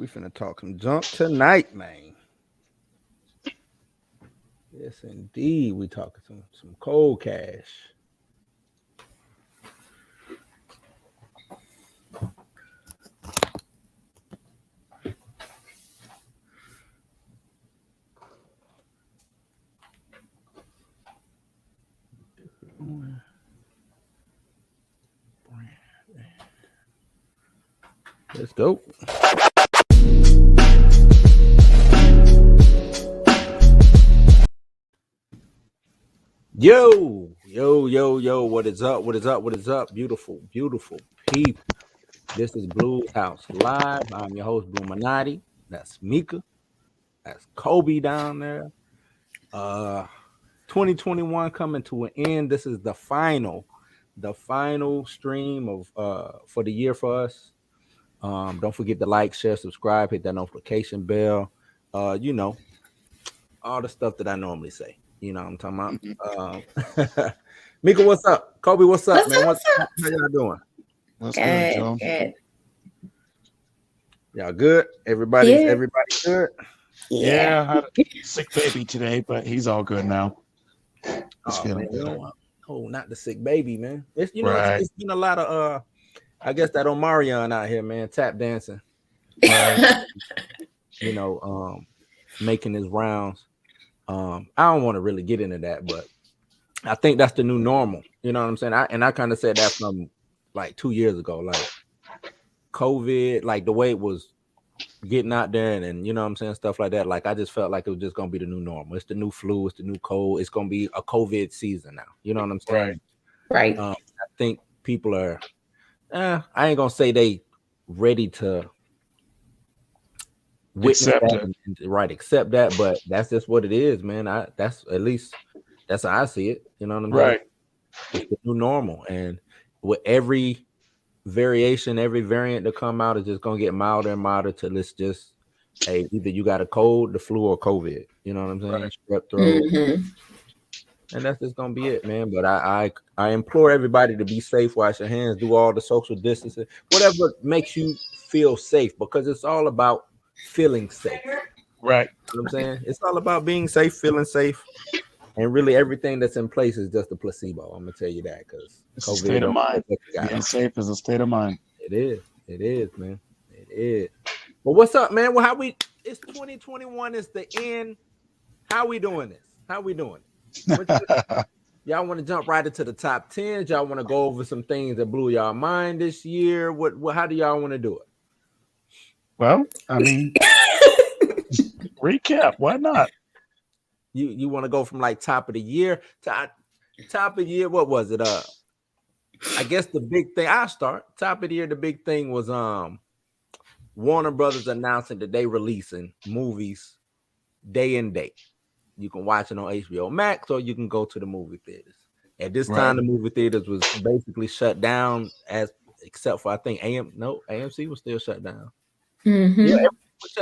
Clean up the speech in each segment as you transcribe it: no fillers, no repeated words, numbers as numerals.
finna talk some junk tonight, man. Yes, indeed. We talking some cold cash. Let's go. Yo, what is up? What is up? What is up? Beautiful, beautiful people. This is Blues House Live. I'm your host, Blue Minotti. That's Mika. That's Kobe down there. 2021 coming to an end. This is the final stream of for the year for us. Don't forget to like, share, subscribe, hit that notification bell. You know, all the stuff that I normally say. You know what I'm talking about. Mika, what's up? Kobe, what's up, man? What's up? How y'all doing? What's good, Joe? Good. Y'all good? Everybody good? Yeah, I had a sick baby today, but he's all good now. He's feeling good. Oh, not the sick baby, man. It's Right. it's been a lot of I guess that Omarion out here, man, tap dancing. Right. Making his rounds. I don't want to really get into that, but I think that's the new normal. You know what I'm saying? I kind of said that from like 2 years ago, like COVID, like the way it was getting out there and you know what I'm saying, stuff like that. Like I just felt like it was just gonna be the new normal. It's the new flu, it's the new cold, it's gonna be a COVID season now. You know what I'm saying? Right. I think people are I ain't gonna say they ready to Accept it. Accept that, but that's just what it is, man. That's how I see it. You know what I'm saying? Right. It's the new normal, and with every variation, every variant to come out is just gonna get milder and milder till it's just either you got a cold, the flu, or COVID. You know what I'm saying? Right. Strep throat. And that's just gonna be it, man. But I implore everybody to be safe, wash your hands, do all the social distancing, whatever makes you feel safe, because it's all about feeling safe. Right. You know what I'm saying? It's all about being safe, feeling safe, and really everything that's in place is just a placebo. I'm gonna tell you that, because It's a state of mind. Being safe is a state of mind. It is, man. It is. Well, what's up, man? Well, it's 2021, it's the end. How we doing this? How we doing? Y'all want to jump right into the top 10s? Y'all want to go over some things that blew y'all mind this year? What how do y'all want to do it? Well, I mean, recap. Why not? You want to go from like top of the year to top of the year? What was it? I guess the big thing. I'll start. Top of the year, the big thing was Warner Brothers announcing that they releasing movies day and date. You can watch it on HBO Max, or you can go to the movie theaters. At this time, the movie theaters was basically shut down, except for I think AMC was still shut down. Mm-hmm. Yeah,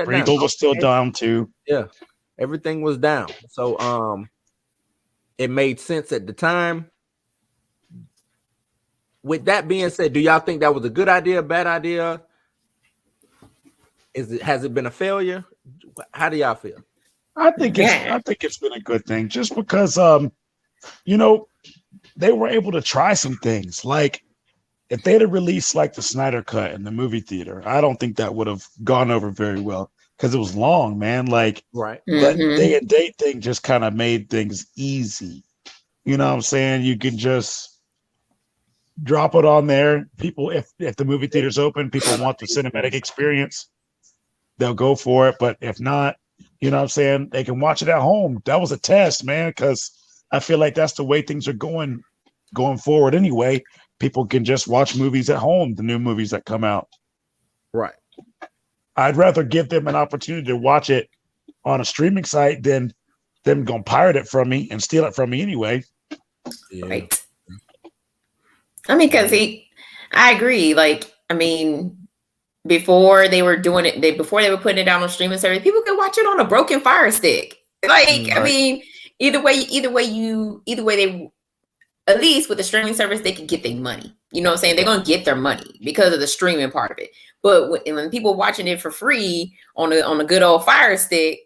Regal was still down too. Yeah, everything was down. So it made sense at the time. With that being said, do y'all think that was a good idea, bad idea? Has it been a failure? How do y'all feel? I think it's been a good thing, just because they were able to try some things. Like if they'd have released like the Snyder Cut in the movie theater, I don't think that would have gone over very well, because it was long, man. Like right. But day and date thing just kind of made things easy. You know what I'm saying? You can just drop it on there. People, if the movie theater's open, people want the cinematic experience, they'll go for it. But if not, you know what I'm saying, they can watch it at home. That was a test, man, because I feel like that's the way things are going forward anyway. People can just watch movies at home, the new movies that come out. Right. I'd rather give them an opportunity to watch it on a streaming site than them going to pirate it from me and steal it from me anyway. Yeah. Right. I mean, because I agree. Like, I mean, before they were doing it, before they were putting it out on streaming service, people could watch it on a broken Fire Stick. Like, right. I mean, either way at least with the streaming service, they can get their money. You know what I'm saying? They're gonna get their money because of the streaming part of it. But when people watching it for free on a good old Fire Stick,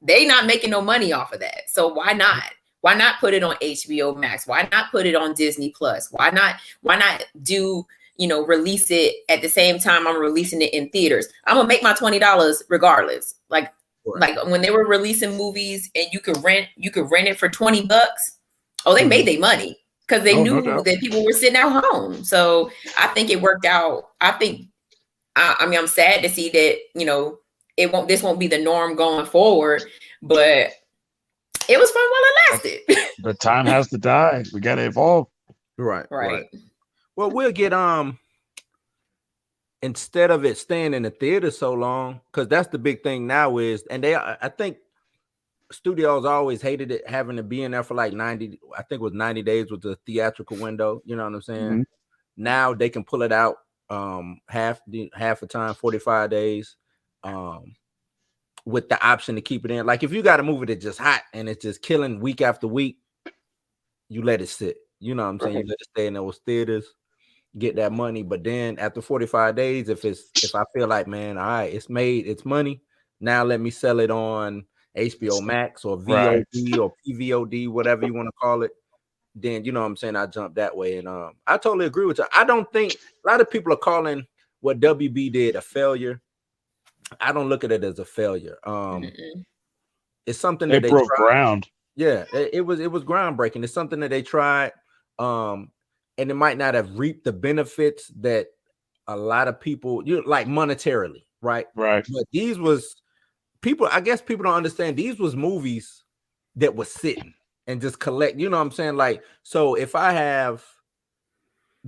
they not making no money off of that. So why not? Why not put it on HBO Max? Why not put it on Disney Plus? Why not do, release it at the same time I'm releasing it in theaters? I'm gonna make my $20 regardless. Like when they were releasing movies and you could rent it for $20. Oh, they made their money because they knew that people were sitting at home. So I think it worked out. I'm sad to see that, this won't be the norm going forward, but it was fun while it lasted. But time has to die. We got to evolve. Right. Well, we'll get instead of it staying in the theater so long, because that's the big thing now is, and I think studios always hated it having to be in there for like 90. I think it was 90 days with the theatrical window. You know what I'm saying? Mm-hmm. Now they can pull it out half the time, 45 days. With the option to keep it in. Like if you got a movie that's just hot and it's just killing week after week, you let it sit. You know what I'm saying? You let it stay in those theaters, get that money. But then after 45 days, if I feel like, man, all right, it's made its money, now let me sell it on HBO Max or VOD or PVOD, whatever you want to call it. Then you know what I'm saying, I jump that way. And I totally agree with you. I don't think a lot of people are calling what WB did a failure. I don't look at it as a failure. It's something that they broke tried. Ground. Yeah, it was groundbreaking. It's something that they tried, and it might not have reaped the benefits that a lot of people, like monetarily, right? Right. But these was people. I guess people don't understand. These was movies that was sitting and just collect. You know what I'm saying? Like, so if I have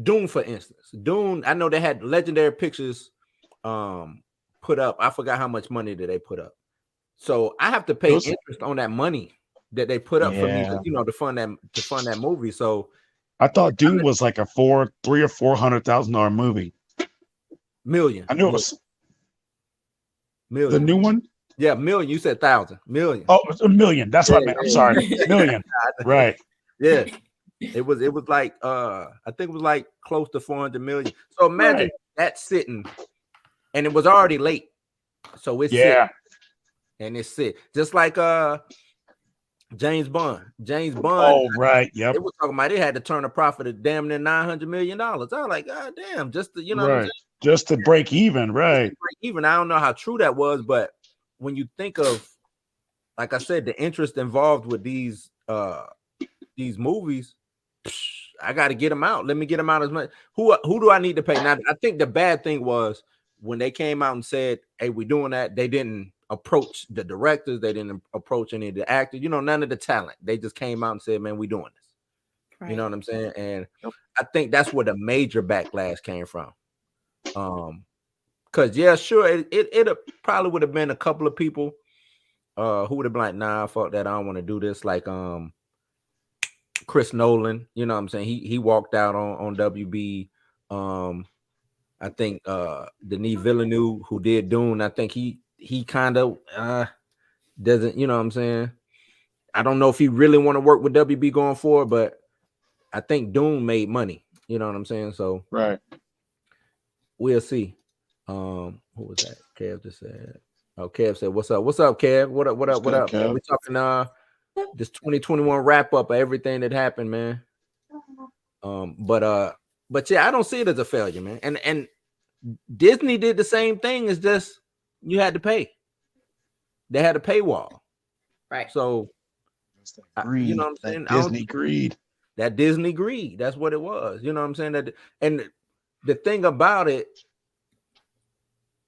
Dune, for instance, I know they had Legendary Pictures. Put up, I forgot how much money did they put up. So I have to pay interest on that money that they put up for me, to fund that movie. So I thought Dune was like a $300,000 or $400,000 movie. Million. I knew it was million. The new one. Yeah, million. You said 1,000. Million. Oh, it's a million. That's what I meant. I'm sorry. Million. Right. Yeah. It was like I think it was like close to 400 million. So imagine that sitting. And it was already late, so it's sick. And it's sick. Just like James Bond. Oh, right. Yep. They were talking about it had to turn a profit of damn near $900 million. I was like, God damn, just to, right. Just to break even, right? Break even. I don't know how true that was, but when you think of, like I said, the interest involved with these movies, I got to get them out. Let me get them out as much. Who do I need to pay? Now, I think the bad thing was, when they came out and said, hey, we're doing that, they didn't approach the directors. They didn't approach any of the actors, none of the talent. They just came out and said, man, we're doing this. Right. You know what I'm saying? And I think that's where the major backlash came from. Because, yeah, sure, it probably would have been a couple of people who would have been like, nah, fuck that. I don't want to do this. Like Chris Nolan, you know what I'm saying? He walked out on WB. I think Denis Villeneuve, who did Dune, I think he kind of doesn't, you know what I'm saying? I don't know if he really want to work with WB going forward, but I think Dune made money. You know what I'm saying? So we'll see. Who was that? Kev just said. Oh, Kev said, "What's up? What's up, Kev? What up? What up? What up?" Kev? We talking this 2021 wrap up of everything that happened, man. But yeah, I don't see it as a failure, man. And Disney did the same thing. It's just you had to pay. They had a paywall, right? So, you know what I'm saying? Disney greed. That Disney greed. That's what it was. You know what I'm saying? That, and the thing about it,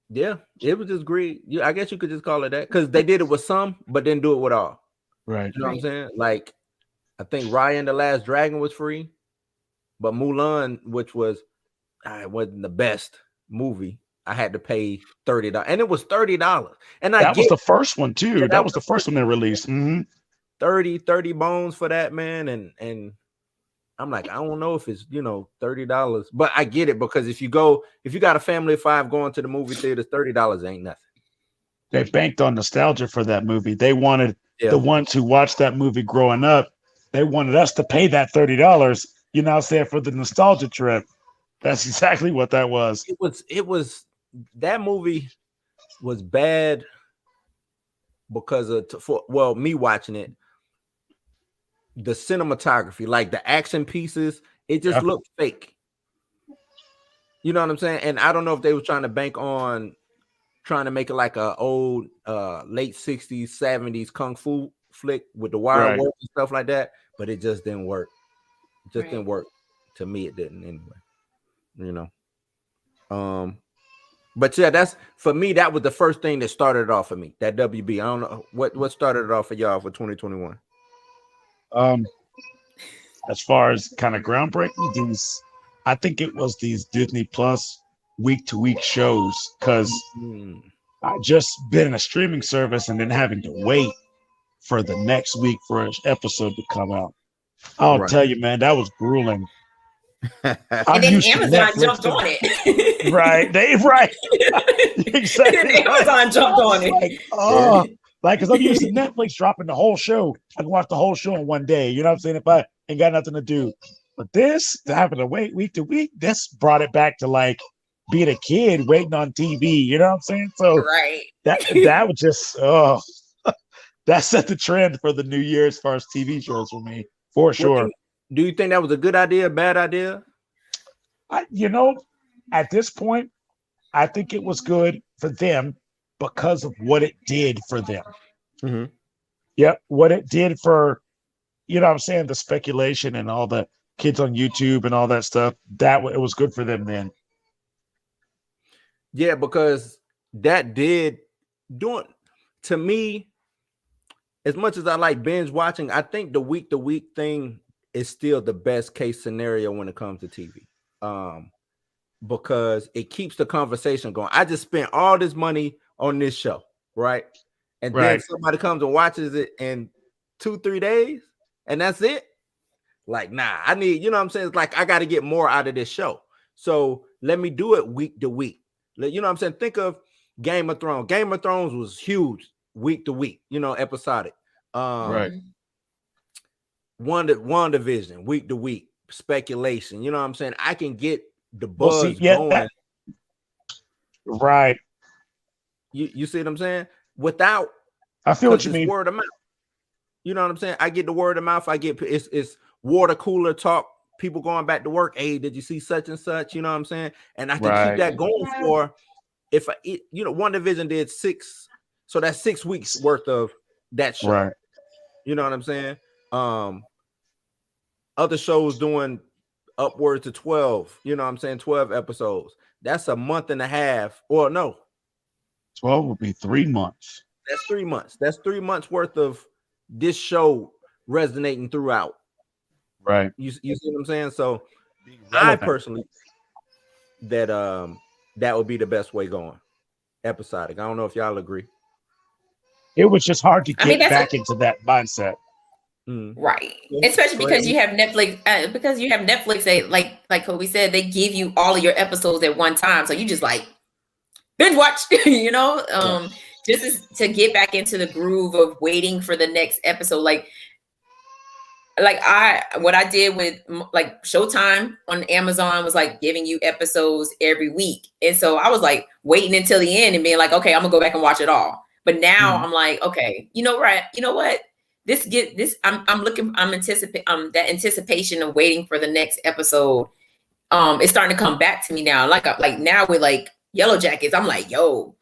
yeah, it was just greed. I guess you could just call it that, because they did it with some, but didn't do it with all. Right. You know what I'm saying? Like, I think Raya and the Last Dragon was free. But Mulan, which was, it wasn't the best movie, I had to pay $30, and it was $30. And that was the first one too. Yeah, that was the first one they released. Mm-hmm. 30 bones for that, man. And I'm like, I don't know if it's $30, but I get it, because if you got a family of 5 going to the movie theaters, $30 ain't nothing. They banked on nostalgia for that movie. They wanted the ones who watched that movie growing up. They wanted us to pay that $30. You know what I'm saying? For the nostalgia trip. That's exactly what that was. It was that movie was bad because of me watching it, the cinematography, like the action pieces, it just looked fake. You know what I'm saying? And I don't know if they were trying to bank on trying to make it like a old late 60s, 70s kung fu flick with the wire work and stuff like that, but it just didn't work. It just didn't work. To me, it didn't anyway. You know. But yeah, that's for me, that was the first thing that started it off for me. That WB. I don't know what started it off for y'all for 2021. As far as kind of groundbreaking, I think it was these Disney Plus week-to-week shows, because I just been in a streaming service and then having to wait for the next week for an episode to come out. I'll tell you, man, that was grueling. And then Amazon jumped on it. Right. Exactly. Amazon jumped on it. Like, because I'm used to Netflix dropping the whole show. I can watch the whole show in one day. You know what I'm saying? If I ain't got nothing to do. But this, having to wait week to week, this brought it back to like being a kid waiting on TV. You know what I'm saying? So that was just, that set the trend for the new year as far as TV shows for me, for sure. Do you think that was a good idea, bad idea? At this point, I think it was good for them because of what it did for them. Mm-hmm. Yep, what it did for, you know what I'm saying, the speculation and all the kids on YouTube and all that stuff, it was good for them then. Yeah, because that did to me, as much as I like binge watching, I think the week-to-week thing is still the best case scenario when it comes to TV. Because it keeps the conversation going. I just spent all this money on this show, right? And then somebody comes and watches it in 2-3 days, and that's it. Like, nah, I need, you know what I'm saying? It's like, I got to get more out of this show. So let me do it week to week. You know what I'm saying? Think of Game of Thrones. Game of Thrones was huge week to week, episodic. WandaVision, week to week, speculation. You know what I'm saying? I can get the buzz going. Right. You see what I'm saying? Without, I feel what you mean. Word of mouth. You know what I'm saying? I get the word of mouth. I get it's water cooler talk. People going back to work. Hey, did you see such and such? You know what I'm saying? And I can keep that going for WandaVision did 6, so that's 6 weeks worth of that show. Right. You know what I'm saying? Other shows doing upwards to 12. You know what I'm saying? 12 episodes. That's a month and a half. Or no, 12 would be 3 months. That's 3 months. That's 3 months worth of this show resonating throughout. Right. You see what I'm saying? So I personally that would be the best way going. Episodic. I don't know if y'all agree. It was just hard to get back into that mindset. Right. Especially because you have Netflix. Because you have Netflix, they like Kobe said, they give you all of your episodes at one time. So you just like binge watch, just to get back into the groove of waiting for the next episode. What I did with like Showtime on Amazon was like giving you episodes every week. And so I was like waiting until the end and being like, okay, I'm gonna go back and watch it all. But now I'm like, okay, you know what? I'm anticipating that anticipation of waiting for the next episode. It's starting to come back to me now. Like now with like Yellow Jackets, I'm like, yo,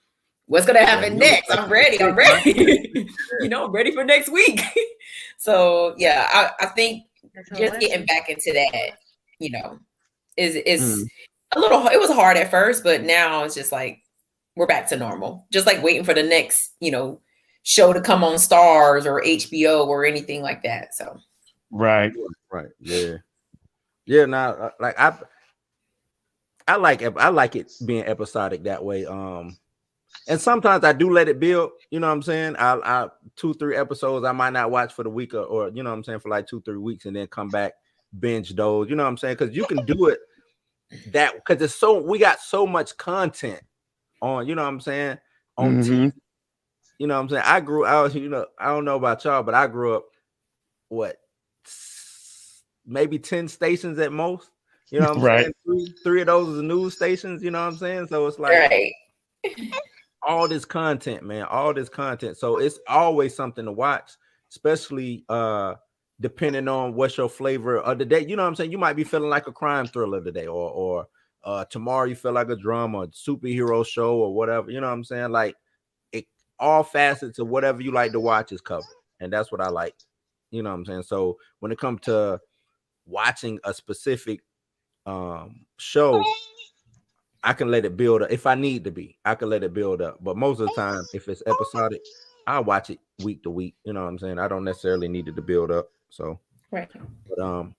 what's gonna happen next? I'm ready. I'm ready for next week. So yeah, I think just getting back into that, is a little. It was hard at first, but now it's just like we're back to normal. Just like waiting for the next, show to come on Stars or HBO or anything like that. So right, yeah. Now, like I like it being episodic that way. And sometimes I do let it build. You know what I'm saying? I 2-3 episodes I might not watch for the week or you know what I'm saying, for like 2-3 weeks and then come back binge those. You know what I'm saying? Because you can do it that because we got so much content on. You know what I'm saying? On TV. You know what I'm saying? I don't know about y'all, but I grew up maybe 10 stations at most. You know what I'm Right. saying? Three of those are news stations, you know what I'm saying? So it's like Right. all this content, man, all this content. So it's always something to watch, especially depending on what's your flavor of the day. You know what I'm saying? You might be feeling like a crime thriller today, or tomorrow you feel like a drama, superhero show, or whatever. You know what I'm saying? Like it, all facets of whatever you like to watch is covered, and that's what I like. You know what I'm saying? So when it comes to watching a specific show, I can let it build up. If I need to be, I can let it build up. But most of the time, if it's episodic, I watch it week to week. You know what I'm saying? I don't necessarily need it to build up. So Right.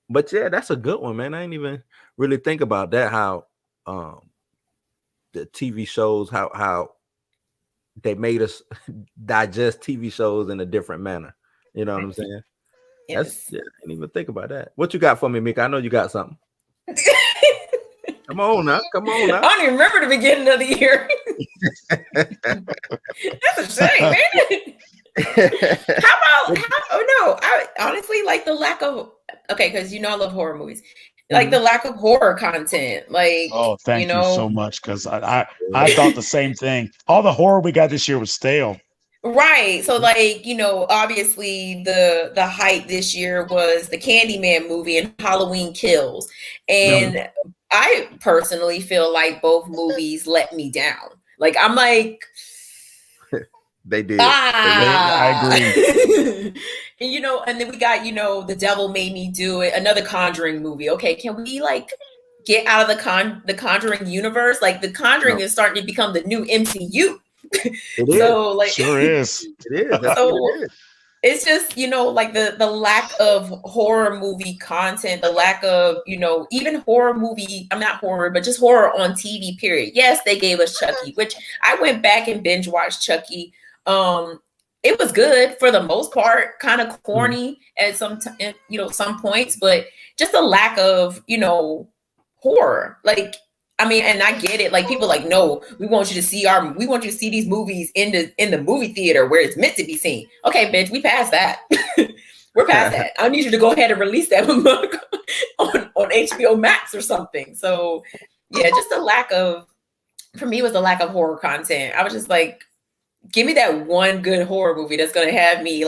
but yeah, that's a good one, man. I ain't even really think about that. How the TV shows, how they made us digest TV shows in a different manner. You know what I'm saying? Yes. I didn't even think about that. What you got for me, Mika? I know you got something. Come on now. I don't even remember the beginning of the year. That's a shame, man. I honestly like the lack of because I love horror movies. Like the lack of horror content. Like thank you so much, because I thought the same thing. All the horror we got this year was stale. Right. So obviously the hype this year was the Candyman movie and Halloween Kills. And I personally feel like both movies let me down. Like I'm like they did. I agree. And then we got, The Devil Made Me Do It, another Conjuring movie. Okay, can we get out of the Conjuring universe? Like the Conjuring is starting to become the new MCU. It is. So sure is. It is. That's what it is. It's just, the lack of horror movie content, the lack of, even horror movie, I'm not horror, but just horror on TV, period. Yes, they gave us Chucky, which I went back and binge watched Chucky. It was good for the most part, kind of corny at some points, but just a lack of, horror. And I get it. Like people no, we want you to see these movies in the movie theater where it's meant to be seen. Okay, bitch, we passed that. We're past that. I need you to go ahead and release that on HBO Max or something. So yeah, just for me, it was a lack of horror content. I was just like, give me that one good horror movie that's gonna have me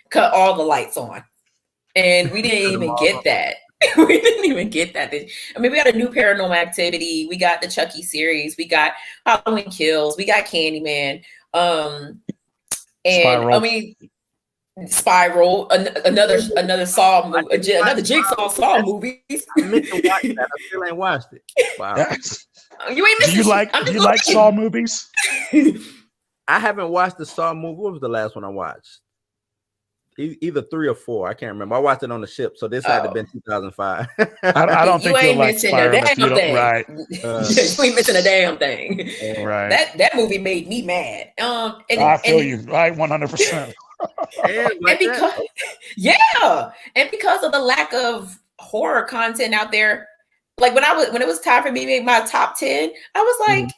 cut all the lights on. And we didn't even get that. We didn't even get that. We got a new Paranormal Activity. We got the Chucky series. We got Halloween Kills. We got Candyman. And Spiral. Spiral. Another Saw movie. Another Jigsaw Saw movie. I meant to watch that. I still ain't watched it. Wow. You ain't missing. Do you like Saw movies? I haven't watched the Saw movie. What was the last one I watched? Either 3 or 4. I can't remember. I watched it on the ship, so this had to have been 2005. I don't think you'll like Spiral if you don't. Right. You ain't missing a damn thing. Right. That movie made me mad. I feel you. Right, 100%. And because of the lack of horror content out there, when it was time for me to make my top 10, I was like,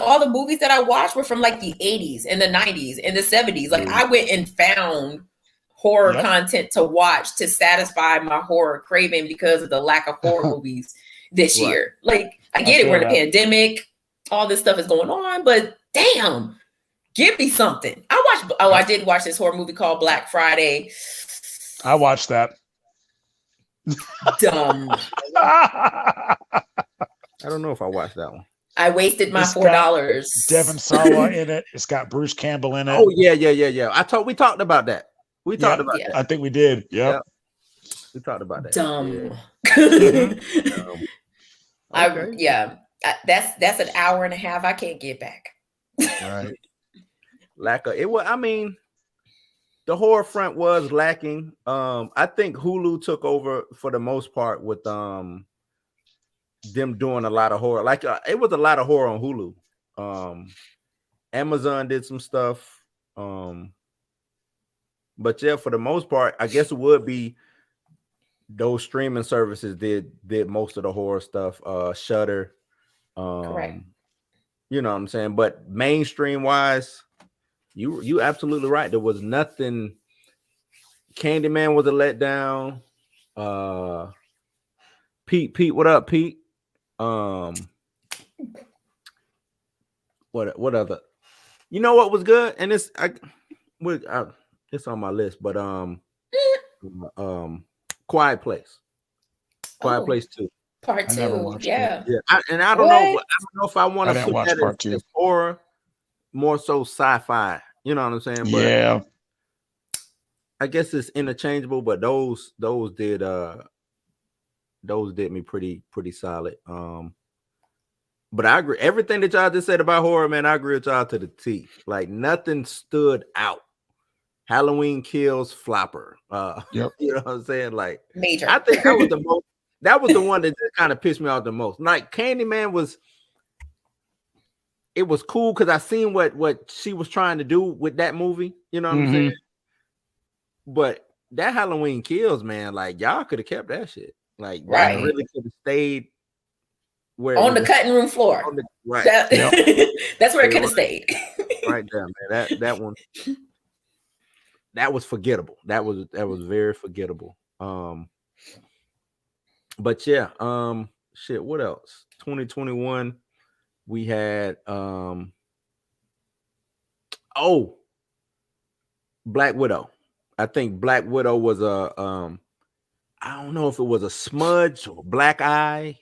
all the movies that I watched were from the 80s and the 90s and the 70s. I went and found horror content to watch to satisfy my horror craving because of the lack of horror movies this year. I get it, we're in a pandemic, all this stuff is going on, but damn, give me something. I did watch this horror movie called Black Friday. I watched that. Dumb. I don't know if I watched that one. I wasted my $4. Devon Sawa in it. It's got Bruce Campbell in it. Oh yeah. We talked about that. We talked about that. I think we did. Yep. We talked about that. Dumb. Okay. That's an hour and a half. I can't get back. Right. The horror front was lacking. I think Hulu took over for the most part with them doing a lot of horror. It was a lot of horror on Hulu. Amazon did some stuff. But yeah, for the most part, I guess it would be those streaming services did most of the horror stuff. Shudder. Correct. You know what I'm saying? But mainstream wise, you absolutely right. There was nothing. Candyman was a letdown. Pete, what up, Pete? What other? You know what was good? And it's it's on my list, but Quiet Place. Quiet Place 2. Part I never 2. watched Yeah. Yeah, I don't know if I want I to didn't put watch that part 2. as horror, more so sci-fi. You know what I'm saying? But Yeah. I guess it's interchangeable, but those did me pretty solid. But I agree. Everything that y'all just said about horror, man, I agree with y'all to the T. Like nothing stood out. Halloween Kills, flopper. Yep. You know what I'm saying? Like Major. I think that was the most. That was the one that just kind of pissed me off the most. Like Candyman was. It was cool because I seen what she was trying to do with that movie. You know what I'm saying? But that Halloween Kills, man, like y'all could have kept that shit. Like Right. that really could have stayed where on the cutting room floor. Right. That's where it could have stayed. Right there, man. That one. That was forgettable. That was very forgettable. But yeah, shit. What else? 2021, we had Black Widow. I think Black Widow was a I don't know if it was a smudge or black eye.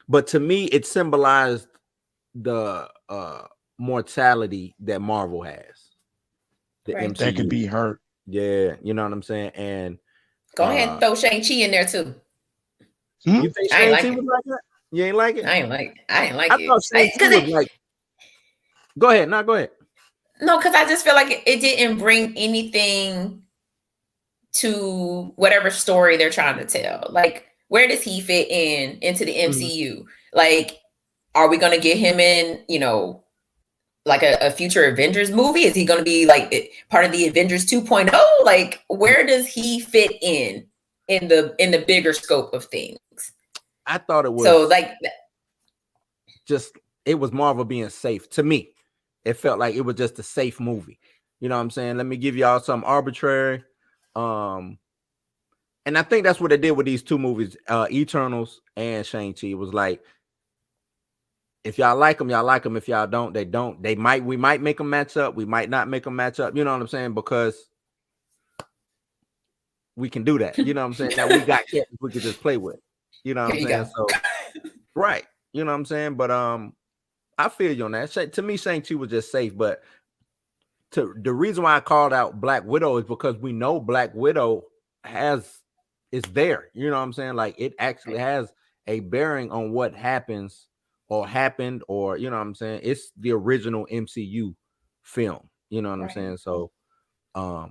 But to me, it symbolized the mortality that Marvel has. The Right. MCU. That could be hurt. Yeah, you know what I'm saying? And go ahead and throw Shang-Chi in there too. You think Shang-Chi was like that? You ain't like it? I ain't like it. I thought Shang-Chi was like. Go ahead. No, go ahead. No, because I just feel like it didn't bring anything to whatever story they're trying to tell. Like, where does he fit into the MCU? Like, are we going to get him in, like a future Avengers movie? Is he going to be like part of the Avengers 2.0? Like, where does he fit in the bigger scope of things? I thought it was it was Marvel being safe. To me, it felt like it was just a safe movie. You know what I'm saying? Let me give y'all some arbitrary. And I think that's what they did with these two movies, Eternals and Shang-Chi. It was like, if y'all like them, y'all like them. If y'all don't, they don't. We might make them match up. We might not make them match up. You know what I'm saying? Because we can do that. You know what I'm saying? That we got kids we could just play with. You know what I'm saying? So, right. You know what I'm saying? But I feel you on that. To me, Shang-Chi was just safe. But the reason why I called out Black Widow is because we know Black Widow is there. You know what I'm saying? Like, it actually has a bearing on what happens or happened, or you know what I'm saying? It's the original MCU film. You know what I'm saying? So I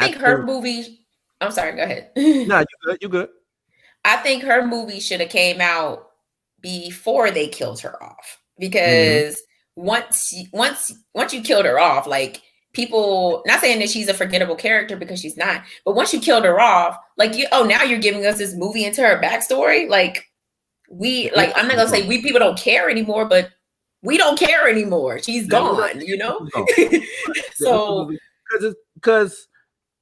think her movie. I'm sorry, go ahead. No, you good. I think her movie should have came out before they killed her off, because once you killed her off, like, people, not saying that she's a forgettable character, because she's not, but once you killed her off, like, now you're giving us this movie into her backstory. Like, I'm not gonna say we people don't care anymore, but we don't care anymore. She's gone, So because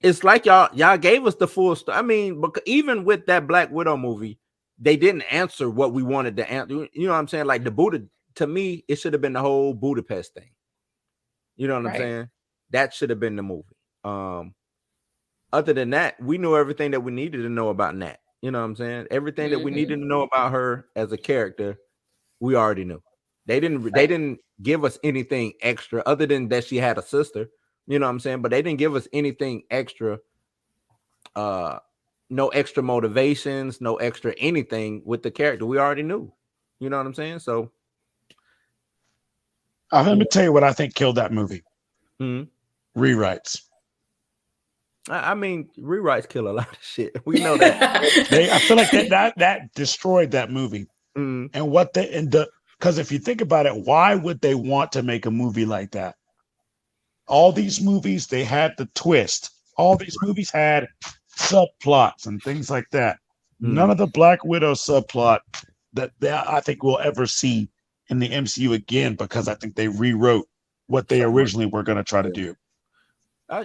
it's like y'all gave us the full story. I mean, but even with that Black Widow movie, they didn't answer what we wanted to answer. You know what I'm saying? Like, to me, it should have been the whole Budapest thing. You know what I'm saying? That should have been the movie. Other than that, we knew everything that we needed to know about Nat. You know what I'm saying? Everything that we needed to know about her as a character, we already knew. They didn't give us anything extra other than that she had a sister. You know what I'm saying? But they didn't give us anything extra. No extra motivations, no extra anything with the character. We already knew. You know what I'm saying? So let me tell you what I think killed that movie. Rewrites. I mean, rewrites kill a lot of shit. We know that. I feel like that destroyed that movie. And because if you think about it, why would they want to make a movie like that? All these movies, they had the twist. All these movies had subplots and things like that. None of the Black Widow subplot that I think we'll ever see in the MCU again, because I think they rewrote what they originally were going to try to do. I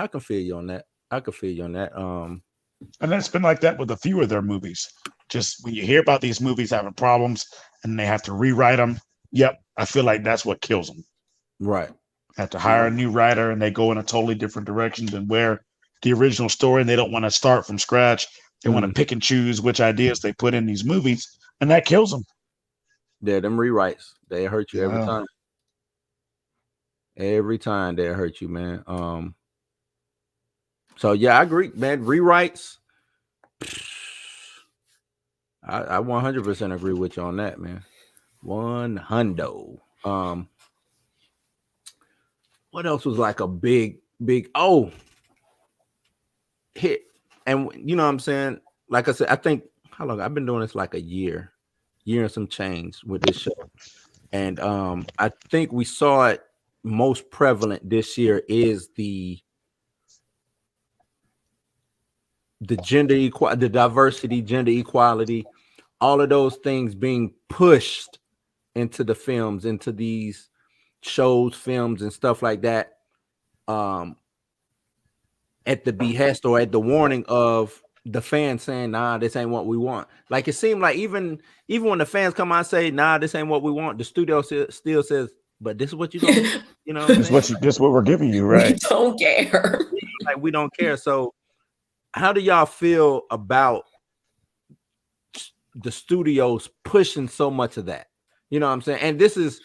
can feel you on that. I could feel you on that. And it's been like that with a few of their movies. Just when you hear about these movies having problems and they have to rewrite them, yep, I feel like that's what kills them. Right. Have to hire a new writer and they go in a totally different direction than where the original story, and they don't want to start from scratch. They want to pick and choose which ideas they put in these movies, and that kills them. Yeah, them rewrites, they hurt you every time. Every time they hurt you, man. So yeah, I agree, man. Rewrites. I 100% agree with you on that, man. 100. What else was like a big hit? And you know what I'm saying? Like I said, I think how long I've been doing this, like a year and some change with this show. And I think we saw it most prevalent this year is the gender equality, the diversity, gender equality, all of those things being pushed into the films, into these shows, films, and stuff like that, at the behest or at the warning of the fans saying, nah, this ain't what we want. Like, it seemed like even when the fans come out and say, nah, this ain't what we want, the studio still says, but this is what you don't, you know, this is what we're giving you, right? We don't care. Like, we don't care. So how do y'all feel about the studios pushing so much of that? You know what I'm saying? And this is,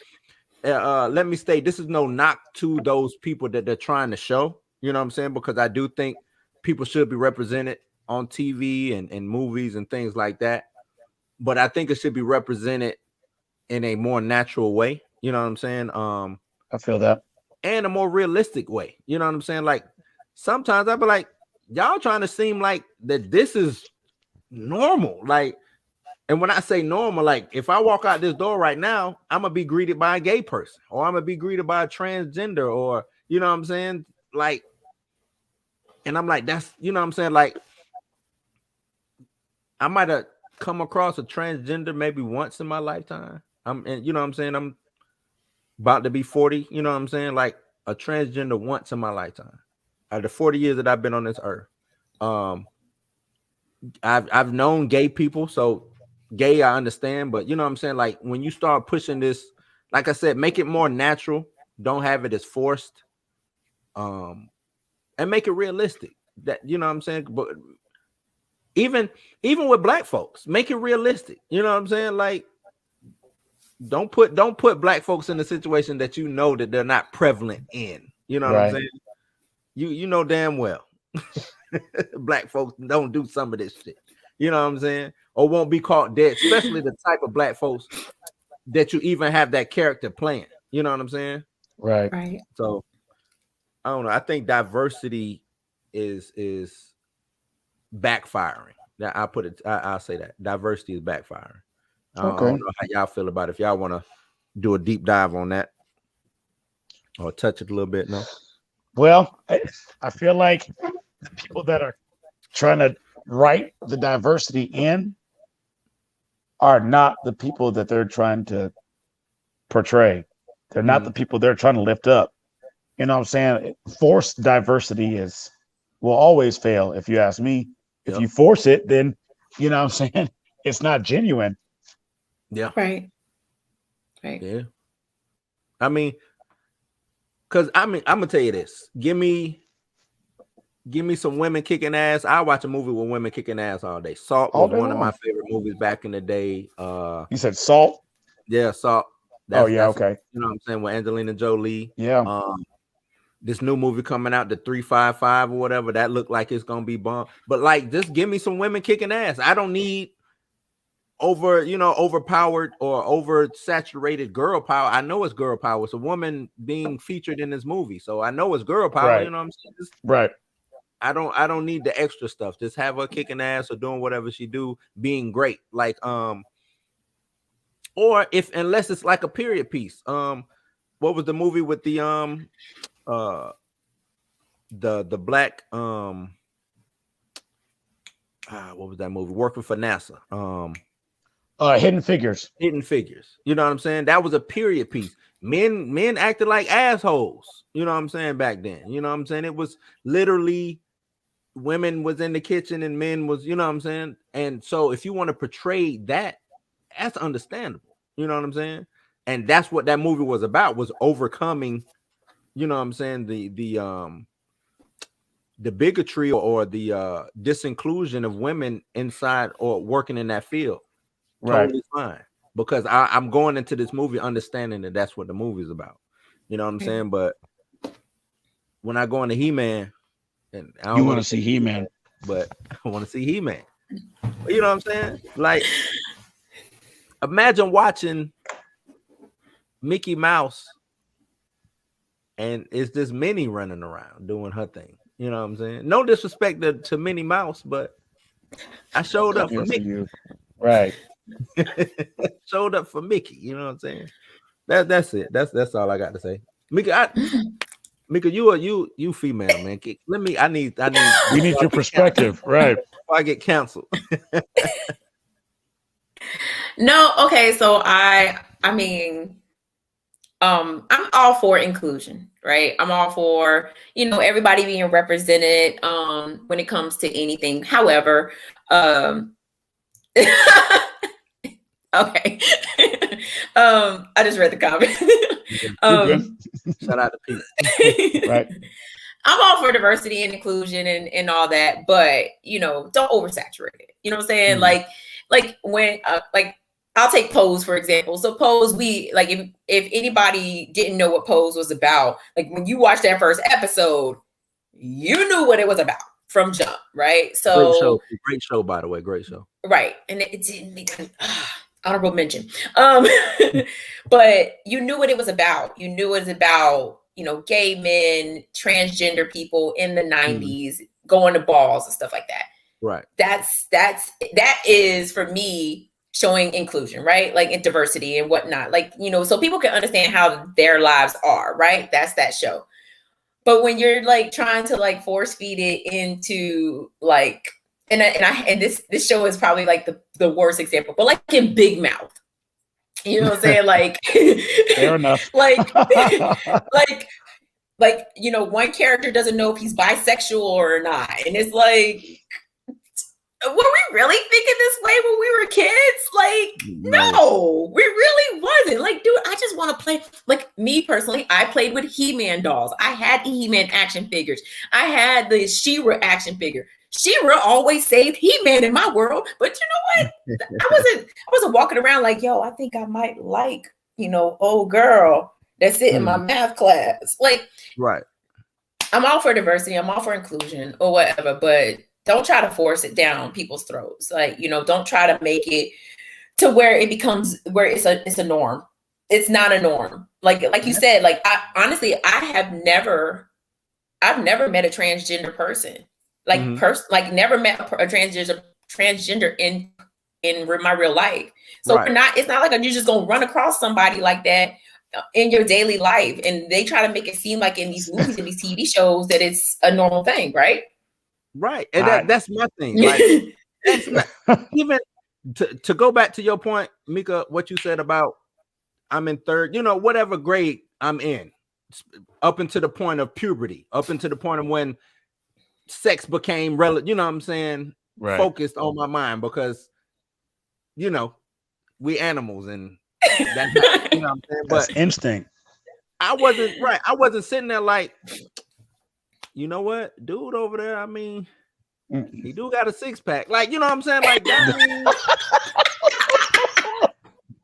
let me state, this is no knock to those people that they're trying to show. You know what I'm saying? Because I do think people should be represented on TV and movies and things like that. But I think it should be represented in a more natural way. You know what I'm saying? I feel that. And a more realistic way. You know what I'm saying? Like, sometimes I'd be like, y'all trying to seem like that this is normal. Like, and when I say normal, like, if I walk out this door right now, I'm gonna be greeted by a gay person, or I'm gonna be greeted by a transgender, or, you know what I'm saying? Like, and I'm like, that's, you know what I'm saying? Like, I might have come across a transgender maybe once in my lifetime. And you know what I'm saying? I'm about to be 40, you know what I'm saying? Like, a transgender once in my lifetime. Out of the 40 years that I've been on this earth. I've known gay people, so gay, I understand, but you know what I'm saying? Like, when you start pushing this, like I said, make it more natural, don't have it as forced, and make it realistic. That, you know what I'm saying? But even with black folks, make it realistic. You know what I'm saying? Like, don't put black folks in a situation that you know that they're not prevalent in. You know what I'm saying? You know damn well black folks don't do some of this shit. You know what I'm saying? Or won't be caught dead, especially the type of black folks that you even have that character playing. You know what I'm saying? Right. So I don't know. I think diversity is backfiring. Now I'll say that diversity is backfiring. I don't know how y'all feel about it. If y'all want to do a deep dive on that or touch it a little bit. No. Well, I feel like the people that are trying to write the diversity in are not the people that they're trying to portray. They're not the people they're trying to lift up. You know what I'm saying? Forced diversity will always fail, if you ask me. If you force it, then, you know what I'm saying, it's not genuine. Yeah. Right. Yeah. I mean, because I'm gonna tell you this. Give me some women kicking ass. I watch a movie with women kicking ass all day. Salt was one of my favorite movies back in the day. You said Salt? Yeah, Salt. Okay. You know what I'm saying? With Angelina Jolie. Yeah. This new movie coming out, the 355 or whatever, that looked like it's gonna be bomb. But like, just give me some women kicking ass. I don't need overpowered or oversaturated girl power. I know it's girl power. It's a woman being featured in this movie, so I know it's girl power. Right. You know what I'm saying? Right. I don't need the extra stuff. Just have her kicking ass or doing whatever she do, being great. Like, or unless it's like a period piece. What was the movie with the black what was that movie? Working for NASA. Hidden Figures. Hidden Figures. You know what I'm saying? That was a period piece. Men acted like assholes. You know what I'm saying? Back then. You know what I'm saying? It was literally women was in the kitchen and men was, you know what I'm saying? And so if you want to portray that, that's understandable. You know what I'm saying? And that's what that movie was about, was overcoming, you know what I'm saying, the bigotry or the disinclusion of women inside or working in that field. Right. Totally fine. Because I'm going into this movie understanding that that's what the movie's about. You know what I'm saying? But when I go into He-Man, and I don't You want to see He-Man, but I want to see He-Man. You know what I'm saying? Like, imagine watching Mickey Mouse and it's this Minnie running around doing her thing. You know what I'm saying? No disrespect to Minnie Mouse, but I showed up for Mickey. Right. Showed up for Mickey. You know what I'm saying? That's it. That's all I got to say. Mika, you female, man. I need We need your perspective, right? Before I get canceled. No, okay, so I mean, I'm all for inclusion, right? I'm all for, everybody being represented when it comes to anything. However, okay. I just read the comment. Shout out to Pete. Right. I'm all for diversity and inclusion and all that, but don't oversaturate it. You know what I'm saying? Mm-hmm. Like when I'll take Pose for example. So Pose, if anybody didn't know what Pose was about, like when you watched that first episode, you knew what it was about from jump, right? So great show, by the way, great show. Right, and it didn't make honorable mention. But you knew what it was about. You knew it was about gay men, transgender people in the 90s going to balls and stuff like that. Right. That is for me showing inclusion, right? Like in diversity and whatnot. Like, so people can understand how their lives are, right? That's that show. But when you're like trying to like force feed it into like, and this show is probably like the worst example, but like in Big Mouth, you know what I'm saying? Like, fair enough. like, one character doesn't know if he's bisexual or not. And it's like, were we really thinking this way when we were kids? Like, no, we really wasn't. Like, dude, I just want to play. Like, me personally, I played with He-Man dolls. I had the He-Man action figures. I had the She-Ra action figure. She-Ra always saved He-Man in my world. But you know what? I wasn't walking around like, yo, I think I might like, old girl that's sitting in my math class. Like, right. I'm all for diversity. I'm all for inclusion or whatever, but don't try to force it down people's throats. Like, don't try to make it to where it becomes where it's a norm. It's not a norm. Like you said, like I've never met a transgender person. Like never met a transgender in my real life. So right. It's not like you're just gonna run across somebody like that in your daily life, and they try to make it seem like in these movies and these TV shows that it's a normal thing, right? Right, and that's my thing. Like, that's not, even to go back to your point, Mika, what you said about I'm in third, whatever grade I'm in, up into the point of puberty, up into the point of when sex became relevant. You know what I'm saying? Right. Focused on my mind because, we animals and that's not, you know what I'm saying? But that's instinct. I wasn't right. I wasn't sitting there like, you know what, dude over there, I mean, he do got a six pack. Like, you know what I'm saying? Like that,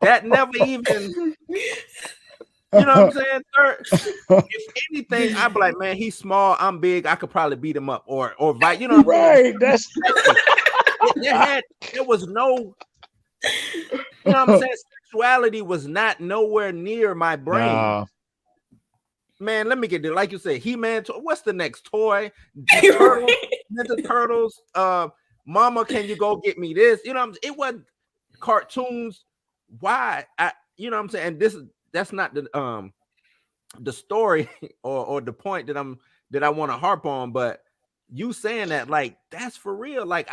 that never even, you know what I'm saying? If anything, I'd be like, man, he's small, I'm big, I could probably beat him up or fight, you know what I'm saying? That's there was no, you know what I'm saying? Sexuality was not nowhere near my brain. No. Man, let me get there. Like you said, He-Man. What's the next toy? Ninja Turtles. Mama, can you go get me this? You know what I'm saying? It wasn't cartoons. Why? You know what I'm saying? And that's not the story or the point that I want to harp on. But you saying that, like, that's for real. Like,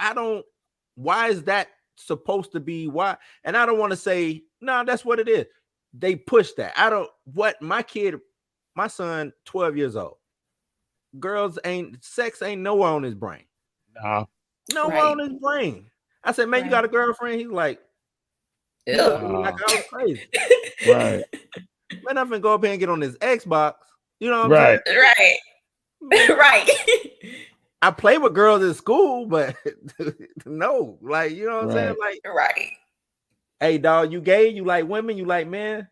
why is that supposed to be why? And I don't want to say, no, that's what it is. They push that. My son, 12 years old. Sex ain't nowhere on his brain. Nah. No Right. one on his brain. I said, man, you got a girlfriend? He's like, Ew. look at me like I was crazy. Right. Man, I'm finna go up here and get on this Xbox. You know what I'm Right. Right. saying? Right. I play with girls at school, but no, like, you know what I'm saying? Right. Like, Right. hey, dog, you gay? You like women? You like men?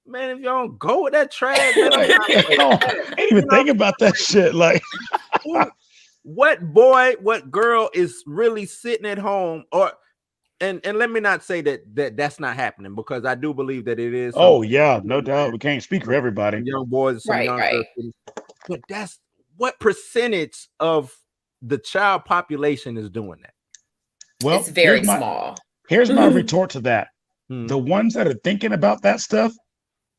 Man, if you don't go with that trash, man, I'm not I ain't even think about that shit. Like, what boy, what girl is really sitting at home, or and let me not say that's not happening, because I do believe that it is. oh yeah, no doubt. We can't speak for everybody. Some young boys, some Right, young right. girls, but that's what percentage of the child population is doing that. Well, It's very here's my, small. Here's my retort to that. Hmm. The ones that are thinking about that stuff,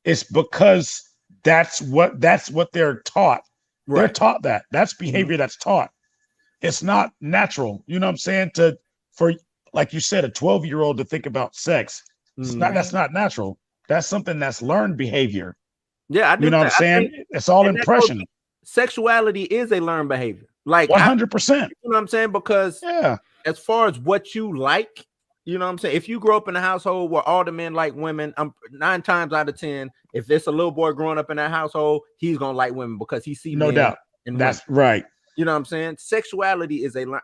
it's because that's what they're taught. They're Right. taught that. That's behavior that's taught. It's not natural. You know what I'm saying? For like you said, a 12-year-old to think about sex. It's Mhm. not that's not natural. That's something that's learned behavior. Yeah, I do. You know what I'm think- I think saying? It's all and that impression. sexuality is a learned behavior. Like, 100%. you know what I'm saying? Because Yeah. as far as what you like, you know what I'm saying? If you grow up in a household where all the men like women, 9 times out of 10, if there's a little boy growing up in that household, he's gonna like women because he sees No men doubt. and That's women. right. You know what I'm saying? Sexuality is a learn.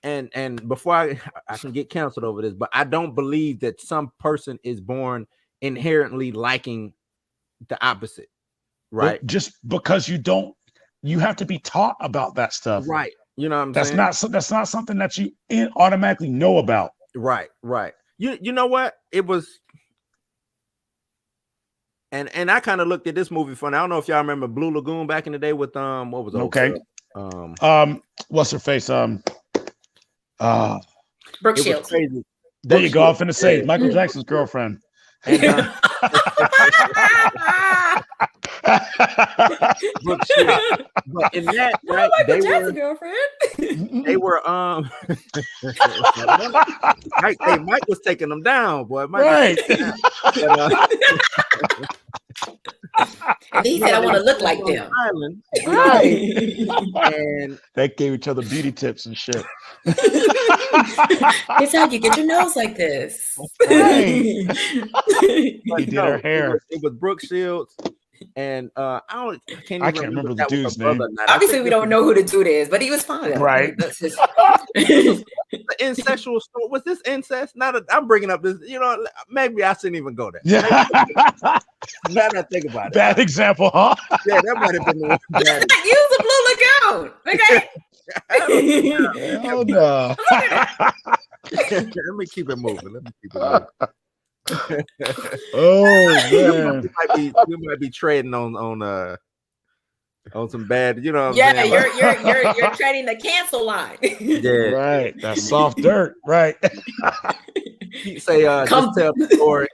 And before I can get canceled over this, but I don't believe that some person is born inherently liking the opposite. Well, Right. just because you have to be taught about that stuff. Right. You know what I'm That's saying? that's not something that you automatically know about. Right. You know what? It was, and I kind of looked at this movie funny. I don't know if y'all remember Blue Lagoon back in the day with what was the old Okay. girl? What's her face? Brooke It was Shields. crazy. There you go. I'm finna say Yeah. Michael Jackson's girlfriend. And, Brooke Shields. But in that, No, right, Michael Jackson girlfriend. they were Mike was taking them down, boy. Mike was Right. taking them down. And he said, I want to look like them. Island, Right. and They gave each other beauty tips and shit. It's how you get your nose like this. Right. but He did her hair. It was Brooke Shields, and I can't remember if the that was dude's her brother name. or not. I Obviously, think we this don't know who the dude is, but he was fine. Right. That's his- was the incestual story. Was this incest? I'm bringing up this. You know, maybe I shouldn't even go there. Yeah. Now that I think about it, Bad example, huh? yeah, that might have been the one. Use the Blue Lagoon. Okay. Hell no. Let me keep it moving. Oh man. we might be trading on some bad, you know. What Yeah, I'm saying? you're treading the cancel line. Yeah. Right. That's soft dirt. Right. Say Come- just tell the story.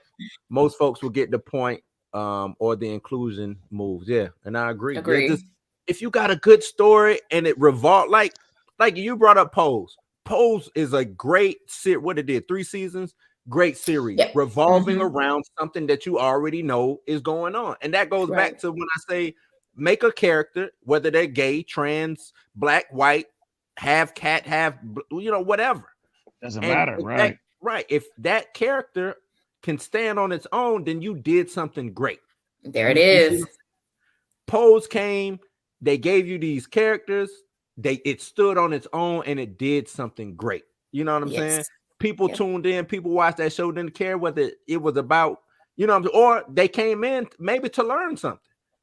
Most folks will get the point, or the inclusion moves. Yeah, and I agree. Yeah, Agree. if you got a good story and it revolve like you brought up Pose. Pose is a great series. What it did, 3 seasons, great series, Yep. revolving Mhm. around something that you already know is going on. And that goes Right. back to when I say make a character, whether they're gay, trans, black, white, half cat, half, whatever. Doesn't And matter, if right? Right. If that character can stand on its own, then you did something great. There it You see is. what I'm saying? Pose came, they gave you these characters, it stood on its own and it did something great. You know what I'm saying? Yes. People Yep. tuned in, people watched that show, didn't care whether it was about, or they came in maybe to learn something.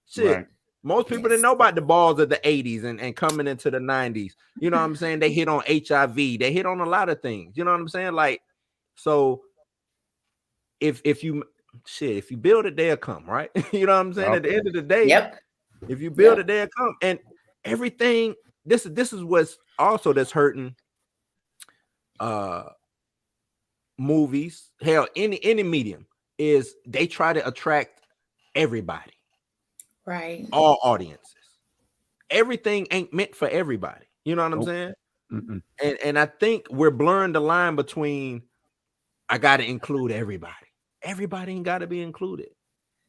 Shit. Right. Most people Yes. didn't know about the balls of the 80s and coming into the 90s. You know what I'm saying? They hit on HIV, they hit on a lot of things. You know what I'm saying? Like, so if you build it, they'll come, right? You know what I'm saying? At the end of the day, Yep. if you build Yep. it, they'll come. And everything, this is what's also that's hurting movies, hell, any medium, is they try to attract everybody, Right. all audiences. Everything ain't meant for everybody. You know what I'm Nope. saying? Mm-mm. And I think we're blurring the line between I got to include everybody. Everybody ain't got to be included.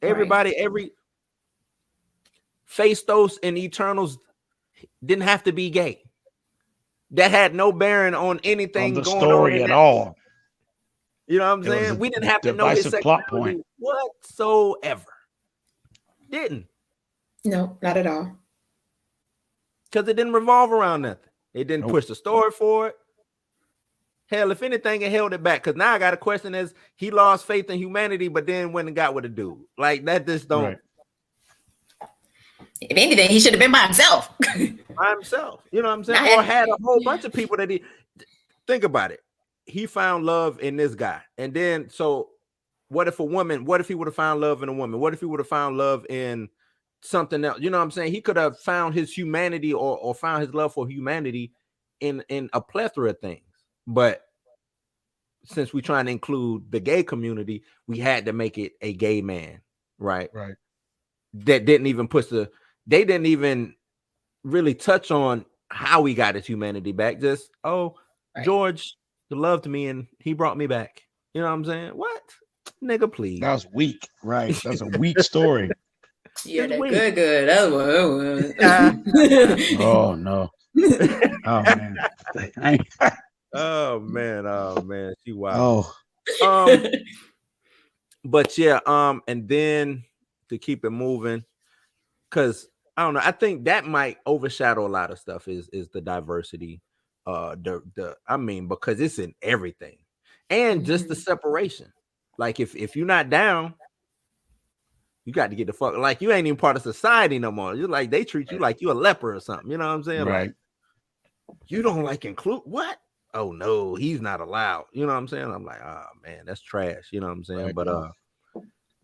Everybody, every Phastos and Eternals didn't have to be gay. that had no bearing on On anything the going on story in at that all. You know what I'm It was saying? a We didn't have to know his divisive plot sexuality point. whatsoever. Didn't. No, not at all. Because it didn't revolve around nothing. It didn't Nope. push the story forward. Hell, if anything, it held it back. Because now I got a question as he lost faith in humanity, but then went and got with a dude. Like that just don't Right. If anything, he should have been by himself. by himself. You know what I'm saying? Nah, Or had a whole bunch of people that he think about it. He found love in this guy. And then so what if he would have found love in a woman? What if he would have found love in something else? You know what I'm saying? He could have found his humanity or found his love for humanity in a plethora of things. But since we're trying to include the gay community, we had to make it a gay man, right? Right. That didn't even they didn't even really touch on how he got his humanity back. Just, Right. George loved me and he brought me back. You know what I'm saying? What? Nigga, please. That was weak. Right. That's a weak story. Yeah, It's that weird. good. Oh no. Oh man. Oh man, she wild. Oh. But yeah, and then to keep it moving, because I don't know, I think that might overshadow a lot of stuff is the diversity, because it's in everything, and just the separation. Like if you're not down, you got to get the fuck. Like you ain't even part of society no more. You're like they treat you like you a leper or something. You know what I'm saying? Right. Like you don't like include what? Oh no, he's not allowed. You know what I'm saying? I'm like, oh man, that's trash. You know what I'm saying? Right. But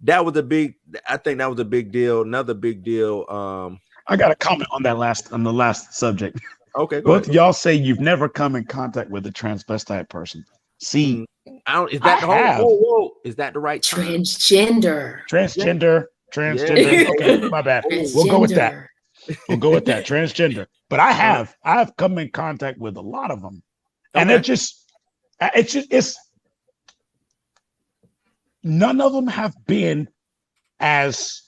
that was I think that was a big deal. Another big deal. I got a comment on the last subject. Okay, go Both ahead. y'all say you've never come in contact with a transvestite person. See, Is that the whole? Whoa, is that the right term? Transgender. transgender. Yeah. Okay, my bad. We'll go with that. We'll go with that. Transgender. But I've come in contact with a lot of them. And it's none of them have been as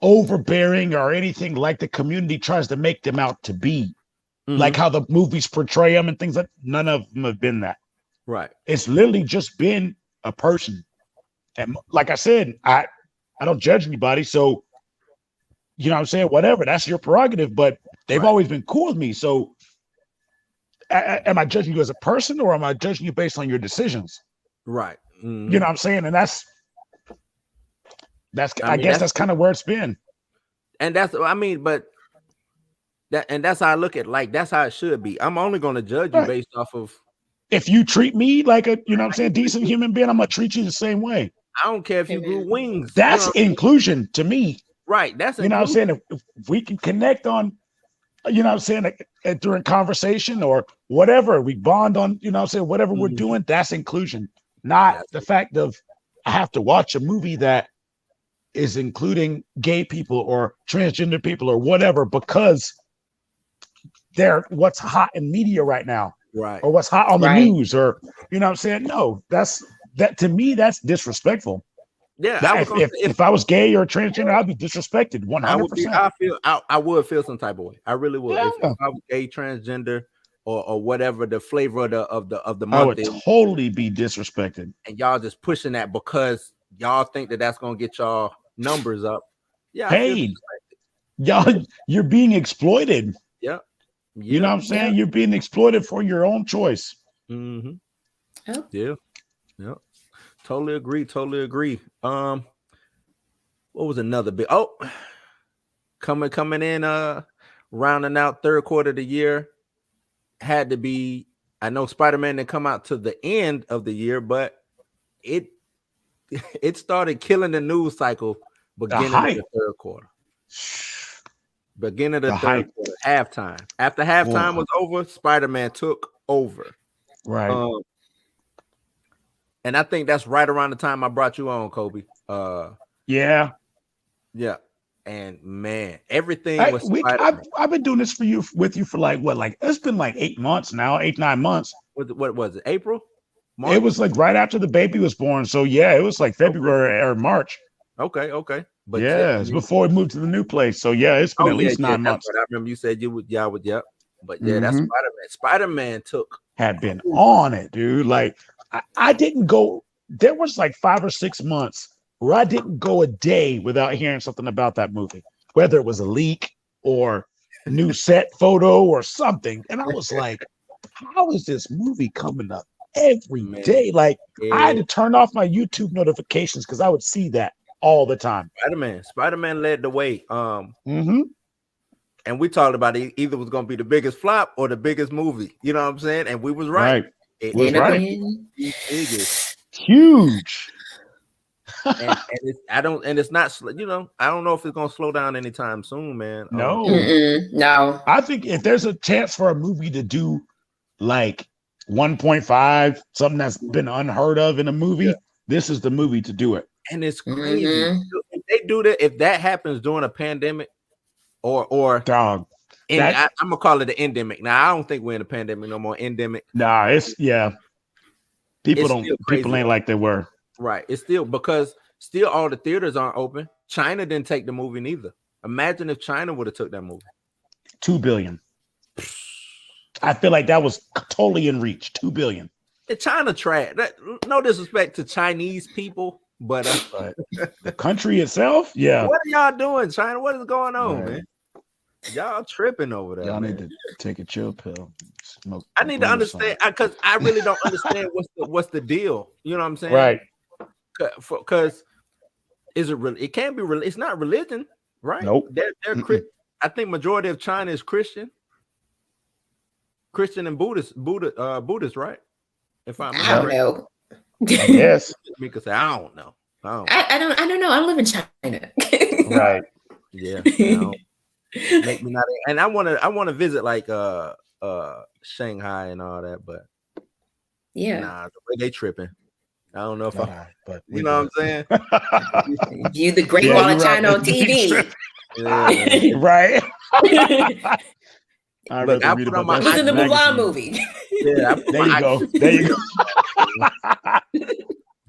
overbearing or anything like the community tries to make them out to be. Mhm. Like how the movies portray them and things like none of them have been that. Right. It's literally just been a person. And like I said, I don't judge anybody. So, you know what I'm saying? Whatever, that's your prerogative. But they've Right. always been cool with me. So am I judging you as a person or am I judging you based on your decisions? Right. Mhm. You know what I'm saying? And that's I guess that's kind of where it's been. And that's that's how I look at that's how it should be. I'm only going to judge you Right. based off of If you treat me like a, you know what I'm saying, decent human being, I'm gonna treat you the same way. I don't care if you grew wings. That's you know? inclusion to me. Right. That's You know what I'm saying? If we can connect on, you know what I'm saying, during conversation or whatever, we bond on, you know what I'm saying, whatever we're doing, that's inclusion. Not the fact of I have to watch a movie that is including gay people or transgender people or whatever because they're what's hot in media right now. Right. Or what's hot on the Right. news, or you know what I'm saying? No, that to me, that's disrespectful. Yeah. If I was gay or transgender, I'd be disrespected 100%. I would feel some type of way. I really would. Yeah. If I was gay, transgender, or whatever the flavor of the I month would is, totally be disrespected. and y'all just pushing that because y'all think that's gonna get y'all numbers up. Yeah. Hey, y'all, you're being exploited. Yep. You know what I'm saying? You're being exploited for your own choice. Mm-hmm. Oh. Yeah. Yep. Totally agree. What was another big coming in rounding out third quarter of the year had to be, I know Spider-Man didn't come out to the end of the year, but it started killing the news cycle beginning of the third quarter. Beginning of the third quarter, halftime. After halftime was over, Spider-Man took over. Right. And I think that's right around the time I brought you on, Kobe. Yeah. And man, everything was. I've been doing this with you for it's been like 8 months now, 8-9 months. What was it? April? March? It was like right after the baby was born. So yeah, it was like February or March. Okay. But yeah, it's before we moved to the new place. So yeah, it's been at least 9 months. I remember you said you would. Yeah, But yeah, that's Mhm. Spider-Man. Spider-Man took Had been on it, dude. Like I didn't go. There was like 5 or 6 months where I didn't go a day without hearing something about that movie, whether it was a leak or new set photo or something. And I was like, how is this movie coming up every Man. day? Like I had Yeah. to turn off my YouTube notifications because I would see that all the time. Spider-Man led the way. Mm-hmm. And we talked about it either was going to be the biggest flop or the biggest movie. You know what I'm saying? And we was right. Right. It Was End up right. being- the biggest. Huge. And it's not, I don't know if it's going to slow down anytime soon, man. No. No. I think if there's a chance for a movie to do like 1.5, something that's been unheard of in a movie, this is the movie to do it. And it's crazy. Mhm. If they do that, if that happens during a pandemic or Dog. I'm gonna call it an endemic. Now I don't think we're in a pandemic no more. Endemic. Nah, it's People It's don't. still People crazy, ain't like they were. Right. It's still because all the theaters aren't open. China didn't take the movie neither. Imagine if China would have took that movie. $2 billion. I feel like that was totally in reach. $2 billion. China trash. No disrespect to Chinese people, but The country itself, yeah. what are y'all doing, China? What is going on, Right. man? Y'all tripping over there. Y'all man. need to take a chill pill. Smoke. I need to understand because I really don't understand what's the deal. You know what I'm saying? Right. Because is it really? It can't be. It's not religion, right? Nope. They're I think majority of China is Christian and Buddhist, right? If I'm I don't know. Yes. Mika say I don't know. I don't know. I live in China. Right. Yeah. Make me not. And I want to visit like Shanghai and all that, but Yeah. nah, the way they tripping. I don't know if but you know what I'm saying? View the Great Yeah, Wall of you're right. China on TV. Yeah. Right. Look, I put on my What's in the magazine. Mulan movie? Yeah, There you go. There you go.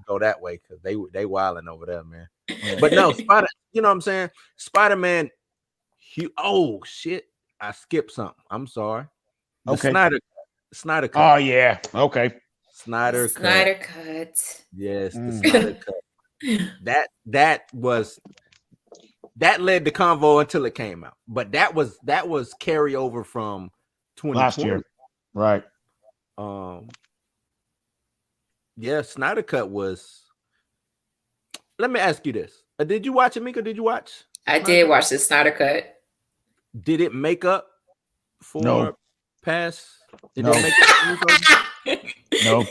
Go that way because they wilding over there, man. But no, you know what I'm saying? Spider-Man. Oh shit! I skipped something. I'm sorry. The Okay. Snyder cut. Oh yeah. Okay. Snyder Cut. Yes, the Snyder cut. That led the convo until it came out. But that was carryover from 2020. Last year. Right. Yeah, Snyder cut was. Let me ask you this: did you watch it, Mika? Did you watch? I did watch the Snyder Cut. Did it make up for No. past? Did No. it make up for No.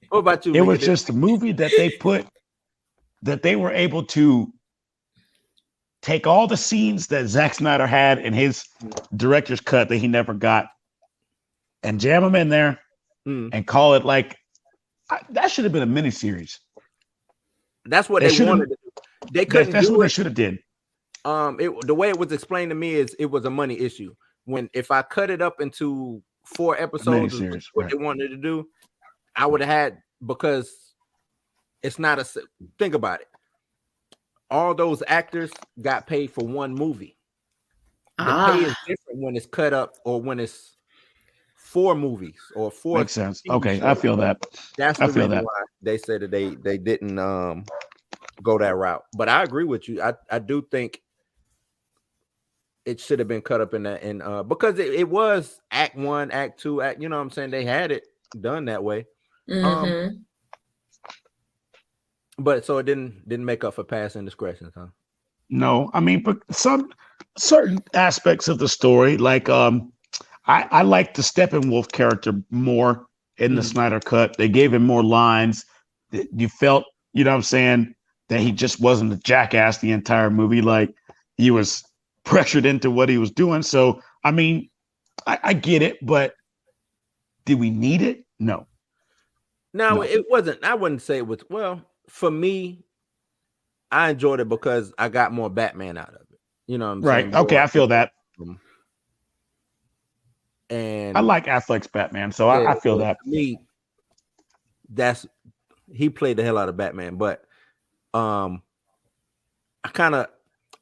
What about you? It Mika? was just a movie that they were able to take all the scenes that Zack Snyder had in his director's cut that he never got and jam them in there and call it like that should have been a miniseries. That's what they wanted to do. They couldn't That's do what it. they should have did. The way it was explained to me is it was a money issue. If I cut it up into 4 episodes, Miniseries, what right. they wanted to do, I would have had because it's not think about it. All those actors got paid for one movie. The pay is different when it's cut up or when it's 4 movies or 4. Makes sense. TV Okay, shows. I feel that. That's I the feel reason that. why they said that they didn't go that route. But I agree with you. I do think it should have been cut up in that because it was act 1, act 2, act, you know what I'm saying? They had it done that way. Mm-hmm. But so it didn't make up for past indiscretions, huh? No, I mean, but some certain aspects of the story, like I like the Steppenwolf character more in the Snyder cut. They gave him more lines. You felt, you know what I'm saying, that he just wasn't a jackass the entire movie. Like he was pressured into what he was doing. So I mean, I get it, but did we need it? No. No, it wasn't. I wouldn't say it was. Well, for me, I enjoyed it because I got more Batman out of it. You know what I'm saying? Right. Okay, I feel that. And I like Affleck's Batman, so I feel that. To me, he played the hell out of Batman, but I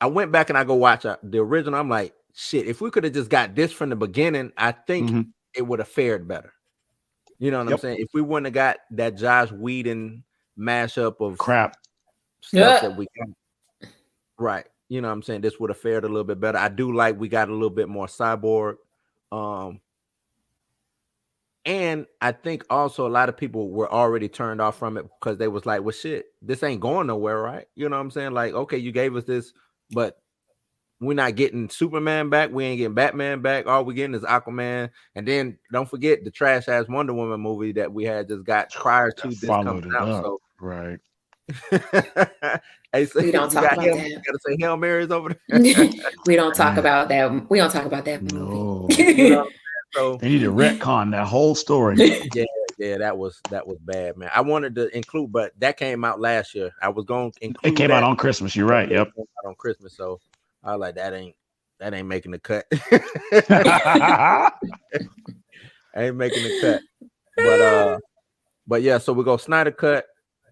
went back and I go watch the original. I'm like, shit, if we could have just got this from the beginning, I think it would have fared better. You know what I'm saying? If we wouldn't have got that Josh Whedon mashup of crap stuff that we got, right. You know what I'm saying? This would have fared a little bit better. I do like we got a little bit more Cyborg. And I think also a lot of people were already turned off from it because they was like, well, shit, this ain't going nowhere, right? You know what I'm saying? Like, okay, you gave us this, but we're not getting Superman back. We ain't getting Batman back. All we're getting is Aquaman. And then don't forget the trash ass Wonder Woman movie that we had just got prior to this coming out. So right. Hey, so we don't talk about that. You gotta say Hail Marys over there. We don't talk about that. We don't talk about that No. movie. You know, so they need to retcon that whole story. Yeah, that was bad, man. I wanted to include, but that came out last year. I was going to include it came out on Christmas. You're right. Yep. On Christmas, so I was like, that ain't making the cut. Ain't making the cut. But yeah, so we go Snyder Cut,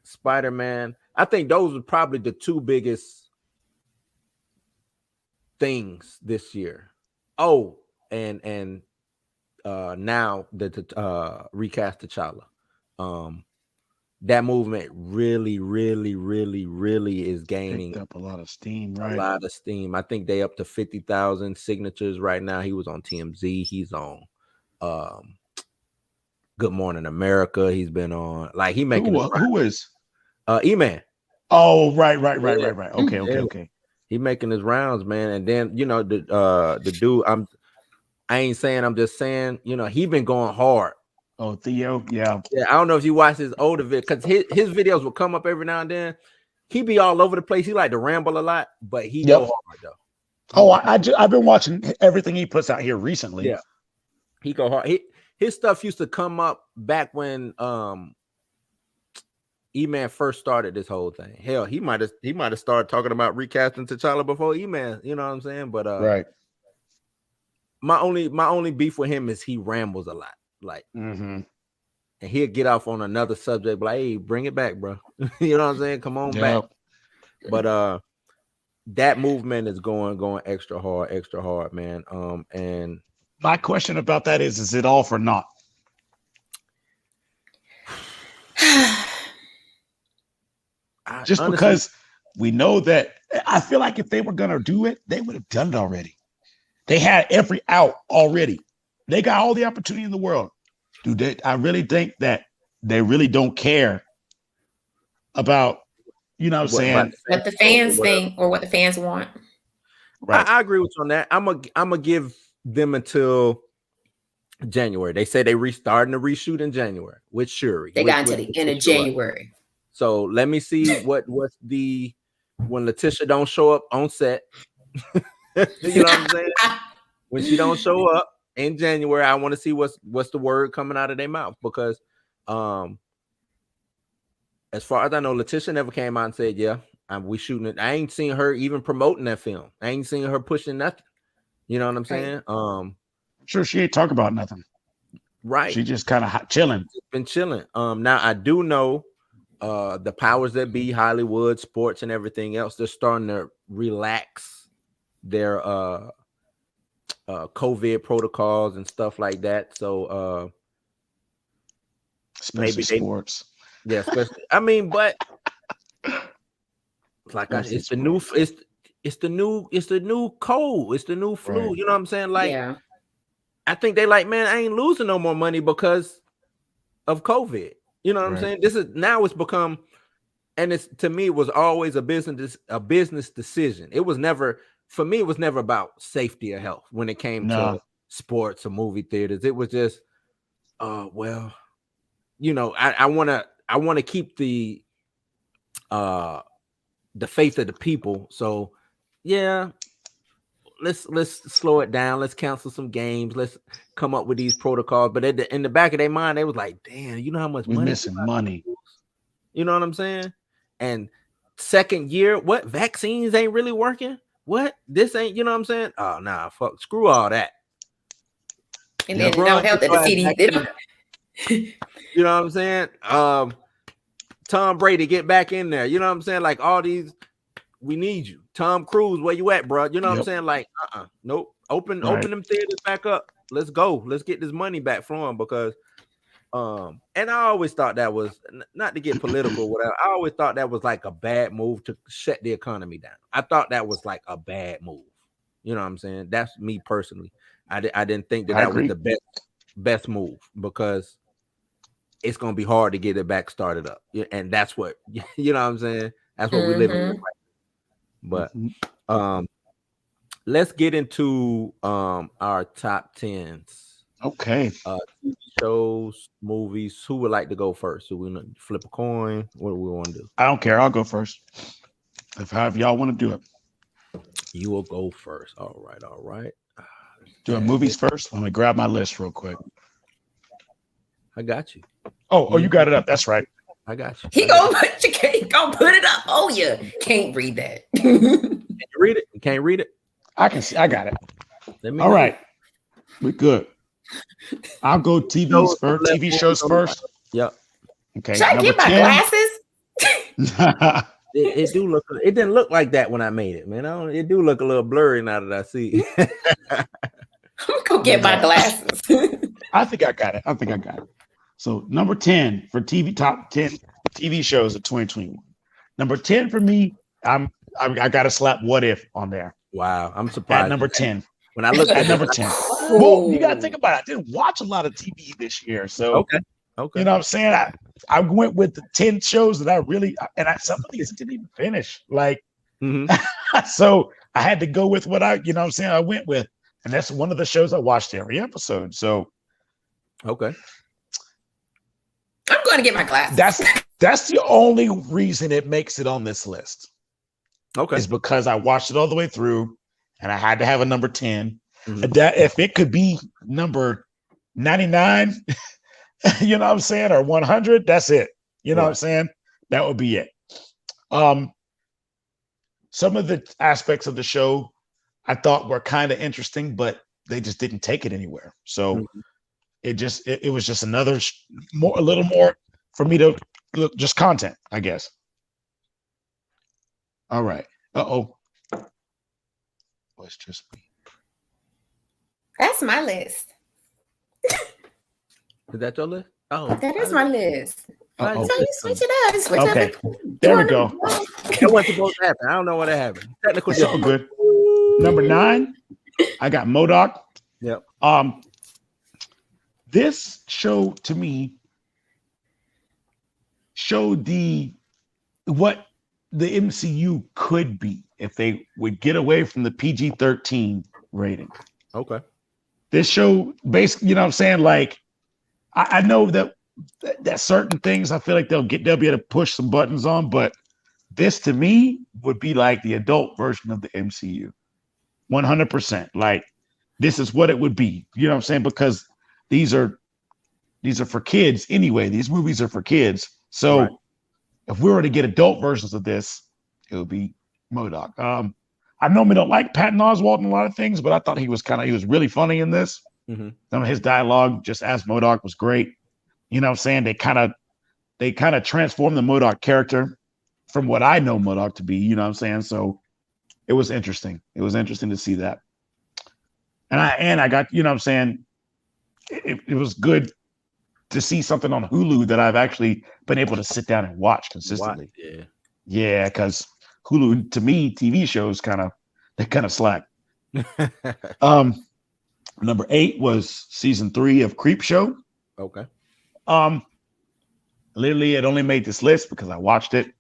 Spider-Man. I think those are probably the two biggest things this year. Oh, and now the recast T'Challa. That movement really is gaining up a lot of steam, right? A lot of steam. I think they up to 50,000 signatures right now. He was on TMZ. He's on Good Morning America. He's been on he making who is E-Man. Oh, right. Okay. He making his rounds, man. And then the dude, I ain't saying, I'm just saying, he been going hard. Oh, Theo, yeah. I don't know if you watch his older video because his videos will come up every now and then. He be all over the place. He like to ramble a lot, but he go hard though. Oh, I've been watching everything he puts out here recently. Yeah, he go hard. His stuff used to come up back when E-Man first started this whole thing. Hell, he might have started talking about recasting T'Challa before E-Man. You know what I'm saying? But right. My only beef with him is he rambles a lot. Like, and he'll get off on another subject, like, hey, bring it back, bro. You know what I'm saying? Come on back. But that movement is going extra hard, man. And my question about that is it all for naught? Just honestly, because we know that, I feel like if they were gonna do it, they would have done it already. They had every out already. They got all the opportunity in the world. I really think that they really don't care about, you know what I'm saying? What the fans think or what the fans want. Right. I agree with you on that. I'm gonna give them until January. They say they restarting the reshoot in January with Shuri. They got until the end of January. So let me see what's when Letitia don't show up on set. You know what I'm saying? When she don't show up in January, I want to see what's the word coming out of their mouth, because as far as I know, Letitia never came out and said, yeah, we shooting it. I ain't seen her even promoting that film. I ain't seen her pushing nothing. You know what I'm saying? Sure, she ain't talk about nothing. Right. She just kind of chilling. Been chilling. Now I do know the powers that be, Hollywood, sports, and everything else, they're starting to relax their COVID protocols and stuff like that. So especially sports. Yeah, especially. I mean, but like it's the new cold. It's the new flu. Right. You know what I'm saying? Like, I think they like, man, I ain't losing no more money because of COVID. You know what I'm saying? It's become, and it's, to me, it was always a business decision. It was never, for me, it was never about safety or health when it came to sports or movie theaters. It was just, well, you know, I want to keep the faith of the people. So yeah, let's slow it down. Let's cancel some games. Let's come up with these protocols. But in the back of their mind, they was like, damn, you know how much we're missing money. You know what I'm saying? And second year, what, vaccines ain't really working? What? This ain't, you know what I'm saying? Oh, nah, fuck, screw all that. And then don't help that the CDC. You know what I'm saying? Tom Brady, get back in there. You know what I'm saying? Like, all these, we need you. Tom Cruise, where you at, bro? You know what I'm saying? Like, nope. Open Right. them theaters back up. Let's go. Let's get this money back from them because and I always thought that was not to get political or whatever. I always thought that was like a bad move to shut the economy down. I thought that was like a bad move. You know what I'm saying? That's me personally. I didn't think that was the best move because it's gonna be hard to get it back started up. And that's what you know what I'm saying. That's what we live in. But let's get into our top 10s. Okay. TV shows, movies. Who would like to go first? Do we flip a coin? What do we want to do? I don't care. I'll go first. If y'all want to do it. You will go first. All right. Doing movies first. Let me grab my list real quick. I got you. Oh, you got it up. That's right. I got you. He gonna put it up. Oh, you can't read that. Can you read it? You can't read it? I can see. I got it. All right. We're good. I'll go TV shows first. Yep. Okay. Should I get my glasses? It do look. It didn't look like that when I made it, man. It do look a little blurry now that I see. I'm gonna go get my glasses. I think I got it. So number 10 for top 10 TV shows of 2021. Number 10 for me, I got to slap What If on there. Wow, I'm surprised. At number 10. When I looked at number 10. Well, you got to think about it. I didn't watch a lot of TV this year, so okay. You know what I'm saying? I went with the 10 shows that I really some of these didn't even finish. Like, so I had to go with what I went with, and that's one of the shows I watched every episode. So, okay. I'm going to get my glasses. That's the only reason it makes it on this list. Okay. Is because I watched it all the way through and I had to have a number 10. That if it could be number 99, you know what I'm saying, or 100, that's it. You know what I'm saying? That would be it. Some of the aspects of the show I thought were kind of interesting, but they just didn't take it anywhere. So it was just a little more for me to look, just content, I guess. All right. Well, it's just me. That's my list. Is that your list? Oh, that is my list. So you switch it up. Okay. There we go. That wasn't supposed to happen. I don't know what happened. Technical so good. Number 9, I got MODOK. Yep. This show to me showed what the MCU could be if they would get away from the PG-13 rating. Okay. This show basically, you know what I'm saying? Like, I know that certain things I feel like they'll be able to push some buttons on, but this to me would be like the adult version of the MCU. 100%. Like, this is what it would be. You know what I'm saying? Because these are for kids anyway. These movies are for kids. So if we were to get adult versions of this, it would be MODOK. I normally don't like Patton Oswalt in a lot of things, but I thought he was really funny in this. Some of his dialogue just as MODOK was great. You know what I'm saying? They kind of transformed the MODOK character from what I know MODOK to be, you know what I'm saying? So it was interesting. It was interesting to see that. And I got, you know what I'm saying? It was good to see something on Hulu that I've actually been able to sit down and watch consistently. Yeah, because Hulu, to me, TV shows kind of slack. Number 8 was season 3 of Creepshow. Okay. Literally, it only made this list because I watched it,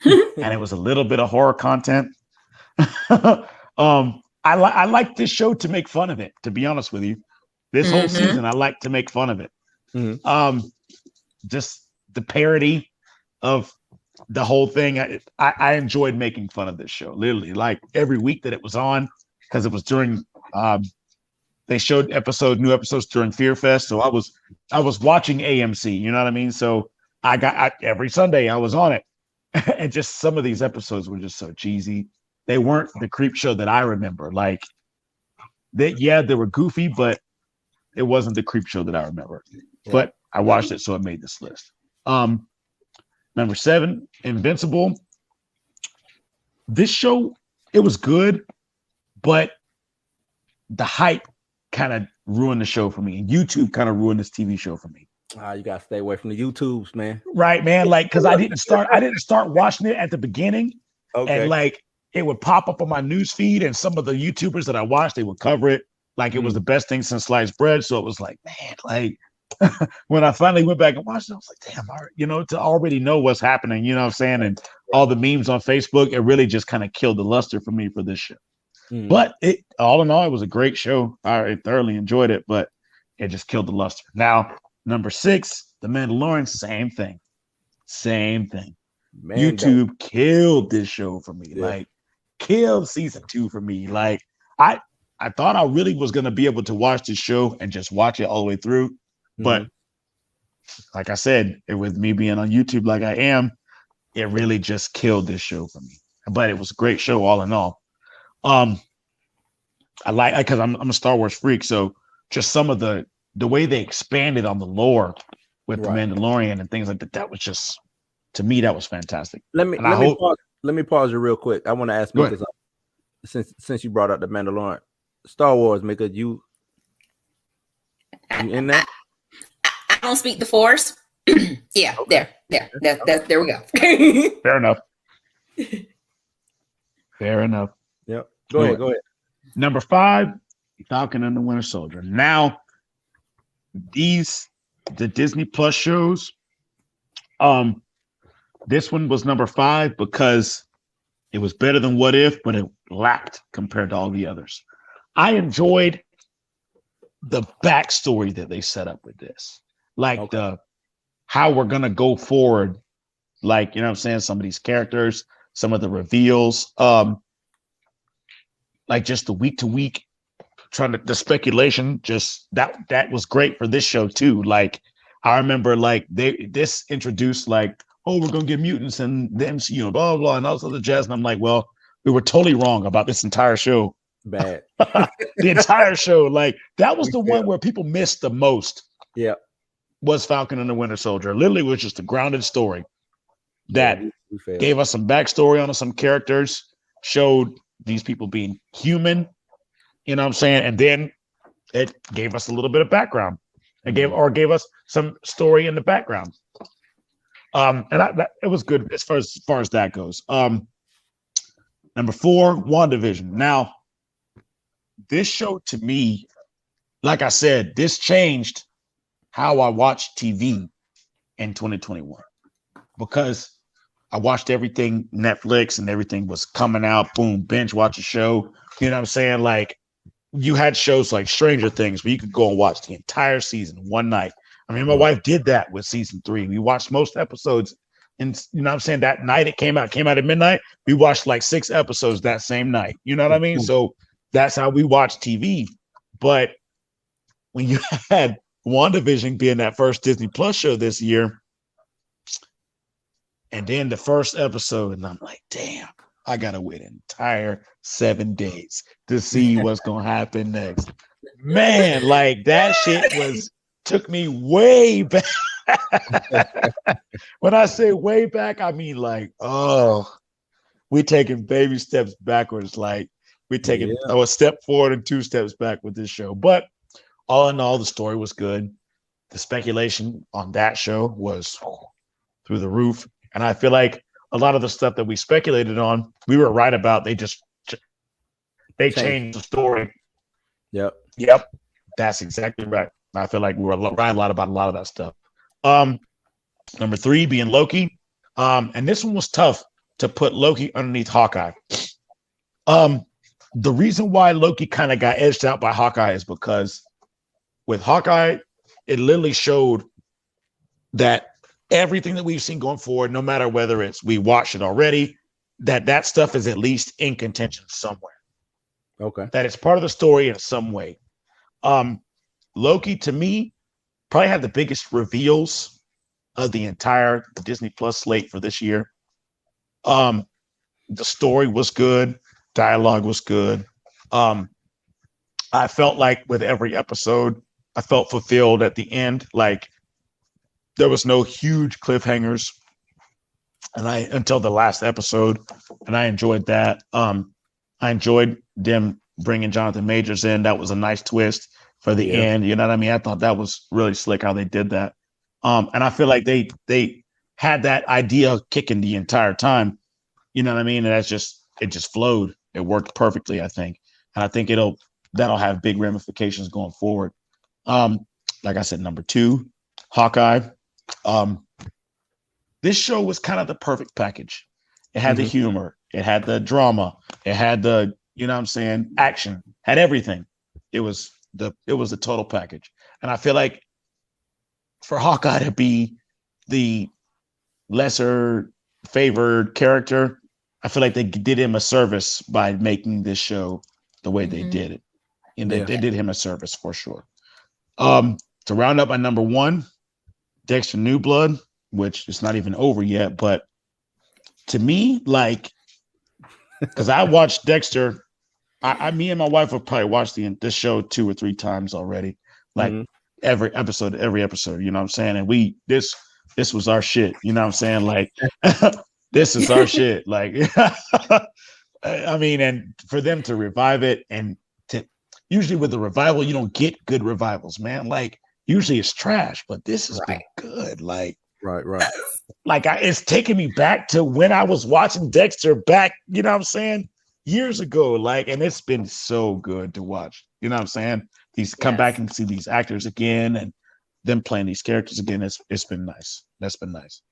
and it was a little bit of horror content. I like this show to make fun of it. To be honest with you, this whole season, I like to make fun of it. Just the parody of the whole thing. I enjoyed making fun of this show. Literally, like every week that it was on, because it was during. They showed new episodes during Fear Fest, so I was watching AMC. You know what I mean? So every Sunday I was on it, and just some of these episodes were just so cheesy. They weren't the creep show that I remember. Like, they were goofy, but it wasn't the creep show that I remember. Yeah. But I watched it, so it made this list. Number 7, Invincible. This show, it was good, but the hype kind of ruined the show for me, and YouTube kind of ruined this TV show for me. You gotta stay away from the YouTubes, man. Right, man. Like, because I didn't start watching it at the beginning, and like it would pop up on my news feed, and some of the YouTubers that I watched, they would cover it like it was the best thing since sliced bread. So it was like, man, like when I finally went back and watched it, I was like, damn, to already know what's happening, you know what I'm saying? And all the memes on Facebook, it really just kind of killed the luster for me for this show. But it, all in all, it was a great show. I thoroughly enjoyed it, but it just killed the luster. Now, number 6, The Mandalorian, same thing. Man, YouTube killed this show for me. Like, killed season 2 for me. Like, I thought I really was going to be able to watch this show and just watch it all the way through. But like I said, with me being on YouTube like I am, it really just killed this show for me. But it was a great show all in all. I like, because I'm a Star Wars freak, so just some of the way they expanded on the lore with the Mandalorian and things like that, that was just, to me, that was fantastic. Let me pause you real quick. I want to ask Mika, since you brought up the Mandalorian, Star Wars, Mika, you in that? I don't speak the Force. Yeah, okay. There we go. Fair enough. Yep. Go ahead. Number 5, Falcon and the Winter Soldier. Now, the Disney Plus shows, this one was number 5 because it was better than What If, but it lacked compared to all the others. I enjoyed the backstory that they set up with this, like how we're gonna go forward, like, you know what I'm saying, some of these characters, some of the reveals, like just the week to week the speculation, just that was great for this show too. Like, I remember like this introduced like, oh, we're gonna get mutants and the MCU, blah blah blah, and all this other jazz, and I'm like, well, we were totally wrong about this entire show. Bad. The entire show, like, that was the one where people missed the most. Yeah, was Falcon and the Winter Soldier. Literally was just a grounded story that gave us some backstory on some characters, showed these people being human, you know what I'm saying, and then it gave us a little bit of background. It gave us some story in the background. And it was good as far as that goes. Number 4, WandaVision. Now, this show to me, like I said, this changed how I watched TV in 2021, because I watched everything Netflix and everything was coming out, boom, binge watch a show. You know what I'm saying? Like, you had shows like Stranger Things where you could go and watch the entire season one night. I mean, my wife did that with season 3. We watched most episodes, and you know what I'm saying, that night it came out at midnight. We watched like 6 episodes that same night. You know what I mean? So that's how we watch TV. But when you had WandaVision being that first Disney Plus show this year, and then the first episode, and I'm like, damn, I gotta wait an entire 7 days to see what's gonna happen next. Man, like, that shit took me way back. When I say way back, I mean like, we're taking baby steps backwards. Like, we're taking a step forward and 2 steps back with this show. But all in all, the story was good. The speculation on that show was through the roof. And I feel like a lot of the stuff that we speculated on, we were right about. They changed the story. Yep. That's exactly right. I feel like we were right about a lot of that stuff. Number 3 being Loki. And this one was tough to put Loki underneath Hawkeye. The reason why Loki kind of got edged out by Hawkeye is because with Hawkeye, it literally showed that everything that we've seen going forward, no matter whether it's we watched it already, that stuff is at least in contention somewhere. Okay. That it's part of the story in some way. Loki, to me, probably had the biggest reveals of the entire Disney Plus slate for this year. The story was good. Dialogue was good. I felt like with every episode, I felt fulfilled at the end. Like, there was no huge cliffhangers, until the last episode, and I enjoyed that. I enjoyed them bringing Jonathan Majors in. That was a nice twist for the end. You know what I mean? I thought that was really slick how they did that. And I feel like they had that idea kicking the entire time. You know what I mean? And it just flowed. It worked perfectly, I think. And I think that'll have big ramifications going forward. Like I said, number 2, Hawkeye. This show was kind of the perfect package. It had the humor, it had the drama, it had the, you know what I'm saying, action, had everything. It was the total package. And I feel like for Hawkeye to be the lesser favored character, I feel like they did him a service by making this show the way they did it. And they did him a service for sure. To round up my number 1, Dexter New Blood, which is not even over yet, but to me, like, because I watched Dexter, me and my wife have probably watched this show 2 or 3 times already, like every episode, you know what I'm saying? And this was our shit, you know what I'm saying? Like, this is our shit. Like, I mean, and for them to revive it, and usually with the revival, you don't get good revivals, man. Like, usually it's trash, but this has been good. Like, right. Like, it's taking me back to when I was watching Dexter back, you know what I'm saying, years ago. Like, and it's been so good to watch. You know what I'm saying? Come back and see these actors again and them playing these characters again. It's been nice. That's been nice.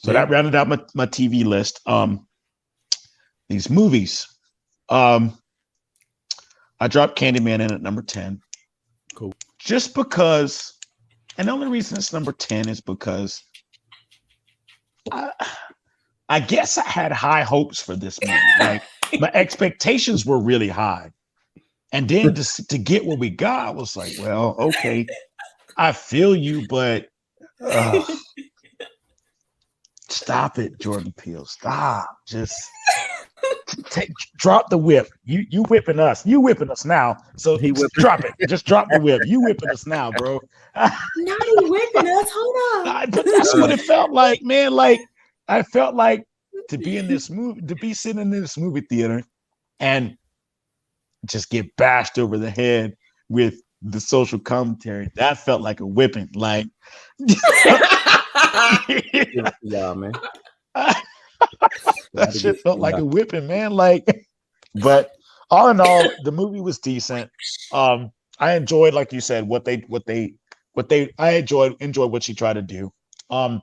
So that rounded out my TV list. These movies. I dropped Candyman in at number 10. Cool. Just because, and the only reason it's number 10 is because I guess I had high hopes for this movie. Like, my expectations were really high. And then to get what we got, I was like, well, okay, I feel you, but stop it, Jordan Peele. Stop. Just drop the whip. You whipping us. You whipping us now. So drop it. Just drop the whip. You whipping us now, bro. Not he whipping us. Hold on. But that's what it felt like, man. Like, I felt like to be in this movie, to be sitting in this movie theater and just get bashed over the head with the social commentary. That felt like a whipping. Like, yeah, man. That shit felt like a whipping, man. Like, but all in all, the movie was decent. I enjoyed, like you said, I enjoyed what she tried to do. I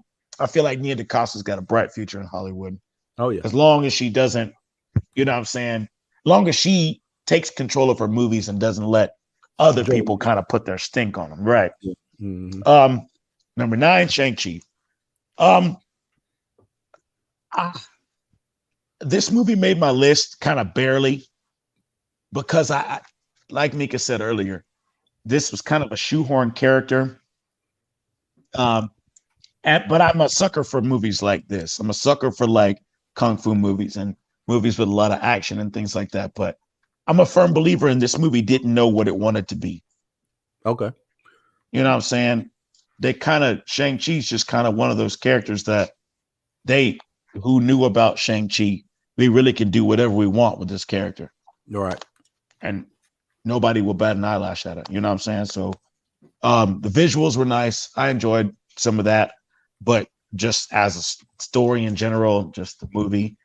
feel like Nia DaCosta's got a bright future in Hollywood. Oh yeah. As long as she doesn't, you know what I'm saying? As long as she takes control of her movies and doesn't let other people kind of put their stink on them. Right. Mm-hmm. Number 9, Shang-Chi. This movie made my list kind of barely because I like Mika said earlier, this was kind of a shoehorn character. But I'm a sucker for movies like this. I'm a sucker for like kung fu movies and movies with a lot of action and things like that. But I'm a firm believer in this movie didn't know what it wanted to be. Okay. You know what I'm saying? Shang-Chi's just kind of one of those characters that who knew about Shang-Chi, we really can do whatever we want with this character. All right. And nobody will bat an eyelash at it. You know what I'm saying? So the visuals were nice. I enjoyed some of that. But just as a story in general, just the movie,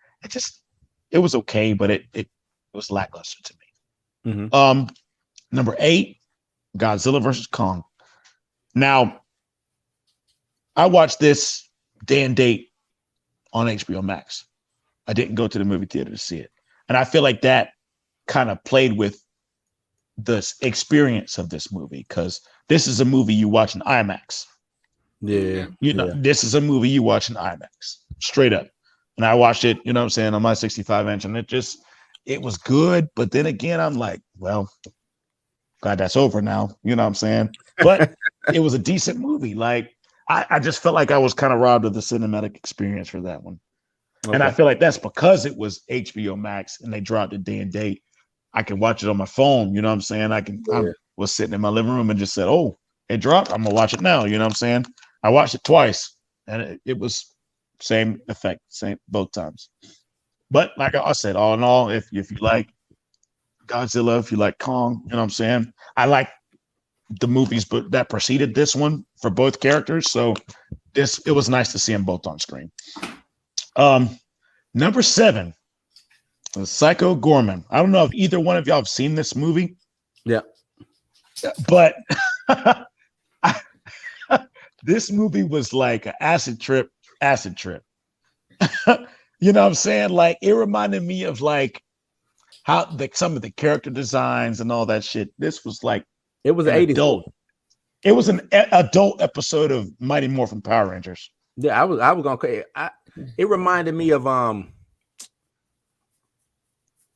it was okay, but it was lackluster to me. Mm-hmm. Number 8, Godzilla versus Kong. Now, I watched this day and date on HBO Max. I didn't go to the movie theater to see it. And I feel like that kind of played with the experience of this movie because this is a movie you watch in IMAX. Yeah. This is a movie you watch in IMAX, straight up. And I watched it, you know what I'm saying, on my 65-inch, and it was good. But then again, I'm like, well, glad that's over now. You know what I'm saying? But it was a decent movie. Like, I just felt like I was kind of robbed of the cinematic experience for that one. Okay. And I feel like that's because it was HBO Max and they dropped it day and date. I can watch it on my phone. You know what I'm saying? I was sitting in my living room and just said, oh, it dropped. I'm going to watch it now. You know what I'm saying? I watched it twice and it was same effect, same both times. But like I said, all in all, if you like Godzilla, if you like Kong, you know what I'm saying? I like the movies but that preceded this one for both characters. So it was nice to see them both on screen. Number 7, Psycho Gorman. I don't know if either one of y'all have seen this movie. Yeah. But this movie was like an acid trip. You know what I'm saying? Like it reminded me of like how some of the character designs and all that shit. This was like It was an an 80s adult. movie. It was an adult episode of Mighty Morphin Power Rangers. Yeah, I was gonna. It reminded me of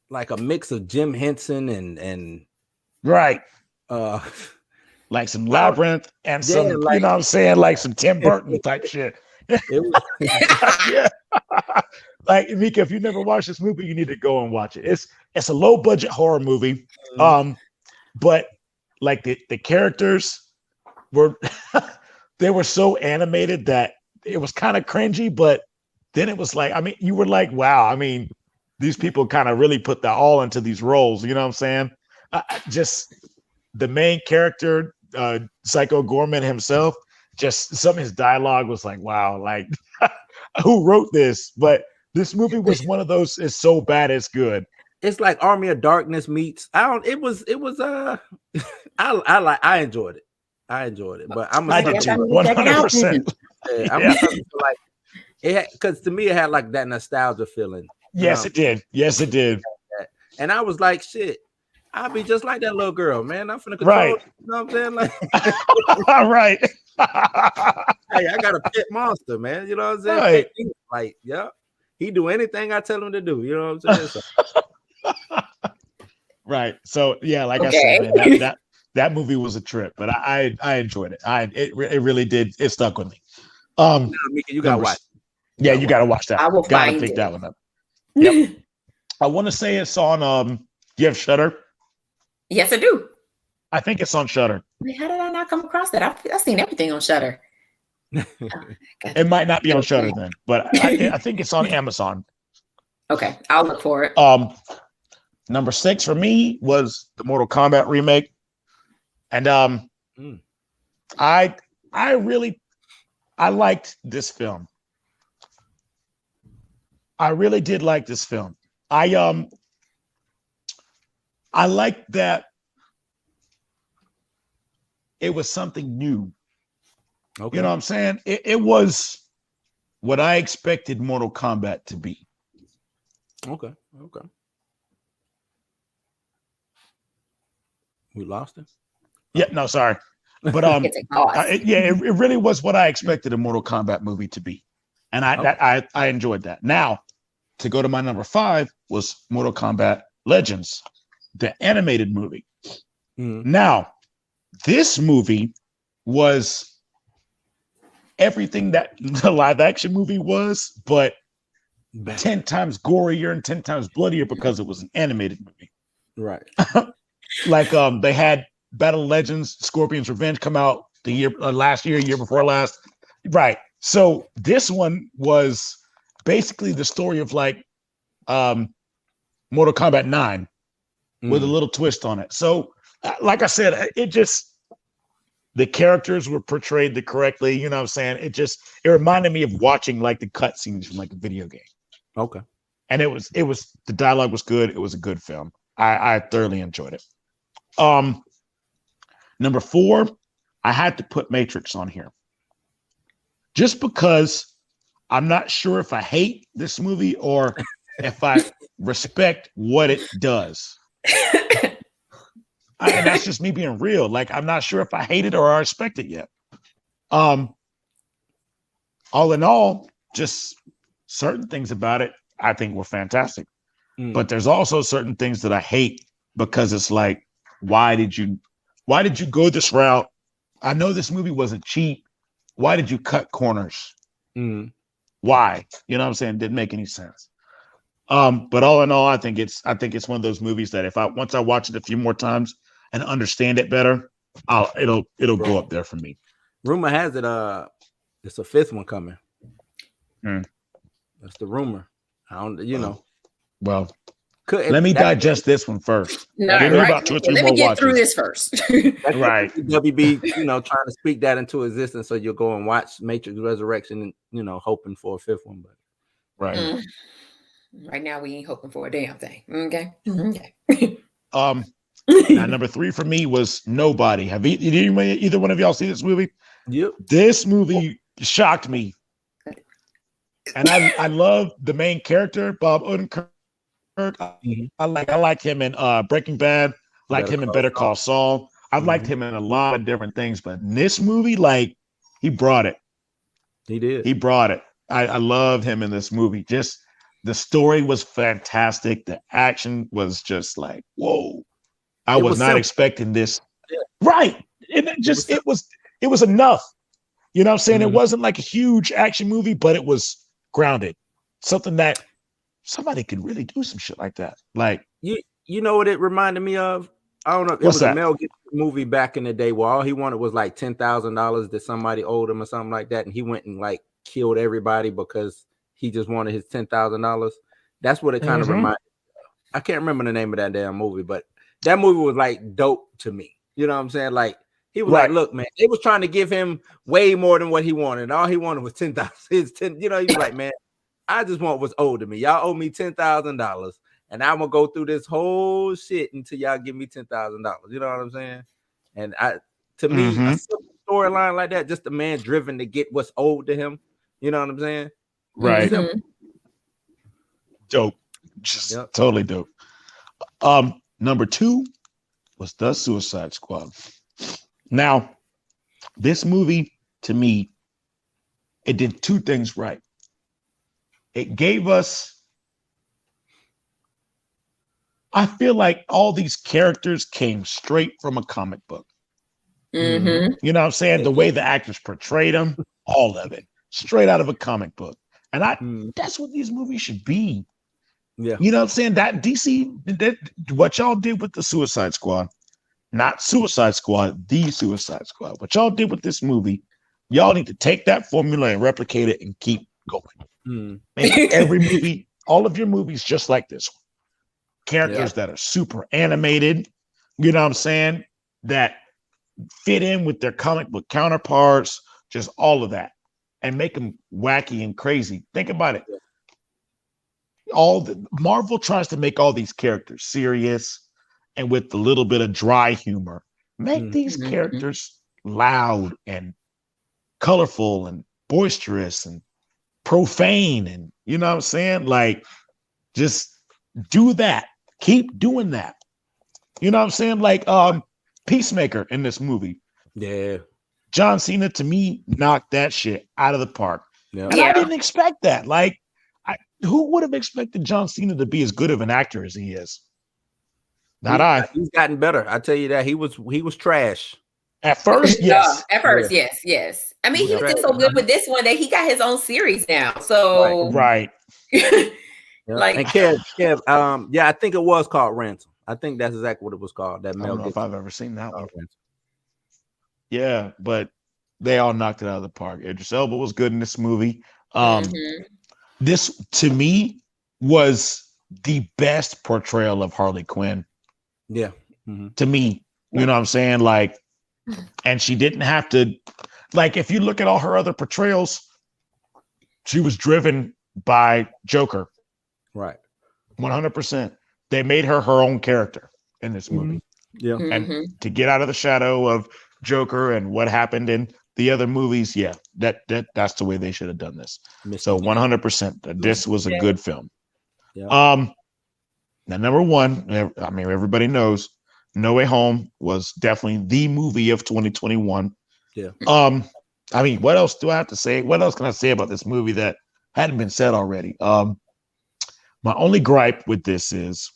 like a mix of Jim Henson and Right. Like some Labyrinth and some, like, you know what I'm saying, like some Tim Burton type shit. It was, Yeah. Like Mika, if you never watched this movie, you need to go and watch it. It's a low budget horror movie. But like the characters were they were so animated that it was kind of cringy, but then it was like, I mean, you were like, wow, I mean, these people kind of really put the all into these roles, you know what I'm saying? Just the main character, Psycho Gorman himself, just some of his dialogue was like, wow, like who wrote this? But this movie was one of those, it's so bad it's good. it's like Army of Darkness meets. I enjoyed it. I enjoyed it, but I did too, 100%. Like it, because to me it had like that nostalgia feeling. Yes, it did. Yes, it did. And I was like, shit, I'll be just like that little girl, man. I'm finna control. Right. You know what I'm saying? Like, right. hey, I got a pet monster, man. You know what I'm saying? Right. Like, yeah, he do anything I tell him to do. You know what I'm saying? So, right. So yeah, like I said, man, that movie was a trip, but I enjoyed it. It really did. It stuck with me. Mika, you gotta watch. Yeah, you gotta watch that. I will gotta find pick it. that one up. Yep. I want to say it's on. Do you have Shudder? Yes, I do. I think it's on Shudder. Wait, how did I not come across that? I've seen everything on Shudder. It might not be on Shudder then, but I think it's on Amazon. Okay, I'll look for it. Number 6 for me was the Mortal Kombat remake, and I liked this film. I really did like this film. I liked that it was something new. Okay. You know what I'm saying? It was what I expected Mortal Kombat to be. Okay. We lost him. Yeah, no, sorry. But it really was what I expected a Mortal Kombat movie to be. And I enjoyed that. Now, to go to my number 5 was Mortal Kombat Legends, the animated movie. Mm-hmm. Now, this movie was everything that the live action movie was, but 10 times gorier and 10 times bloodier because it was an animated movie. Right. Like they had Battle Legends, Scorpion's Revenge come out the year year before last. Right. So this one was basically the story of like Mortal Kombat 9 with a little twist on it. So like I said, the characters were portrayed correctly. You know what I'm saying? It reminded me of watching like the cutscenes from like a video game. Okay. And it was the dialogue was good. It was a good film. I thoroughly enjoyed it. Number 4, I had to put Matrix on here. Just because I'm not sure if I hate this movie or if I respect what it does. And that's just me being real. Like, I'm not sure if I hate it or I respect it yet. All in all, just certain things about it I think were fantastic. But there's also certain things that I hate because it's like, why did you go this route? I know this movie wasn't cheap. Why did you cut corners? Why? You know what I'm saying? Didn't make any sense. But all in all, I think it's one of those movies that once I watch it a few more times and understand it better, it'll go up there for me. Rumor has it it's a 5th one coming. That's the rumor. I don't, you know. Well, Let me digest this one first. No, Give me right. about 2 or 3 Let me more get through watches. this first. That's Right. WB, trying to speak that into existence, so you'll go and watch Matrix Resurrection, and hoping for a fifth one. But Right. Right now, we ain't hoping for a damn thing. Okay. Now number 3 for me was Nobody. Did either one of y'all see this movie? Yep. This movie shocked me, and I love the main character, Bob Odenkirk. I like him in Breaking Bad. Like him in Better Call Saul. I've liked him in a lot of different things, but in this movie, he brought it. He did. He brought it. I loved him in this movie. Just the story was fantastic. The action was just like, whoa. I was not expecting this. Yeah. Right. It was enough. You know what I'm saying? It wasn't like a huge action movie, but it was grounded. Something that somebody could really do some shit like that. Like, you know what it reminded me of? I don't know. It was a Mel Gibson movie back in the day where all he wanted was like $10,000 that somebody owed him or something like that, and he went and like killed everybody because he just wanted his $10,000. That's what it kind of reminded me of. I can't remember the name of that damn movie, but that movie was like dope to me. You know what I'm saying? Like, he was like, look, man, they was trying to give him way more than what he wanted. All he wanted was 10,000. He was like, man, I just want what's owed to me. Y'all owe me $10,000, and I'm gonna go through this whole shit until y'all give me $10,000. You know what I'm saying? And to me, a simple storyline like that, just a man driven to get what's owed to him. You know what I'm saying? Right. Dope. Just totally dope. Number 2 was The Suicide Squad. Now, this movie, to me, it did 2 things right. It gave us, I feel like all these characters came straight from a comic book. You know what I'm saying? The way the actors portrayed them, all of it, straight out of a comic book. And that's what these movies should be. Yeah. You know what I'm saying? That DC, what y'all did with the Suicide Squad, not Suicide Squad, the Suicide Squad. What y'all did with this movie, y'all need to take that formula and replicate it and keep going. Make every movie, all of your movies just like this one. Characters that are super animated, you know what I'm saying? That fit in with their comic book counterparts, just all of that. And make them wacky and crazy. Think about it. Marvel tries to make all these characters serious and with a little bit of dry humor. Make these characters loud and colorful and boisterous and profane, and you know what I'm saying? Like, just do that. Keep doing that. You know what I'm saying? Like Peacemaker in this movie. Yeah. John Cena, to me, knocked that shit out of the park. Yeah. And I didn't expect that. Like, who would have expected John Cena to be as good of an actor as he is? Not I. He's gotten better. I tell you that. He was trash. At first, yes. Yes. I mean, he did so good with this one that he got his own series now. So right. Like, and Kev, I think it was called Ransom. I think that's exactly what it was called. That I don't know if I've ever seen that one. Ransom. Yeah, but they all knocked it out of the park. Idris Elba was good in this movie. This, to me, was the best portrayal of Harley Quinn. Yeah. To me, you know what I'm saying? Like, and she didn't have to, like, if you look at all her other portrayals, she was driven by Joker. Right. 100%. They made her own character in this movie. Yeah. And to get out of the shadow of Joker and what happened in the other movies, that's the way they should have done this. So 100%, this was a good film. Yeah. Now, number 1, I mean, everybody knows No Way Home was definitely the movie of 2021. Yeah. I mean, what else do I have to say? What else can I say about this movie that hadn't been said already? My only gripe with this is,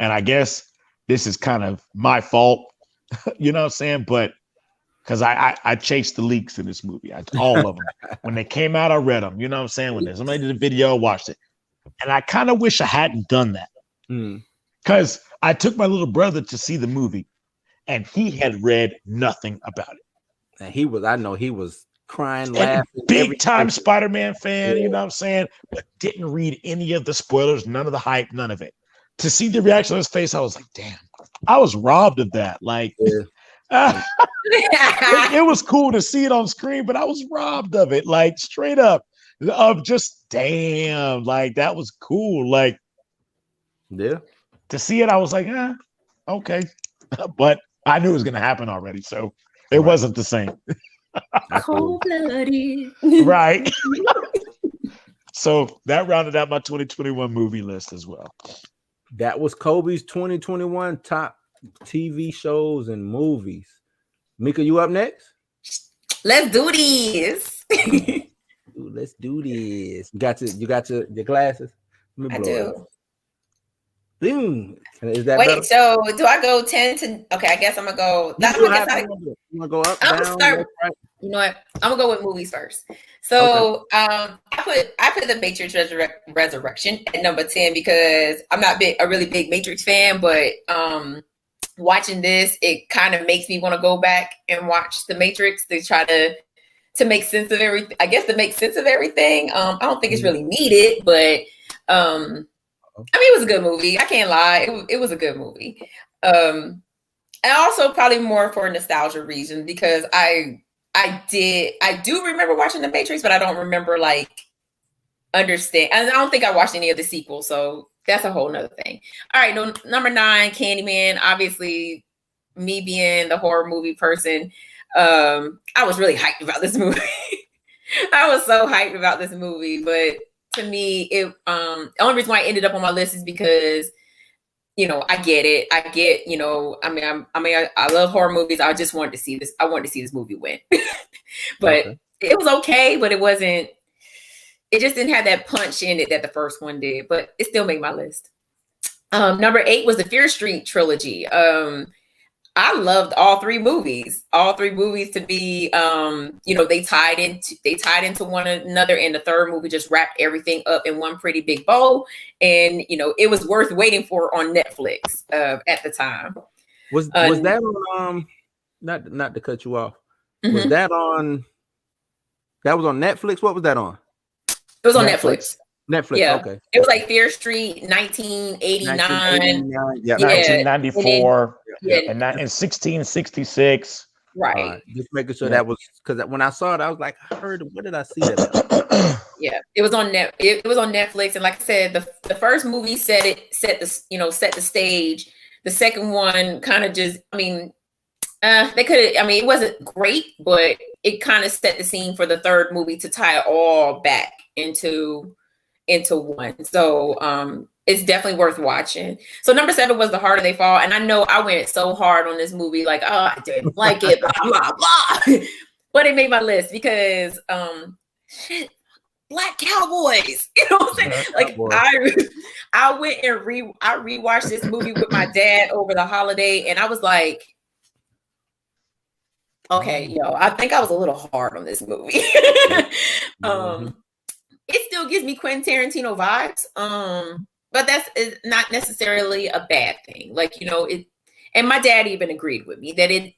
and I guess this is kind of my fault, you know what I'm saying? But because I chased the leaks in this movie, all of them. When they came out, I read them. You know what I'm saying? When somebody did a video, I watched it. And I kind of wish I hadn't done that. Because I took my little brother to see the movie, and he had read nothing about it. And he was crying, And laughing. big time Spider-Man fan, you know what I'm saying? But didn't read any of the spoilers, none of the hype, none of it. To see the reaction on his face, I was like, damn, I was robbed of that. Like, it was cool to see it on screen, but I was robbed of it, like straight up, of just damn, like that was cool. Like, Yeah. to see it, I was like, okay. But I knew it was gonna happen already, so it wasn't the same. Cold-blooded. Right. So that rounded out my 2021 movie list as well. That was Kobe's 2021 top TV shows and movies. Mika, you up next? Let's do this. Ooh, let's do this. You got your glasses? I do. Boom. Is that Wait, better? so do I go 10 to okay, I guess I'm gonna go. You wanna go up, I'm down, gonna start. left, right? You know what? I'm gonna go with movies first. So I put the Matrix Resurrection at number 10 because I'm not a really big Matrix fan, but watching this, it kind of makes me want to go back and watch the Matrix to try to make sense of everything. I guess to make sense of everything. I don't think it's really needed, but I mean, it was a good movie. I can't lie. It was a good movie. And also probably more for nostalgia reasons because I do remember watching The Matrix, but I don't remember like understand. And I don't think I watched any of the sequels, so that's a whole nother thing. All right, number 9, Candyman. Obviously, me being the horror movie person, I was really hyped about this movie. I was so hyped about this movie, but to me, the only reason why it ended up on my list is because, you know, I get it. I get, you know, I love horror movies. I just wanted to see this. I wanted to see this movie win, but it was okay. But it wasn't. It just didn't have that punch in it that the first one did. But it still made my list. Number 8 was the Fear Street trilogy. I loved all 3 movies. All 3 movies to be, you know, they tied into one another, and the third movie just wrapped everything up in one pretty big bow. And you know, it was worth waiting for on Netflix at the time. Was that on? Not to cut you off. Was that on? That was on Netflix. What was that on? It was on Netflix. Netflix. Yeah. Okay. It was like Fear Street, 1989. Yeah. 1994. Yeah. And 1666. Right. Just making sure that was because when I saw it, I was like, I heard. What did I see that? Yeah, it was on It was on Netflix, and like I said, the first movie set the stage. The second one kind of just, I mean, they could. I mean, it wasn't great, but it kind of set the scene for the third movie to tie it all back into one. So it's definitely worth watching. So number 7 was The Harder They Fall, and I know I went so hard on this movie, like, oh, I didn't like it, blah blah blah, but it made my list because shit, Black Cowboys, you know what I'm saying? Like I went and rewatched this movie with my dad over the holiday, and I was like, okay, I think I was a little hard on this movie. It still gives me Quentin Tarantino vibes, but that's not necessarily a bad thing. Like, it, and my dad even agreed with me that it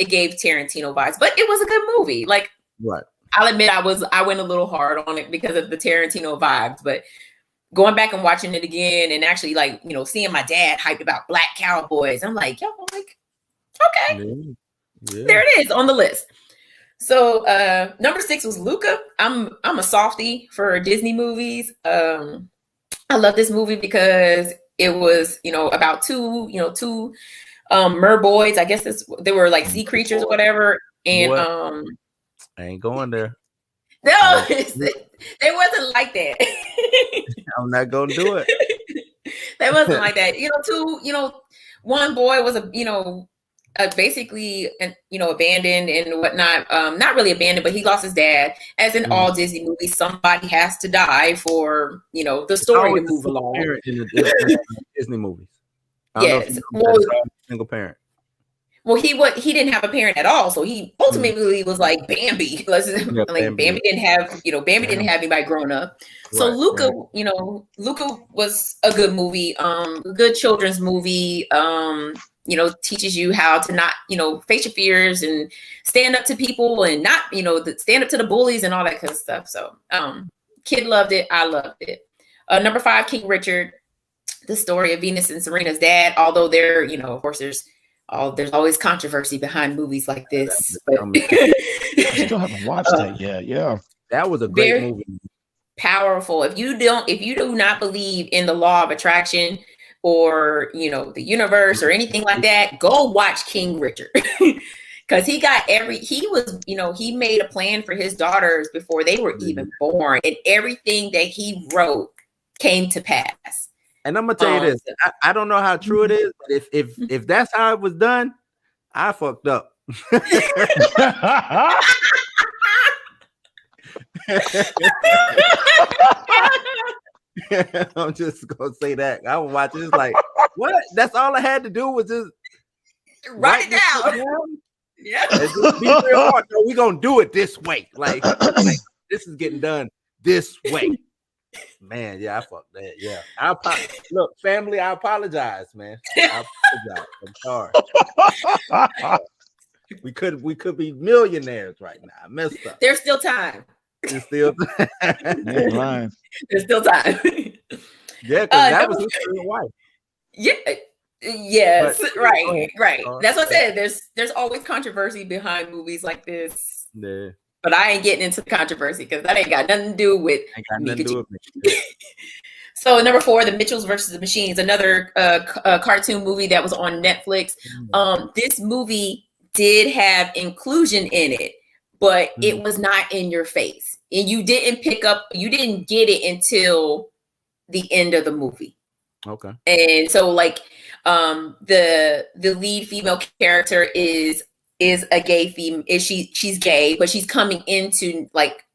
gave Tarantino vibes, but it was a good movie. Like, right. I'll admit I went a little hard on it because of the Tarantino vibes, but going back and watching it again and actually, like, seeing my dad hyped about Black Cowboys, I'm like, okay, there it is on the list. So number 6 was Luca. I'm a softie for Disney movies. I love this movie because it was, about two merboys. I guess they were like sea creatures or whatever. And I ain't going there. No, it wasn't like that. I'm not gonna do it. That wasn't like that. One boy was basically abandoned and whatnot. Not really abandoned, but he lost his dad. As in all Disney movies, somebody has to die for the story to move along. In the Disney movies, yes, single parent. Well, he didn't have a parent at all, so he ultimately was like Bambi. Bambi didn't have didn't have anybody growing up. So Luca, Luca was a good movie, good children's movie. teaches you how to not, face your fears and stand up to people and not, stand up to the bullies and all that kind of stuff. So, kid loved it. I loved it. Number 5, King Richard, the story of Venus and Serena's dad. Although there, of course, there's always controversy behind movies like this. But I still haven't watched that yet. Yeah, that was a great movie. Powerful. If you do not believe in the law of attraction or the universe or anything like that, go watch King Richard. Because he made a plan for his daughters before they were even born, and everything that he wrote came to pass. And I'm gonna tell you this: I don't know how true it is, but if that's how it was done, I fucked up. I'm just gonna say that. I was watching. It's like, what? That's all I had to do was just write it down. Yeah, just be real hard. No, we gonna do it this way. Like this is getting done this way. Man, yeah, I fucked that. Yeah, look, family. I apologize, man. I apologize. I'm sorry. We could be millionaires right now. I messed up. There's still time. There's still time. There's still time. Yeah, because that was his real wife. Yeah. Yes. But, right. That's what I said. There's always controversy behind movies like this. Yeah. But I ain't getting into the controversy because that ain't got nothing to do with me. So number 4, The Mitchells versus the Machines, another cartoon movie that was on Netflix. This movie did have inclusion in it, but it was not in your face, and you didn't get it until the end of the movie. Okay. And so like the lead female character is a gay female. She's gay, but she's coming into like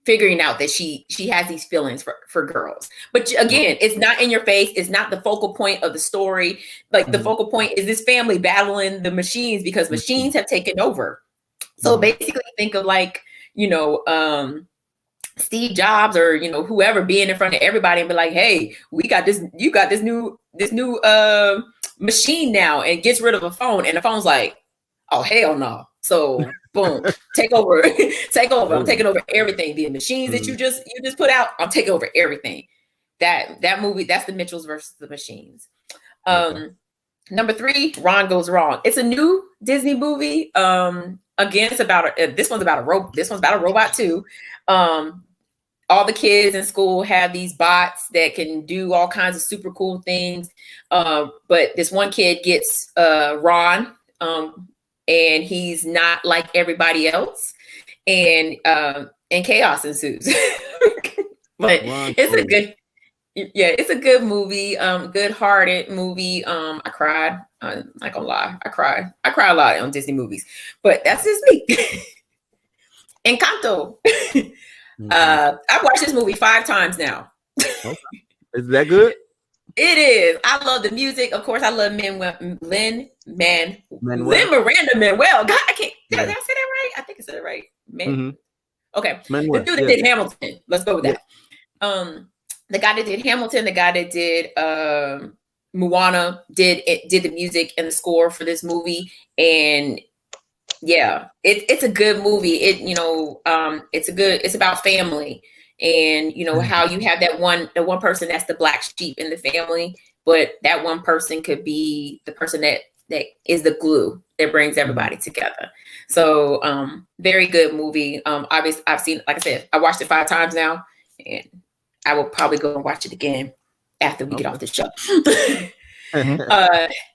figuring out that she has these feelings for girls. But again, it's not in your face. It's not the focal point of the story. Like the focal point is this family battling the machines because machines have taken over. So basically think of like, Steve Jobs or, whoever being in front of everybody and be like, hey, you got this new machine now, and gets rid of a phone. And the phone's like, oh, hell no. So boom, take over. I'm taking over everything. The machines that you just put out, I'm taking over everything. That movie, that's The Mitchells versus the Machines. Number 3, Ron Goes Wrong. It's a new Disney movie. Again, it's about this one's about a robot too. All the kids in school have these bots that can do all kinds of super cool things. But this one kid gets Ron, and he's not like everybody else, and chaos ensues. But it's a good movie, good-hearted movie. I cried. I'm not gonna lie, I cry a lot on Disney movies, but that's just me. Encanto. I've watched this movie 5 times now. Okay. Is that good? It is. I love the music. Of course, I love Lin-Manuel Manuel. God, I can't. Did I say that right? I think I said it right. Okay. Manuel, the dude that did Hamilton. Let's go with that. The guy that did Hamilton, the guy that did Moana, did the music and the score for this movie, and yeah, it's a good movie. It's about family, and how you have the one person that's the black sheep in the family, but that one person could be the person that is the glue that brings everybody together. So very good movie. Obviously I've seen, like I said, I watched it 5 times now, and I will probably go and watch it again after we get off this show. And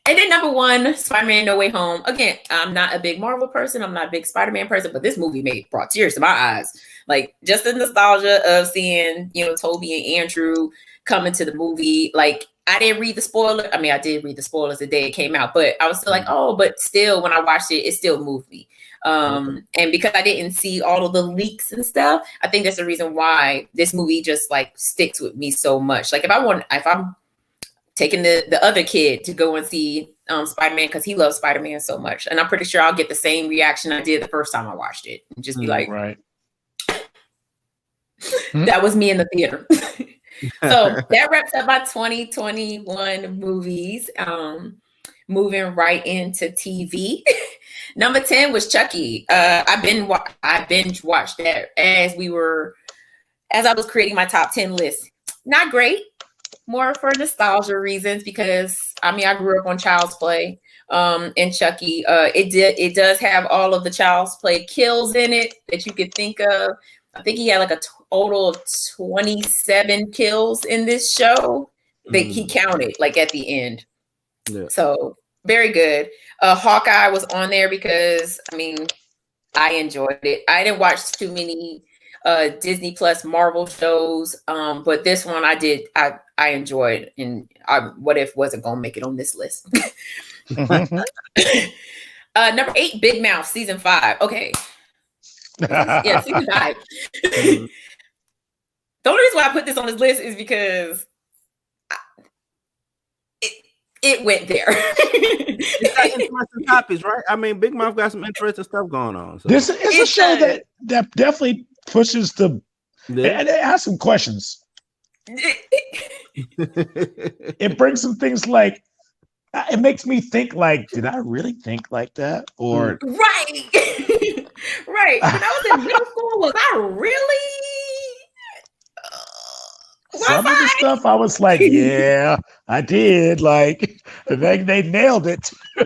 then number 1, Spider-Man No Way Home. Again, I'm not a big Marvel person. I'm not a big Spider-Man person, but this movie brought tears to my eyes. Like just the nostalgia of seeing, Toby and Andrew come into the movie. Like I didn't read the spoiler. I mean, I did read the spoilers the day it came out, but I was still like, oh, but still when I watched it, it still moved me. And because I didn't see all of the leaks and stuff, I think that's the reason why this movie just like sticks with me so much. Like if I'm taking the other kid to go and see Spider-Man because he loves Spider-Man so much, and I'm pretty sure I'll get the same reaction I did the first time I watched it, and just be like, right. That was me in the theater. So that wraps up my 2021 movies. moving right into TV. Number 10 was Chucky. I binge watched that as I was creating my top 10 list. Not great, more for nostalgia reasons, because I grew up on Child's Play and Chucky. It does have all of the Child's Play kills in it that you could think of. I think he had like a total of 27 kills in this show that he counted like at the end. Yeah. So very good. Hawkeye was on there because I enjoyed it. I didn't watch too many Disney Plus Marvel shows, but this one I did. I enjoyed, and What If wasn't gonna make it on this list. Number 8, Big Mouth, season 5. Okay, yeah, season 5. The only reason why I put this on this list is because it went there. It's got interesting topics, right? Big Mouth got some interesting stuff going on. So. This is a show that definitely pushes the. Yeah. It asks some questions. It brings some things like. It makes me think like, did I really think like that? Or right, right. When I was in middle school, was I really? Some of the stuff I was like, yeah, I did. Like, they nailed it. They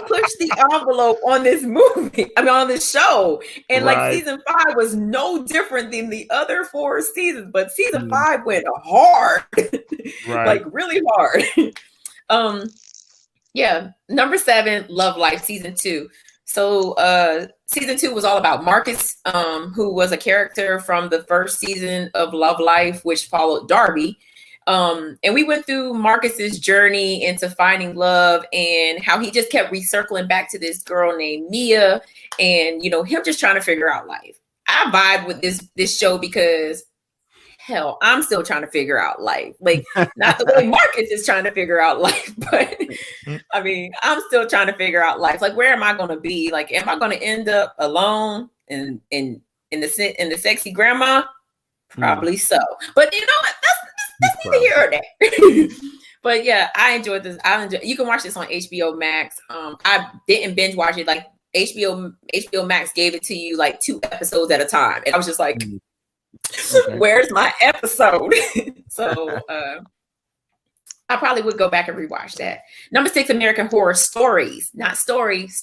pushed the envelope on this movie. On this show. And like season 5 was no different than the other 4 seasons, but season 5 went hard. Like really hard. Yeah. Number 7, Love Life season 2. So season 2 was all about Marcus, who was a character from the first season of Love Life, which followed Darby. And we went through Marcus's journey into finding love and how he just kept recircling back to this girl named Mia, and him just trying to figure out life. I vibe with this show because hell, I'm still trying to figure out life. Like, not the way Marcus is trying to figure out life, but I'm still trying to figure out life. Like, where am I going to be? Like, am I going to end up alone in the sexy grandma? Probably so. But you know what? That's neither here or there. But yeah, I enjoyed this. You can watch this on HBO Max. I didn't binge watch it. Like HBO Max gave it to you like 2 episodes at a time, and I was just like. Where's my episode? So I probably would go back and rewatch that. Number 6, American Horror Stories, not stories.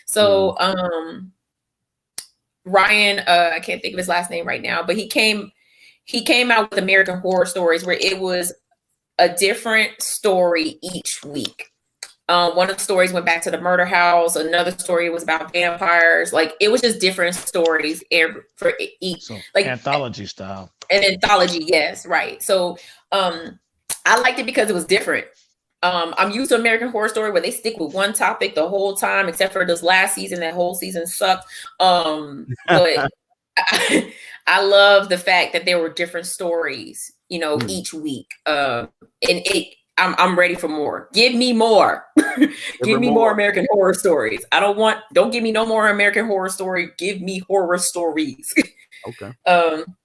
So Ryan, I can't think of his last name right now, but he came out with American Horror Stories, where it was a different story each week. One of the stories went back to the murder house. Another story was about vampires. Like, it was just different stories for each, so, like anthology style. An anthology, yes, right. So, I liked it because it was different. I'm used to American Horror Story where they stick with one topic the whole time, except for this last season. That whole season sucked. But I love the fact that there were different stories, each week. I'm ready for more. Give me more. Give me more American Horror Stories. Don't give me no more American Horror Story. Give me horror stories. Okay.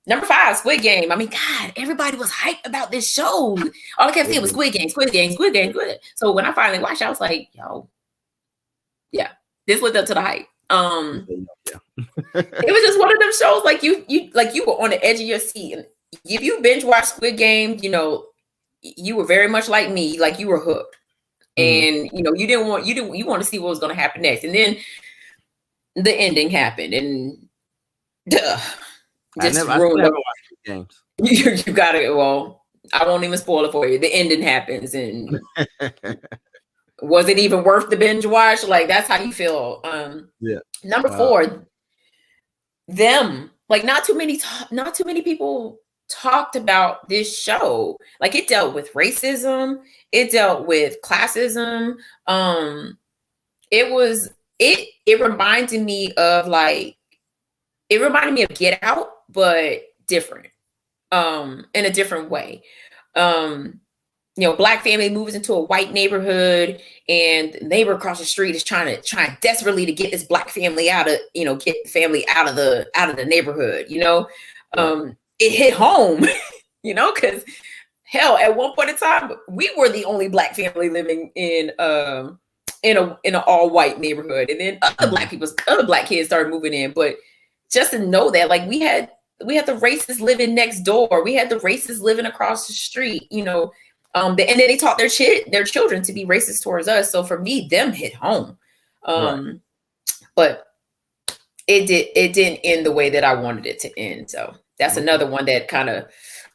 Number 5, Squid Game. God, everybody was hyped about this show. All I kept seeing was Squid Game. So when I finally watched it, I was like, yo, yeah, this lived up to the hype. It was just one of them shows like you were on the edge of your seat. And if you binge watch Squid Game, you were very much like me, like you were hooked, and you want to see what was going to happen next, and then the ending happened, and I never watched games. You got it. Well, I won't even spoil it for you. The ending happens, and was it even worth the binge watch? Like, that's how you feel. Yeah. Number 4, Them. Like, not too many people talked about this show. Like, it dealt with racism, it dealt with classism. It reminded me of Get Out, but different, in a different way. Black family moves into a white neighborhood, and the neighbor across the street is trying desperately to get this black family out of the neighborhood. It hit home, because Hell, at one point in time, we were the only black family living in an all white neighborhood, and then other black kids started moving in. But just to know that, like, we had the racists living next door, we had the racists living across the street, you know, and then they taught their children to be racist towards us. So for me, them hit home, right. But it didn't end the way that I wanted it to end. So that's another one that kind of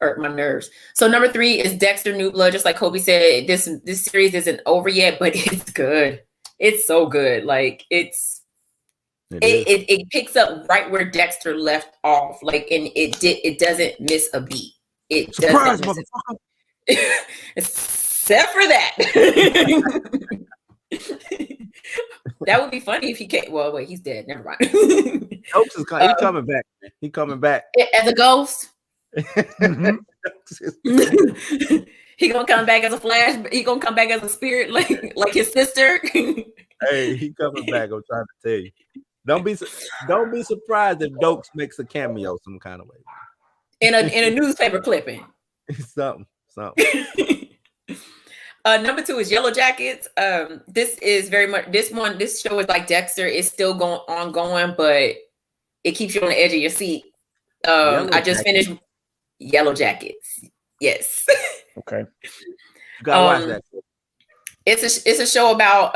hurt my nerves. So number 3 is Dexter New Blood. Just like Kobe said, this series isn't over yet, but it's good. It's so good. Like it picks up right where Dexter left off. Like, and it doesn't miss a beat. It Surprise, doesn't miss except for that. That would be funny if he came. Well, wait, he's dead. Never mind. Oaks is he's coming back. He coming back as a ghost. He gonna come back as a flash. He gonna come back as a spirit, like his sister. Hey, he coming back. I'm trying to tell you. Don't be surprised if Dokes makes a cameo some kind of way. In a newspaper clipping. something. Number 2 is Yellow Jackets. This is very much this show is like Dexter. It's still ongoing, but it keeps you on the edge of your seat. I just finished Yellow Jackets. Yes. Okay. You gotta watch that. It's a show about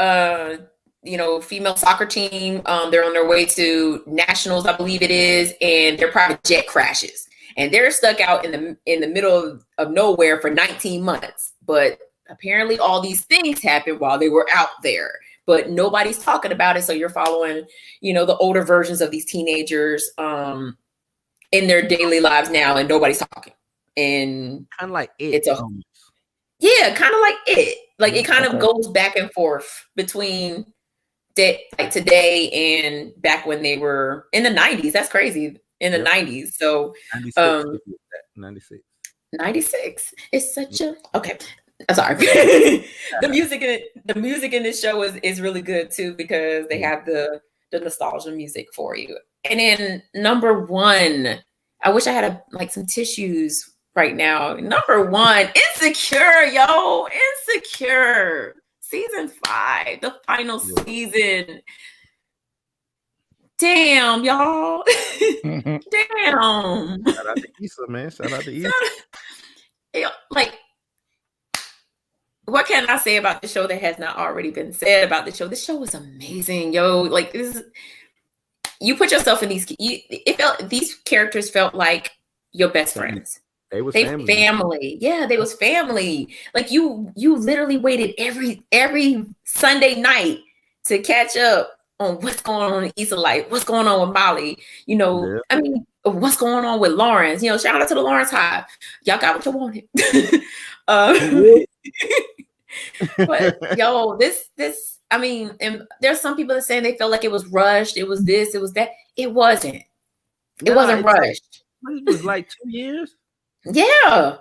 female soccer team. They're on their way to nationals, I believe it is, and their private jet crashes, and they're stuck out in the middle of nowhere for 19 months. But apparently, all these things happened while they were out there, but nobody's talking about it. So you're following, the older versions of these teenagers in their daily lives now, and nobody's talking. And kind of like it. It's kind of like it. Like it kind of goes back and forth between like today and back when they were in the 90s. That's crazy. In the 90s. So 96. It's such a okay. I'm sorry. The music in this show is really good too, because they have the nostalgia music for you. And then number 1, I wish I had some tissues right now. Number 1, Insecure, yo. Insecure. Season 5, the final season. Damn, y'all. Damn. Shout out to Issa, man. Shout out to Issa. Like, what can I say about the show that has not already been said about the show? This show was amazing, yo. Like, you put yourself in these characters felt like your best friends. They family. Yeah, they was family. Like you literally waited every Sunday night to catch up on what's going on in Issa life, what's going on with Molly. I mean, what's going on with Lawrence. Shout out to the Lawrence Hive. Y'all got what you wanted. But yo, this I mean, and there's some people that saying they felt like it was rushed. It was this, it was that. It wasn't. It wasn't rushed. It was like 2 years. Yeah.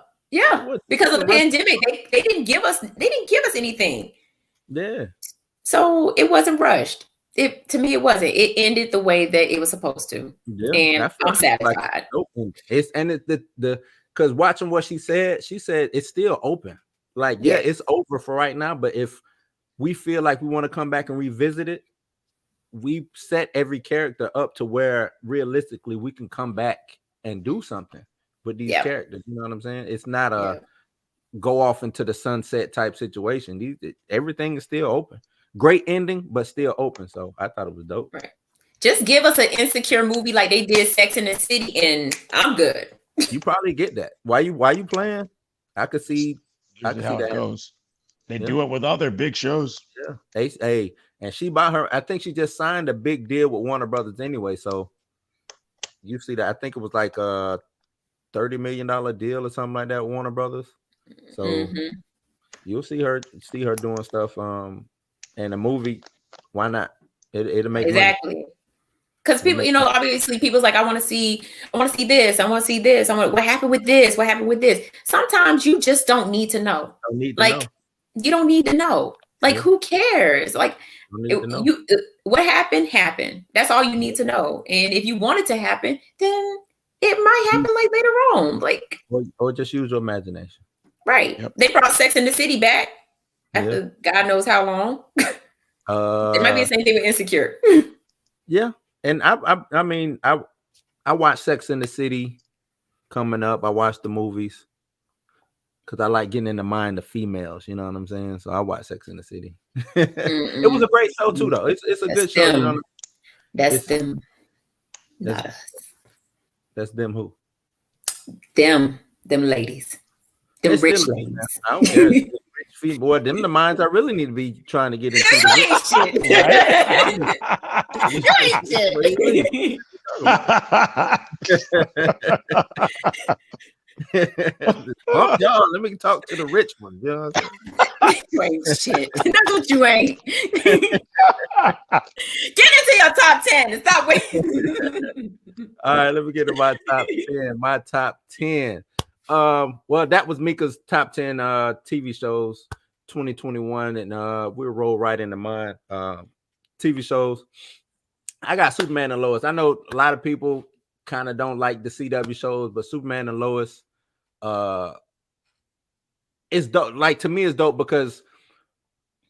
Because of the pandemic, they didn't give us anything. Yeah. So it wasn't rushed. To me, it wasn't. It ended the way that it was supposed to. Yeah, and I'm satisfied. Because watching what she said it's still open. Like, yeah, it's over for right now. But if we feel like we want to come back and revisit it, we set every character up to where realistically we can come back and do something with these characters. You know what I'm saying? It's not a go off into the sunset type situation. Everything is still open. Great ending, but still open. So I thought it was dope. Right. Just give us an Insecure movie like they did Sex and the City, and I'm good. You probably get that. Why you playing? I could see how it goes. They do it with other big shows. Yeah. Hey, and she bought her. I think she just signed a big deal with Warner Brothers anyway. So you see that? I think it was like a $30 million deal or something like that with Warner Brothers. So you'll see her doing stuff. In a movie, why not? It'll make exactly. Because people, obviously people's like, I want to see this. I want to see this. What happened with this? What happened with this? Sometimes you just don't need to know. You don't need to know. Like, who cares? Like, what happened. That's all you need to know. And if you want it to happen, then it might happen like later on. Like, or just use your imagination. Right. Yep. They brought Sex in the City back after God knows how long. It might be the same thing with Insecure. Yeah, and I mean I watched Sex in the City coming up. I watched the movies because I like getting in the mind of females. You know what I'm saying? So I watched Sex in the City. It was a great show too, though. It's a That's good show. You know, them. That's It's- them. that's- Not us. that's them who. Them ladies. Them It's rich them, ladies. I don't care. It's rich female. Boy, them the minds I really need to be trying to get into. You ain't shit. You ain't shit. Bump y'all. Let me talk to the rich one. You know what I'm saying? You ain't shit. That's what you ain't. Get into your top 10 and stop waiting. All right, let me get to my top 10. My top 10. Well, that was Mika's top 10 TV shows 2021, and we'll roll right into mine. TV shows. I got Superman and Lois. I know a lot of people kind of don't like the CW shows, but Superman and Lois is dope. Like, to me, it's dope because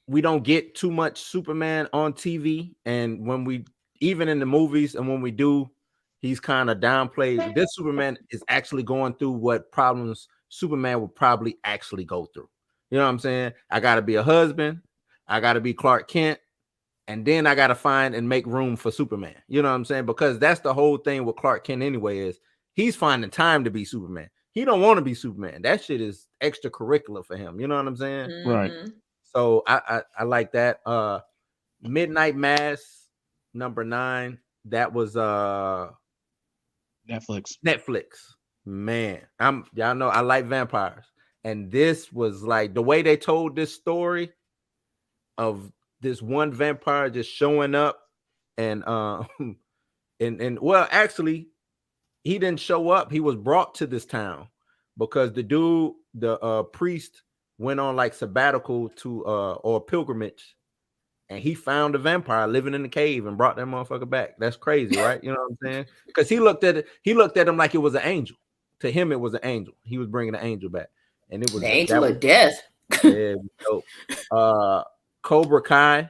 we don't get too much Superman on TV, and when we, even in the movies, and when we do, he's kind of downplayed. This Superman is actually going through what problems Superman would probably actually go through. You know what I'm saying? I got to be a husband. I got to be Clark Kent. And then I got to find and make room for Superman. You know what I'm saying? Because that's the whole thing with Clark Kent anyway, is he's finding time to be Superman. He don't want to be Superman. That shit is extracurricular for him. You know what I'm saying? Right. So I like that. Midnight Mass, number 9. That was Netflix. Man, y'all know I like vampires. And this was like the way they told this story of this one vampire just showing up and well, actually, he didn't show up. He was brought to this town because the dude, the priest, went on like sabbatical to or pilgrimage, and he found a vampire living in the cave and brought that motherfucker back. That's crazy, right? You know what I'm saying? Because he looked at him like it was an angel. To him, it was an angel. He was bringing the angel back, and it was the angel of death. Yeah, dope. Cobra Kai.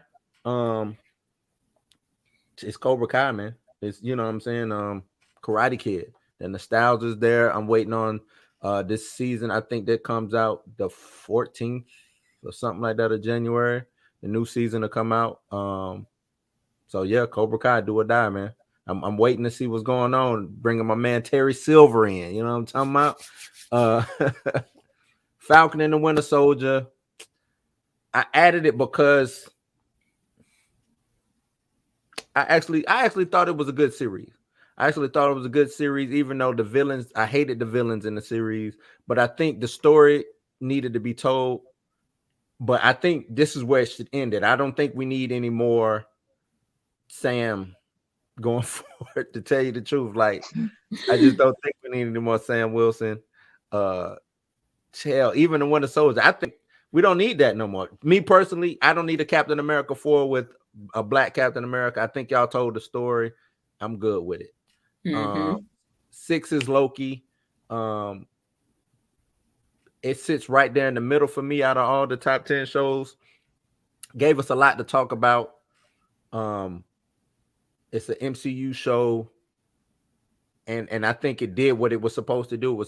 It's Cobra Kai, man. It's, you know what I'm saying? Karate Kid. The nostalgia's there. I'm waiting on this season. I think that comes out the 14th or something like that of January. The new season to come out. So yeah, Cobra Kai, do or die, man. I'm waiting to see what's going on. Bringing my man Terry Silver in. You know what I'm talking about? Falcon and the Winter Soldier. I added it because I actually thought it was a good series. Even though the villains, I hated the villains in the series, but I think the story needed to be told. But I think this is where it should end it. I don't think we need any more Sam going forward, to tell you the truth. Like, I just don't think we need any more Sam Wilson. Hell, even the Winter Soldier, I think we don't need that no more. Me personally, I don't need a Captain America 4 with a black Captain America. I think y'all told the story. I'm good with it. 6 is Loki. It sits right there in the middle for me out of all the top 10 shows. Gave us a lot to talk about. It's an MCU show, and I think it did what it was supposed to do.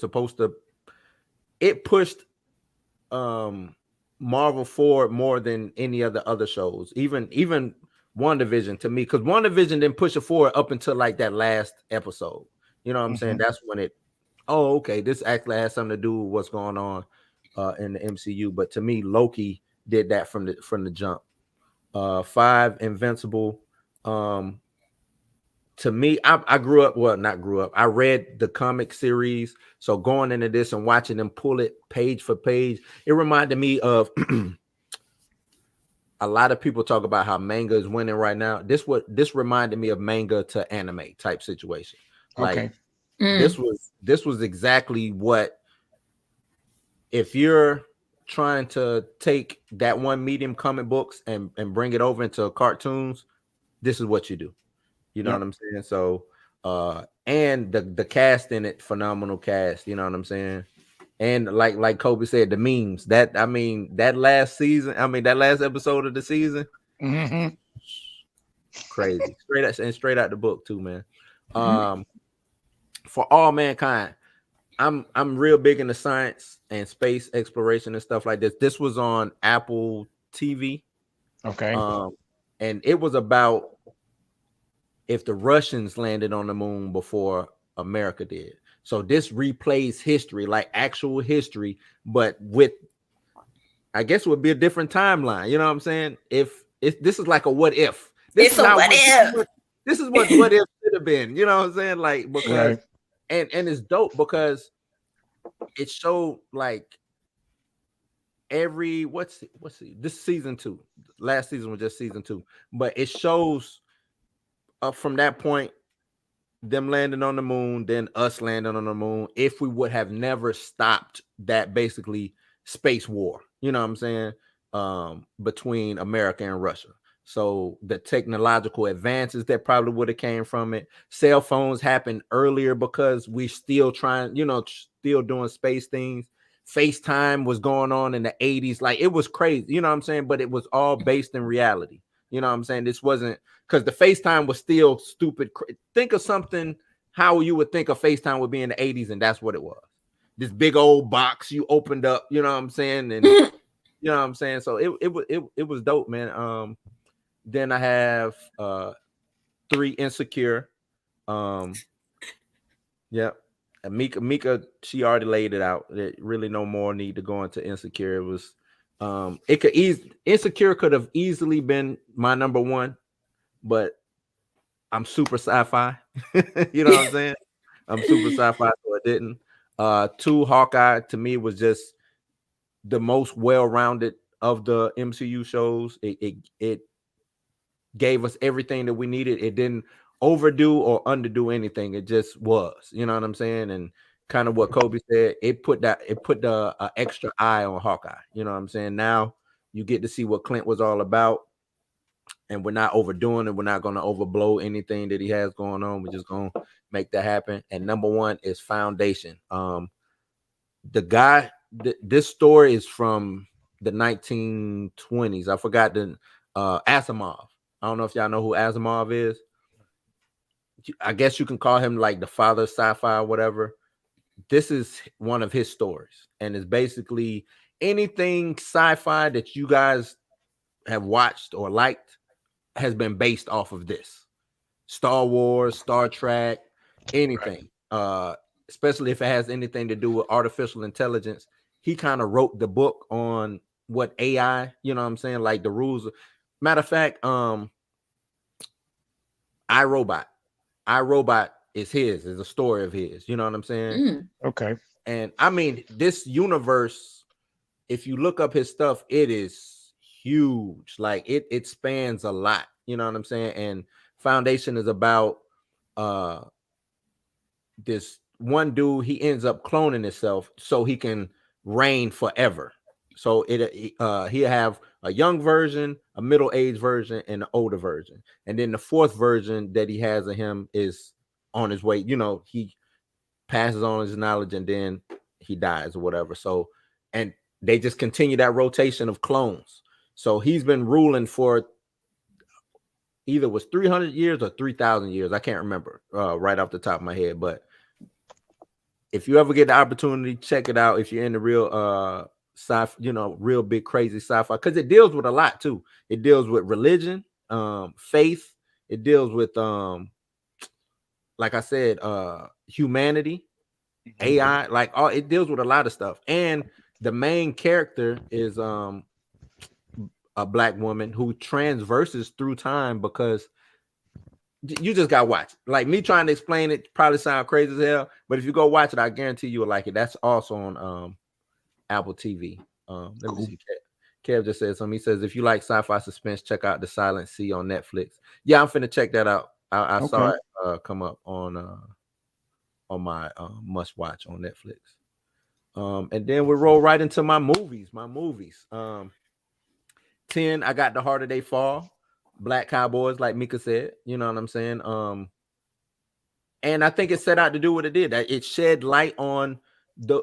It pushed Marvel forward more than any of the other shows, even WandaVision to me, because WandaVision didn't push it forward up until like that last episode. You know what I'm saying? That's when okay, this actually has something to do with what's going on in the MCU. But to me, Loki did that from the jump. 5, Invincible. To me, I grew up, well, not grew up. I read the comic series. So going into this and watching them pull it page for page, it reminded me of a lot of people talk about how manga is winning right now. This reminded me of manga to anime type situation. Like, this was exactly what, if you're trying to take that one medium, comic books, and bring it over into cartoons, this is what you do. You know what I'm saying? So and the cast in it, phenomenal cast, you know what I'm saying? And like Kobe said, the memes. That last season, that last episode of the season, Mhm. crazy. Straight out the book too, man. For All Mankind, I'm real big into science and space exploration and stuff like this. This was on Apple TV. Okay. And it was about if the Russians landed on the moon before America did. So this replays history, like actual history, but with, I guess it would be a different timeline. You know what I'm saying? If this is like a what if. This is what if should have been. You know what I'm saying? Like, because and it's dope because it showed like every this season 2. Last season was just season 2, but it shows up from that point them landing on the moon, then us landing on the moon, if we would have never stopped that basically space war, you know what I'm saying, between America and Russia. So the technological advances that probably would have came from it. Cell phones happened earlier because we still trying, still doing space things. FaceTime was going on in the 80s. Like, it was crazy, you know what I'm saying? But it was all based in reality. You know what I'm saying? This wasn't, because the FaceTime was still stupid. Think of something how you would think a FaceTime would be in the 80s, and that's what it was. This big old box you opened up, you know what I'm saying? And you know what I'm saying? So it was dope, man. Then I have 3 Insecure. Yeah. And Mika, she already laid it out. There really no more need to go into Insecure. It was Insecure could have easily been my number 1, but I'm super sci-fi. You know what I'm saying? I'm super sci-fi, so it didn't. 2, Hawkeye to me was just the most well-rounded of the MCU shows. It gave us everything that we needed. It didn't overdo or underdo anything. It just was, you know what I'm saying? And kind of what Kobe said, it put the extra eye on Hawkeye. You know what I'm saying? Now you get to see what Clint was all about, and we're not overdoing it. We're not going to overblow anything that he has going on. We're just going to make that happen. And number 1 is Foundation. This story is from the 1920s. I forgot Asimov. I don't know if y'all know who Asimov is. I guess you can call him like the father of sci-fi or whatever. This is one of his stories, and it's basically anything sci-fi that you guys have watched or liked has been based off of this. Star Wars, Star Trek, anything. Right. Especially if it has anything to do with artificial intelligence. He kind of wrote the book on what AI, you know what I'm saying? Like the rules. Matter of fact, iRobot is a story of his, you know what I'm saying? Okay. And this universe, if you look up his stuff, it is huge. Like it spans a lot, you know what I'm saying? And Foundation is about this one dude. He ends up cloning himself so he can reign forever. So he'll have a young version, a middle-aged version, and an older version. And then the 4th version that he has of him is on his way. He passes on his knowledge and then he dies or whatever. So, and they just continue that rotation of clones. So he's been ruling for either was 300 years or 3,000 years. I can't remember right off the top of my head. But if you ever get the opportunity, check it out. If you're in the real real big crazy sci-fi, because it deals with a lot too. It deals with religion, faith. It deals with like I said, humanity, AI, it deals with a lot of stuff. And the main character is a black woman who transverses through time, because you just gotta watch it. Like, me trying to explain it probably sound crazy as hell, but if you go watch it, I guarantee you will like it. That's also on Apple TV. Let me see. Kev just said something. He says, if you like sci-fi suspense, check out The Silent Sea on Netflix. Yeah, I'm finna check that out. I saw it come up on my must watch on Netflix. And then we roll right into my movies. 10, I got The Harder They Fall, Black Cowboys, like Mika said. You know what I'm saying? And I think it set out to do what it did. It shed light on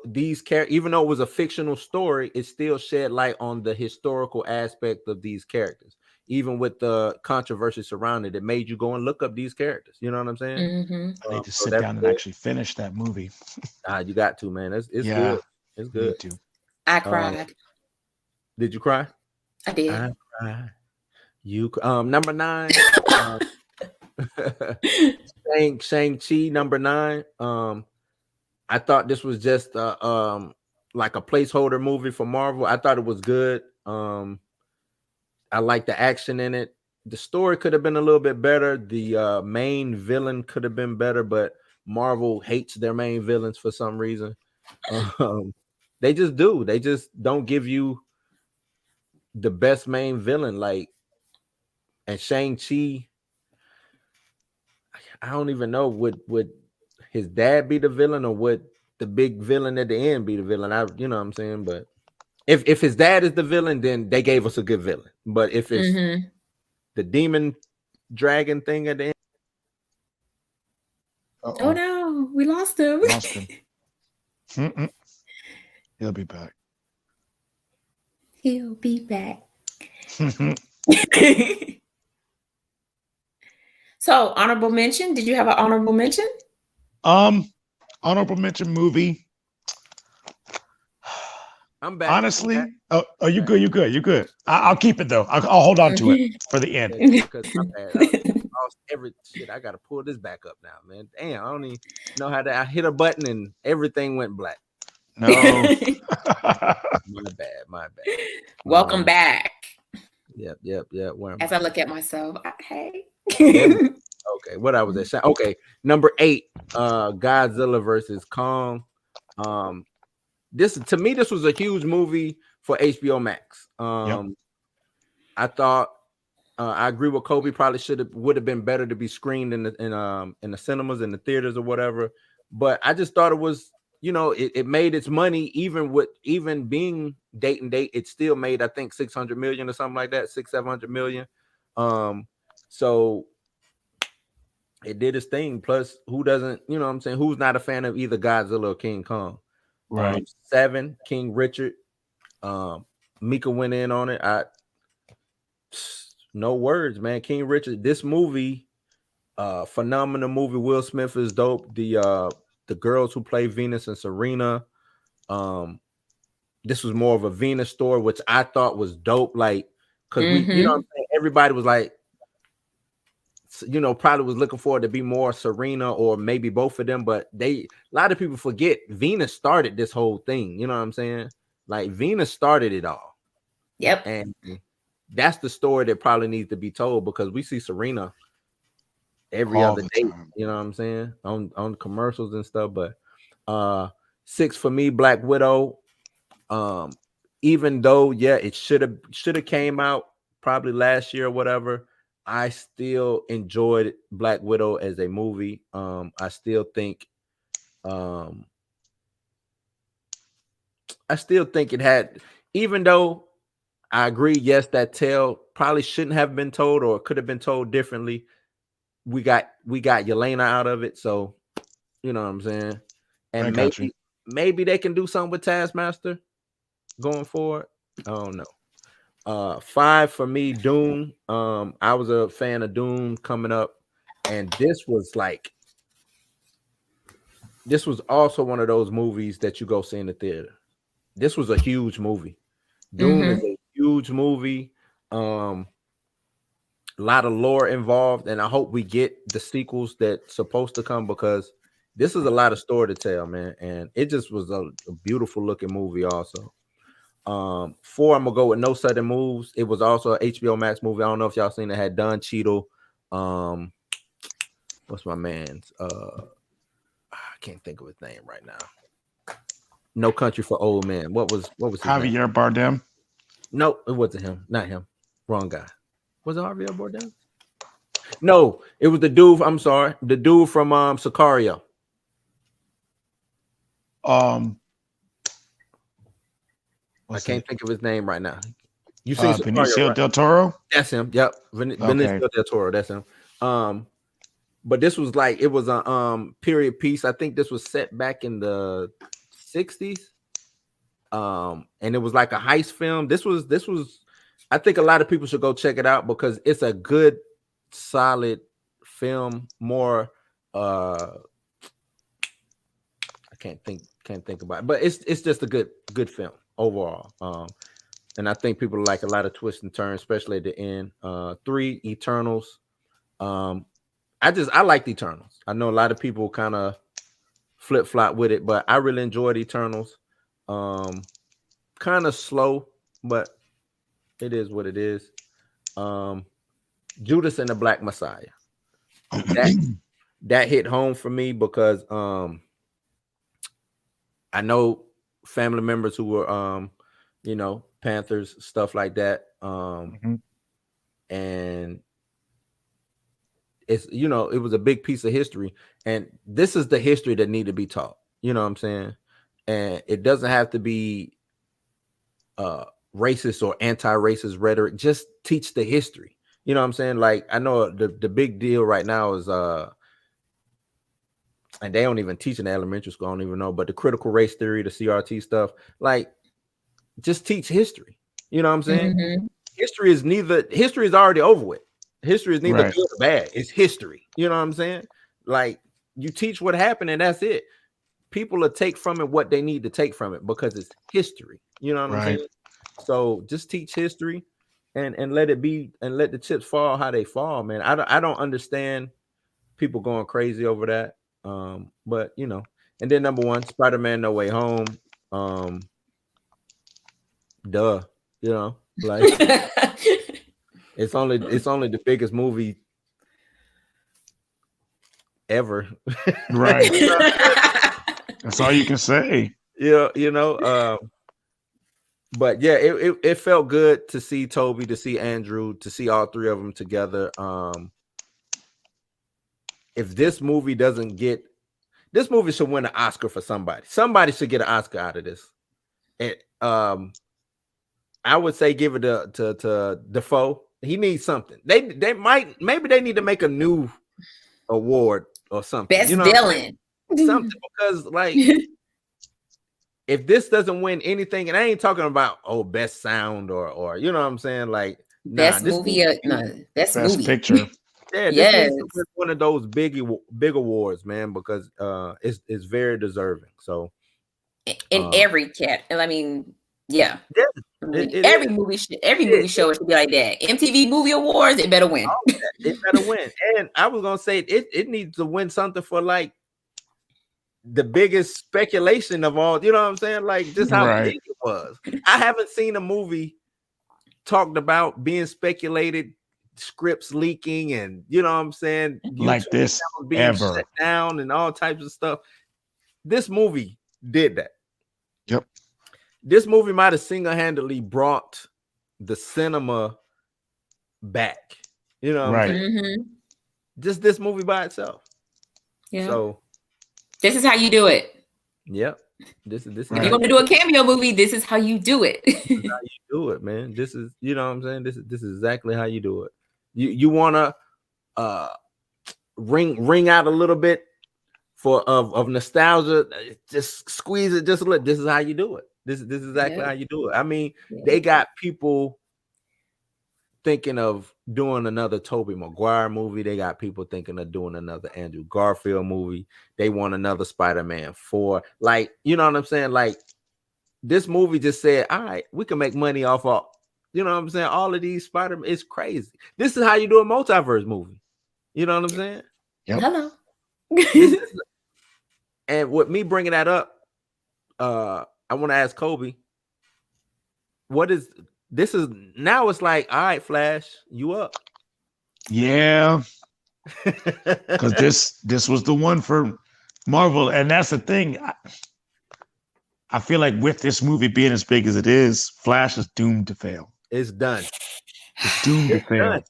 these characters, even though it was a fictional story, it still shed light on the historical aspect of these characters. Even with the controversy surrounding it, it made you go and look up these characters. You know what I'm saying? Mhm. I need to So sit that's down and good. actually finish that movie. You got to, man. It's Yeah. good. It's Me good. too. I cried. Did you cry? I did. I cried. You number 9. Shang-Chi number 9. I thought this was just like a placeholder movie for Marvel. I thought it was good. I like the action in it. The story could have been a little bit better. The main villain could have been better, but Marvel hates their main villains for some reason. They just do. They just don't give you the best main villain. Like, and Shang-Chi, I don't even know, would his dad be the villain, or would the big villain at the end be the villain? You know what I'm saying? But if his dad is the villain, then they gave us a good villain. But if it's the demon dragon thing at the end, oh no, we lost him. He'll be back. He'll be back. So, honorable mention. Did you have an honorable mention? Honorable mention movie. I'm back. Honestly, you good? You good? I'll keep it though. I'll hold on to it for the end. Because I lost every shit. I got to pull this back up now, man. Damn, I don't even know how to. I hit a button and everything went black. No, my bad. Welcome back. Yep. Where am As I look at myself, hey. Okay, what I was at? Okay, number 8, Godzilla versus Kong. This was a huge movie for HBO Max. I thought I agree with Kobe. Probably would have been better to be screened in the cinemas, in the theaters, or whatever. But I just thought it was, it made its money, even being date and date. It still made, I think, 600 million or something like that, 600-700 million. So it did its thing. Plus, who doesn't? You know what I'm saying? Who's not a fan of either Godzilla or King Kong? Right. 7, King Richard. Mika went in on it. No words, man. King Richard. This movie, phenomenal movie. Will Smith is dope. The girls who play Venus and Serena. This was more of a Venus story, which I thought was dope. Like, because we, what I'm saying, everybody was like, probably was looking forward to be more Serena or maybe both of them, but a lot of people forget Venus started this whole thing. You know what I'm saying? Like, Venus started it all. Yep. And that's the story that probably needs to be told, because we see Serena every other day. You know what I'm saying? On commercials and stuff. But 6 for me, Black Widow. Even though, it should have came out probably last year or whatever, I still enjoyed Black Widow as a movie. I still think it had, even though I agree, yes, that tale probably shouldn't have been told, or could have been told differently. We got Yelena out of it, so you know what I'm saying. And maybe they can do something with Taskmaster going forward. I don't know. 5 for me, Dune. I was a fan of Dune coming up, and this was also one of those movies that you go see in the theater. This was a huge movie. Dune is a huge movie. A lot of lore involved, and I hope we get the sequels that's supposed to come, because this is a lot of story to tell, man. And it just was a beautiful looking movie also. 4, I'm gonna go with No Sudden Moves. It was also an HBO Max movie. I don't know if y'all seen it. Had Don Cheadle. What's my man's? I can't think of his name right now. No Country for Old Men. What was his name? Javier Bardem? No, it wasn't him. Not him. Wrong guy. Was it Javier Bardem? No, it was the dude. I'm sorry, the dude from Sicario. I can't think of his name right now. You seen Benicio right? del Toro? That's him. Yep, Benicio del Toro. That's him. But this was it was a period piece. I think this was set back in the 60s. And it was like a heist film. This was I think a lot of people should go check it out because it's a good, solid film. More I can't think about it, but it's just a good film overall. And I think people like a lot of twists and turns, especially at the end. 3 Eternals. I liked Eternals. I know a lot of people kind of flip-flop with it, but I really enjoyed Eternals. Kind of slow, but it is what it is. Judas and the Black Messiah. That hit home for me because I know family members who were Panthers, stuff like that. And it's it was a big piece of history, and this is the history that need to be taught. You know what I'm saying? And it doesn't have to be racist or anti-racist rhetoric. Just teach the history. You know what I'm saying? Like, I know the big deal right now is and they don't even teach in elementary school, I don't even know, but the critical race theory, the CRT stuff, like, just teach history. You know what I'm saying? Mm-hmm. History is already over with. History is neither Right. good or bad. It's history. You know what I'm saying? Like, you teach what happened and that's it. People will take from it what they need to take from it because it's history. You know what I'm Right. saying? So just teach history and let it be, and let the chips fall how they fall, man. I don't understand people going crazy over that. But and then number 1, Spider-Man No Way Home. Duh, like it's only the biggest movie ever. Right. That's all you can say. But yeah, it felt good to see Toby, to see Andrew, to see all 3 of them together. If this movie doesn't get, this movie should win an Oscar for somebody. Somebody should get an Oscar out of this. And I would say give it to Dafoe. He needs something. Maybe they need to make a new award or something. Best villain. Something, because like if this doesn't win anything, and I ain't talking about best sound or you know what I'm saying, like best movie, best movie picture. Yeah, this is one of those big awards, man, because it's very deserving. So in every cat, I mean, yeah. Every movie show should be like that. MTV Movie Awards, it better win. It better win. And I was gonna say it needs to win something for like the biggest speculation of all. You know what I'm saying? Like just how big it was. I haven't seen a movie talked about being speculated, scripts leaking, and you know what I'm saying, like YouTube this being ever shut down and all types of stuff. This movie did that. Yep. This movie might have single-handedly brought the cinema back. You know what I'm saying? Mm-hmm. Just this movie by itself. Yeah. So this is how you do it. Yep. This is if you're gonna do a cameo movie, this is how you do it. This is how you do it, man. This is, you know what I'm saying? This is exactly how you do it. You wanna ring out a little bit of nostalgia, just squeeze it just a little. This is how you do it. This is exactly how you do it. I mean, they got people thinking of doing another Tobey Maguire movie. They got people thinking of doing another Andrew Garfield movie. They want another Spider-Man 4. Like, you know what I'm saying? Like, this movie just said, all right, we can make money off of, you know what I'm saying? All of these Spider-Man. It's crazy. This is how you do a multiverse movie. You know what I'm saying? Yep. Hello. And with me bringing that up, I want to ask Kobe, this is now it's like, all right, Flash, you up. Yeah. Because this was the one for Marvel. And that's the thing. I feel like with this movie being as big as it is, Flash is doomed to fail. It's done. It's doomed to fail. Done.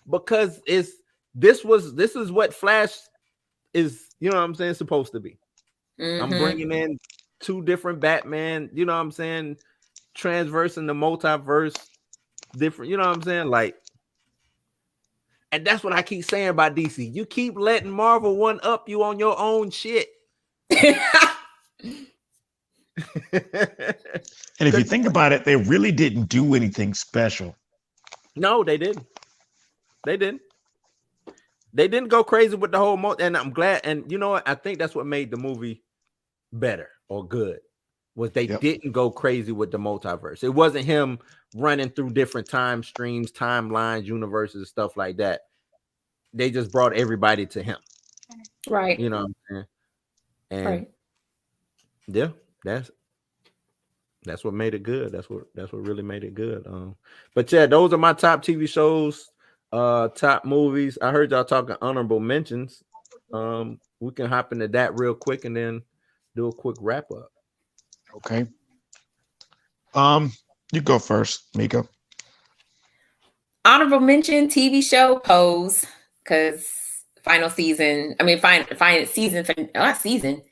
Because this is what Flash is, you know what I'm saying, supposed to be. Mm-hmm. I'm bringing in 2 different Batman, you know what I'm saying, transversing the multiverse, different, you know what I'm saying, like, and that's what I keep saying about DC. You keep letting Marvel one up you on your own shit. And if you think about it, they really didn't do anything special. No, they didn't. They didn't. They didn't go crazy with the whole and I'm glad. And you know what? I think that's what made the movie better or good. Was they didn't go crazy with the multiverse. It wasn't him running through different time streams, timelines, universes, stuff like that. They just brought everybody to him. Right. You know what I'm saying? And right. Yeah, that's what made it good. That's what really made it good. But yeah, those are my top TV shows, top movies. I heard y'all talking honorable mentions. We can hop into that real quick and then do a quick wrap up. Okay. You go first, Mika. Honorable mention TV show Pose, because final season. I mean, final season, not season,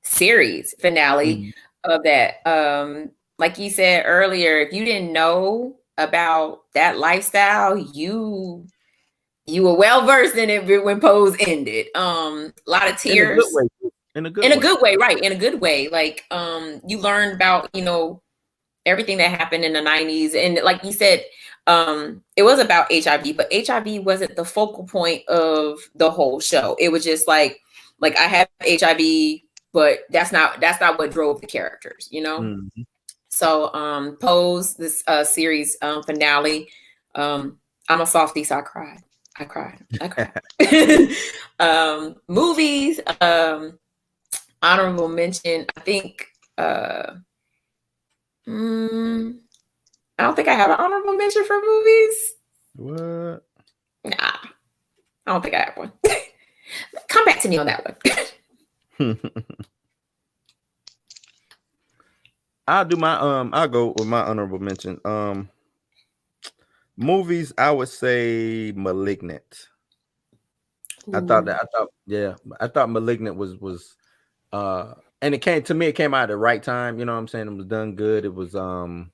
series finale of that. Like you said earlier, if you didn't know about that lifestyle, you were well versed in it when Pose ended. A lot of tears. In a good way, right? In a good way. Like, you learned about, everything that happened in the 90s. And like you said, it was about HIV, but HIV wasn't the focal point of the whole show. It was just like I have HIV, but that's not what drove the characters, Mm-hmm. So Pose, this series finale. I'm a softie, so I cried. Movies, honorable mention. I think I don't think I have an honorable mention for movies. What? Nah, I don't think I have one. Come back to me on that one. I'll do my I'll go with my honorable mention. Movies, I would say Malignant. Ooh. I thought Malignant was and it came out at the right time, you know what I'm saying? It was done good. It was and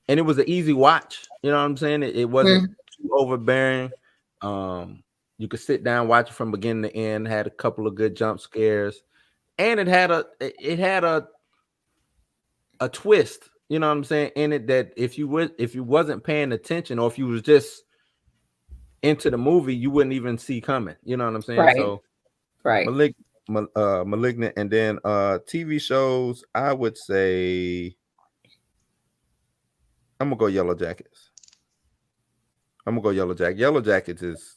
it was an easy watch, you know what I'm saying? It wasn't too overbearing. You could sit down, watch it from beginning to end, had a couple of good jump scares, and it had a twist, you know what I'm saying, in it, that if you wasn't paying attention, or if you was just into the movie, you wouldn't even see coming, you know what I'm saying? Right. So right. Malignant, and then TV shows, I would say I'm gonna go Yellow Jackets. Yellow Jackets is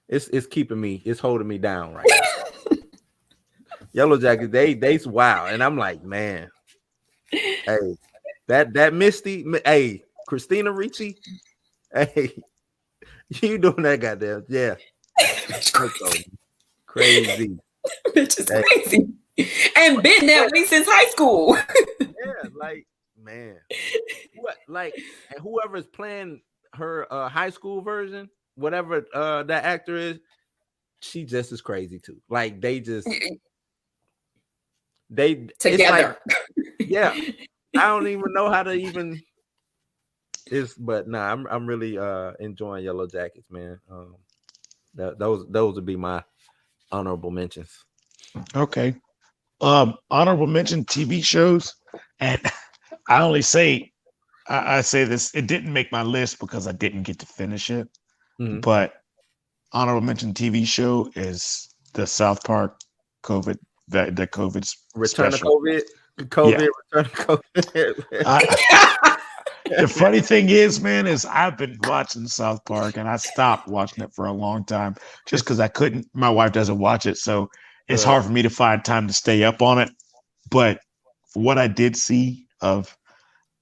it's keeping me, it's holding me down right now. Yellow Jackets, they's wow, and I'm like, man, hey, that Misty, hey, Christina Ricci, hey, you doing that goddamn, yeah. Crazy. Bitch is crazy. And been that way since high school. Yeah, like, man. And whoever's playing her high school version, whatever that actor is, she just as crazy too. Like, they together. Like, yeah. I don't even know how to even but I'm really enjoying Yellow Jackets, man. Those would be my honorable mentions. Okay. Honorable mention TV shows, and I only say I say this, it didn't make my list because I didn't get to finish it. Mm-hmm. But honorable mention TV show is the South Park COVID, the COVID Return special. of COVID, Return of COVID. The funny thing is, man, is I've been watching South Park, and I stopped watching it for a long time just because I couldn't. My wife doesn't watch it, so it's hard for me to find time to stay up on it. But for what I did see of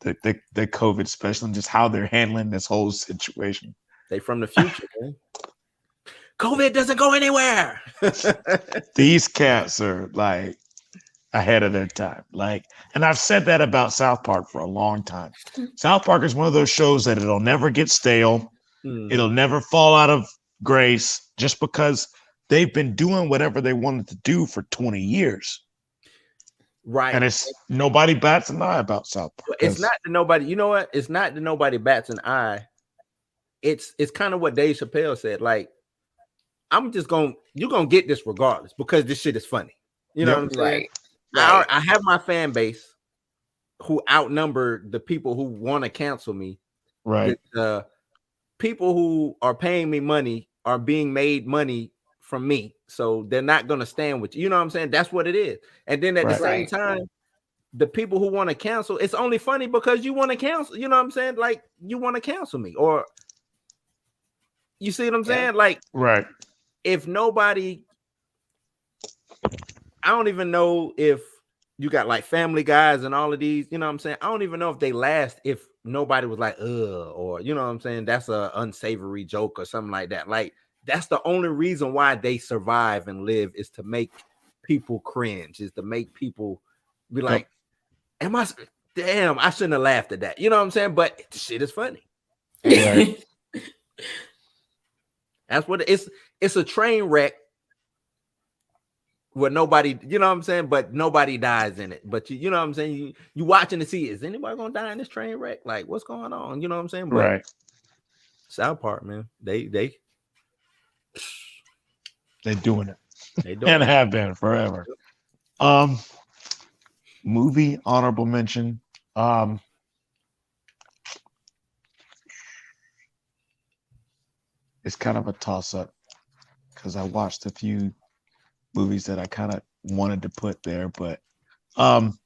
the COVID special and just how they're handling this whole situation, they from the future, man. COVID doesn't go anywhere. These cats are like ahead of their time. Like, and I've said that about South Park for a long time. South Park is one of those shows that it'll never get stale. It'll never fall out of grace just because they've been doing whatever they wanted to do for 20 years. Right. And it's nobody bats an eye about South Park. It's not that nobody, you know what? It's not that nobody bats an eye. It's kind of what Dave Chappelle said. Like, you're gonna get this regardless because this shit is funny. You know what I'm saying? Right. I have my fan base who outnumber the people who want to cancel me. Right. The people who are paying me money are being made money from me, so they're not going to stand with you. You know what I'm saying? That's what it is. And then at the same time, the people who want to cancel, it's only funny because you want to cancel. You know what I'm saying? Like, you want to cancel me, or you see what I'm saying? Like, right. If nobody, I don't even know if you got like Family Guys and all of these, you know what I'm saying? I don't even know if they last if nobody was like, or you know what I'm saying? That's a unsavory joke or something like that. Like, that's the only reason why they survive and live, is to make people cringe, is to make people be like, damn, I shouldn't have laughed at that. You know what I'm saying? But the shit is funny. Right. That's what it's a train wreck where nobody, you know what I'm saying, but nobody dies in it. But you know what I'm saying, you watching to see, is anybody gonna die in this train wreck? Like, what's going on? You know what I'm saying? But right. South Park, man, they're doing it. They doing and it. have been forever. Movie honorable mention. It's kind of a toss-up because I watched a few movies that I kind of wanted to put there, but I'm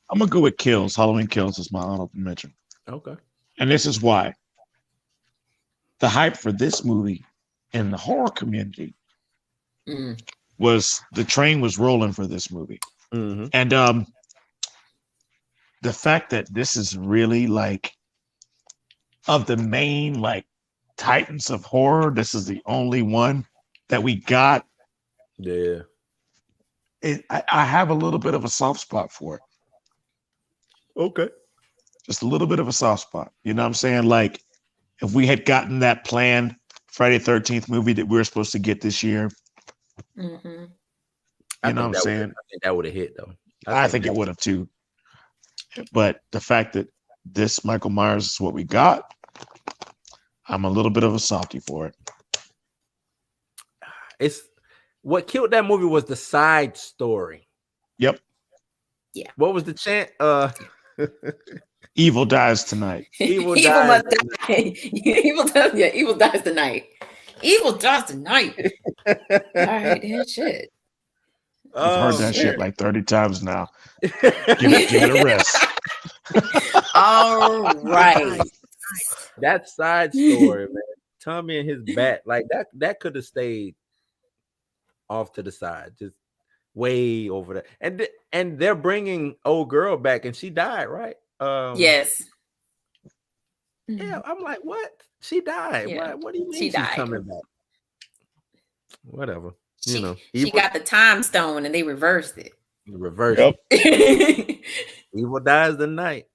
gonna go with Kills. Halloween Kills is my honorable mention. Okay. And this is why. The hype for this movie in the horror community was, the train was rolling for this movie. Mm-hmm. And the fact that this is really like, of the main like titans of horror, this is the only one that we got. Yeah. I have a little bit of a soft spot for it. Okay. Just a little bit of a soft spot. You know what I'm saying? Like, if we had gotten that planned Friday 13th movie that we were supposed to get this year, you know what I'm saying? I think that would have hit, though. I think it would have too. But the fact that this Michael Myers is what we got, I'm a little bit of a softie for it. It's what killed that movie was the side story. Yep. Yeah. What was the chant? Evil dies tonight. Evil must dies. die. Evil dies tonight. Evil dies tonight. All right, damn shit. I've heard that shit like 30 times now. Give it a rest. All right. That side story, man. Tommy and his bat, like that could have stayed off to the side, just way over there. And they're bringing old girl back, and she died, right? Yes. Yeah, I'm like, what? She died. Yeah. What do you mean She she's died. coming back? Whatever. She got the time stone and they reversed it. Reverse. Yep. Evil dies the night.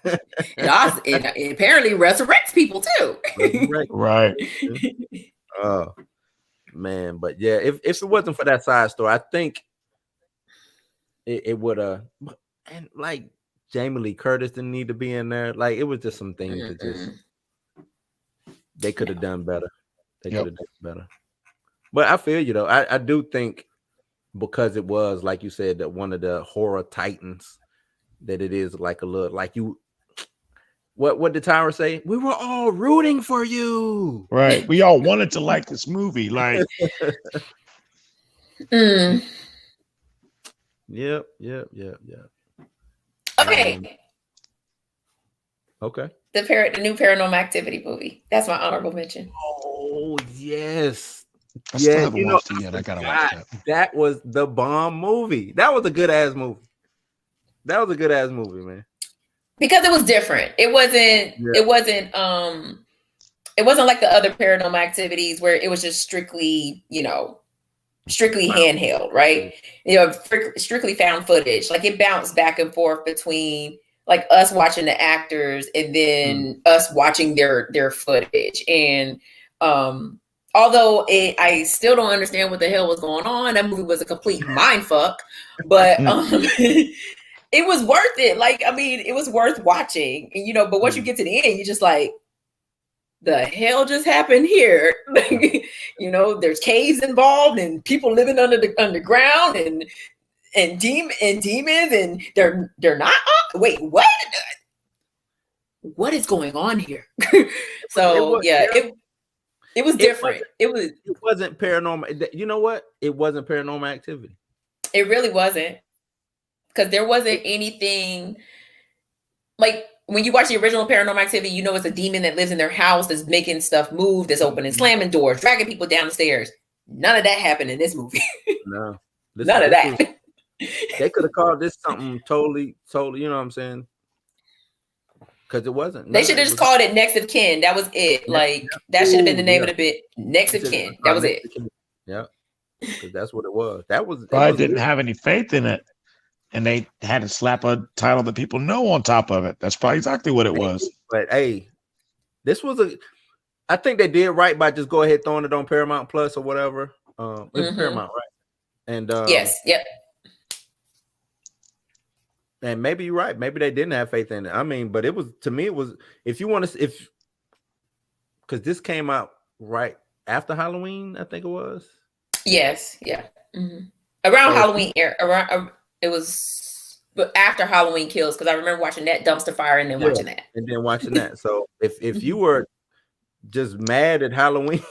It apparently resurrects people too. Right. Oh man, but yeah, if it wasn't for that side story, I think it would have. And like Jamie Lee Curtis didn't need to be in there. Like, it was just some things that just they could have done better. They could have done better. But I feel you though. I do think, because it was, like you said, that one of the horror titans, that it is like a little like you. What did Tyra say? We were all rooting for you. Right. We all wanted to like this movie. Like, Yep. Okay. Okay. The new Paranormal Activity movie. That's my honorable mention. Oh yes. I still haven't watched it yet. I gotta watch that. That was the bomb movie. That was a good ass movie. Man. Because it was different. It wasn't like the other Paranormal Activities where it was just strictly handheld, right? Strictly found footage. Like, it bounced back and forth between like us watching the actors and then us watching their footage. And although I still don't understand what the hell was going on, that movie was a complete mind fuck, but it was worth it. Like, I mean, it was worth watching. And, but once you get to the end, you're just like, the hell just happened here? You know, there's caves involved and people living under the underground and demons, and they're not. Wait, what? What is going on here? So it was different. It wasn't paranormal. You know what? It wasn't Paranormal Activity. It really wasn't, because there wasn't anything like when you watch the original Paranormal Activity. You know, it's a demon that lives in their house that's making stuff move, that's opening, slamming doors, dragging people down the stairs. None of that happened in this movie. No, none of that. They could have called this something totally. You know what I'm saying? Because it wasn't. They should have just called it Next of Kin. That was it. Like that should have been the name of the bit. Next of Kin. That was it. Yeah, because that's what it was. That was. I didn't have any faith in it, and they had to slap a title that people know on top of it. That's probably exactly what it was. But hey, this was a. I think they did right by just go ahead throwing it on Paramount Plus or whatever. It's Paramount, right? And yes, yep. And maybe you're right. Maybe they didn't have faith in it. I mean, but it was, to me, it was, if you want to, because this came out right after Halloween, I think it was. Yes, yeah. Around Halloween, it was, but after Halloween Kills, because I remember watching that dumpster fire and then watching that. And then watching that. So if you were just mad at Halloween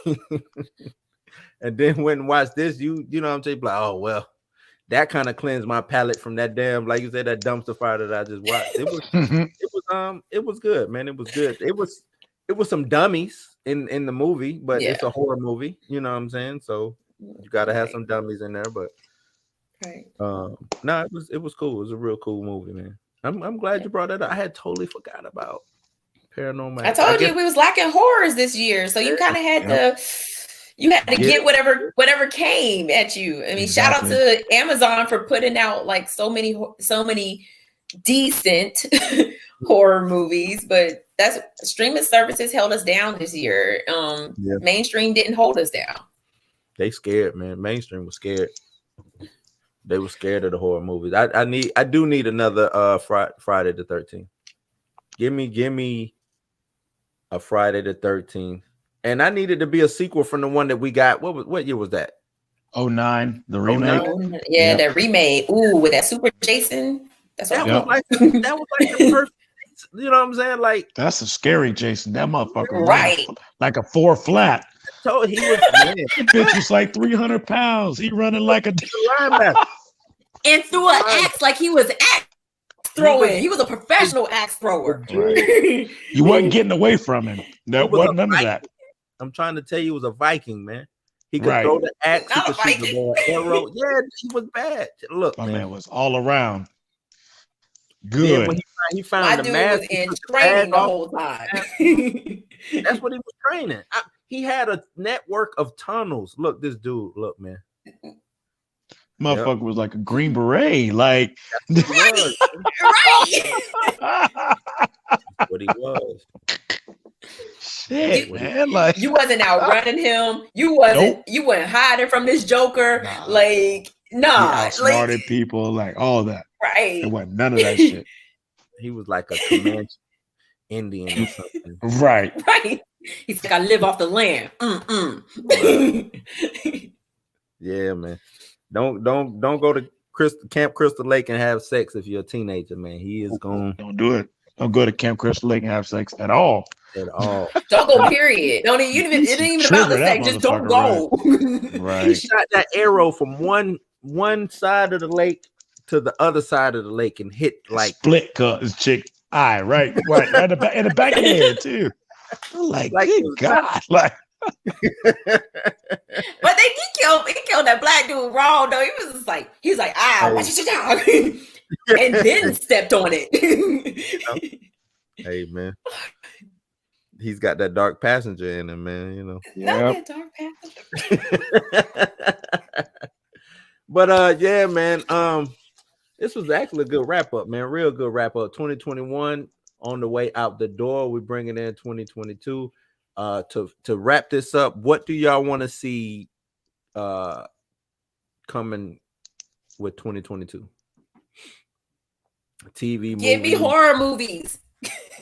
and then went and watched this, you know what I'm saying? Like, oh, well. That kind of cleansed my palate from that damn, like you said, that dumpster fire that I just watched. It was good, man. It was good. It was some dummies in the movie, but it's a horror movie. You know what I'm saying? So you got to have some dummies in there. But no, it was cool. It was a real cool movie, man. I'm glad you brought that up. I had totally forgot about Paranormal. I told you we was lacking horrors this year, so you kind of had to. You had to get whatever came at you. I mean, shout out to Amazon for putting out like so many decent horror movies, but that's streaming services held us down this year. Mainstream didn't hold us down. They scared, man. Mainstream was scared. They were scared of the horror movies. I do need another Friday the 13th. Give me a Friday the 13th. And I needed to be a sequel from the one that we got. What year was that? 09, the remake. Yeah, the remake. Ooh, with that Super Jason. That was like the perfect. You know what I'm saying? Like, that's a scary Jason. That motherfucker, right? Like a 4 flat. So he was. Bitch was like 300 pounds. He running like a linebacker. And threw an axe like he was axe throwing. He was a professional axe thrower. Right. You wasn't getting away from him. There wasn't none of that. I'm trying to tell you, he was a Viking, man. He could throw the axe, he could shoot the ball, arrow. Yeah, he was bad. Look, my man was all around good. When he found my the mask, was in training the whole time. That's what he was training. He had a network of tunnels. Look, this dude. Look, man. Motherfucker was like a Green Beret, like right. That's what he was. Shit, man! Like you wasn't outrunning him. You wasn't hiding from this Joker. Nah. Like, nah. Outsmarted people, like all that. Right. It wasn't none of that shit. He was like a Comanche Indian or something. Right. He's like, I live off the land. Yeah, man. Don't go to Camp Crystal Lake and have sex if you're a teenager, man. He is going. Don't do it. Don't go to Camp Crystal Lake and have sex at all. Don't go. Period. It ain't even about the sex. Just don't go. Right. He shot that arrow from one side of the lake to the other side of the lake and hit like split cut his chick eye. Right. In the back of the head too. Like good God. Like. But he killed that black dude wrong though. He was like, watch your dog, and then stepped on it. Hey man, he's got that dark passenger in him, man. You know, not that dark passenger. But yeah, man. This was actually a good wrap up, man. Real good wrap up. 2021 on the way out the door. We're bringing in 2022. To wrap this up, what do y'all want to see coming with 2022? TV movies. Give me horror movies.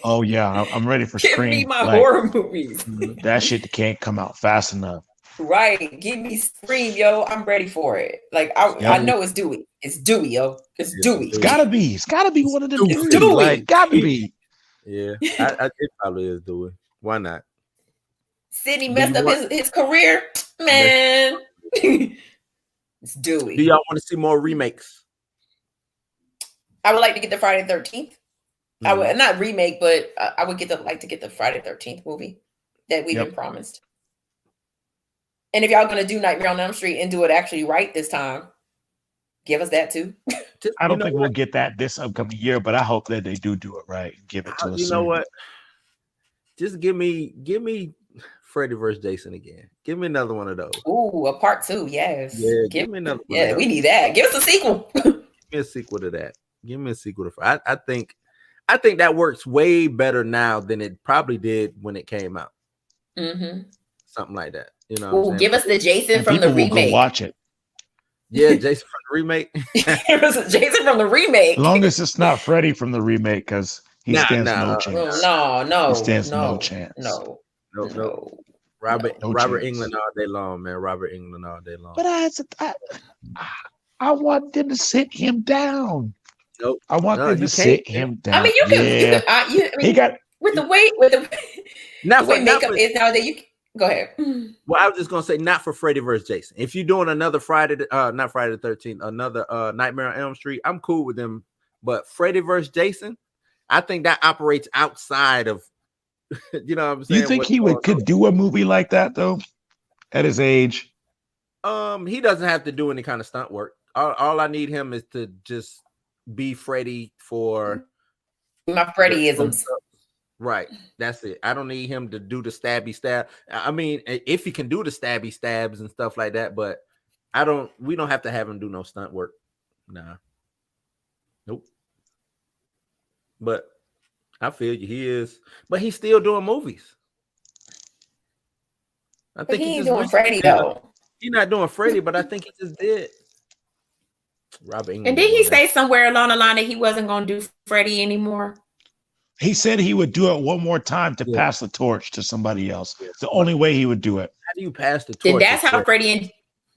Oh yeah, I'm ready for Give me Scream. my Like, horror movies. that shit can't come out fast enough. Right. Give me Scream, yo. I'm ready for it. Like I Yep. know it's Dewey. It's Dewey, yo. It's Dewey. It's gotta be. It's gotta be one of them It's three. Dewey. Like, gotta be. Yeah, it probably is doing. Why not? Sidney Do messed you up want- his career, man. It's Dewey. Do y'all want to see more remakes? I would like to get the Friday the 13th. I Mhm. would not remake, but I would like to get the Friday the 13th movie that we've been promised. And if y'all gonna do Nightmare on Elm Street and do it actually right this time, give us that too. I don't think we'll get that this upcoming year, but I hope that they do it right. Give it to us. You know what? Just give me Freddy versus Jason again. Give me another one of those. Ooh, a part 2, yes. Yeah, give me another one. Yeah, we need that. Give us a sequel. Give me a sequel to that. Give me a sequel to. I think that works way better now than it probably did when it came out. Mm-hmm. Something like that. You know. What I'm saying? Give us the Jason And from the people will remake. go watch it. Yeah, Jason from the remake. Give us a Jason from the remake. As long as it's not Freddy from the remake, because he stands no chance. No. He stands no chance. No. Robert chance. England all day long, man. Robert England all day long. But I want them to sit him down. Nope. I want them to sit him down. I mean, you can. I mean, he got with the way makeup is nowadays. You can, go ahead. Well, I was just gonna say not for Freddy versus Jason. If you're doing another Friday, not Friday the 13th, another Nightmare on Elm Street, I'm cool with them. But Freddy versus Jason, I think that operates outside of. You know what I'm saying? You think he could do a movie like that though? At his age, he doesn't have to do any kind of stunt work. All I need him is to just be Freddy for my Freddyisms. Right, that's it. I don't need him to do the stabby stab. I mean, if he can do the stabby stabs and stuff like that, but we don't have to have him do no stunt work. Nah, nope. But I feel you. He is, but he's still doing movies. I think he ain't doing Freddy though. He's not doing Freddy, but I think he just did. Robert England. And did he say somewhere along the line that he wasn't going to do Freddy anymore? he said he would do it one more time to pass the torch to somebody else. It's the only way he would do it. How do you pass the torch? Then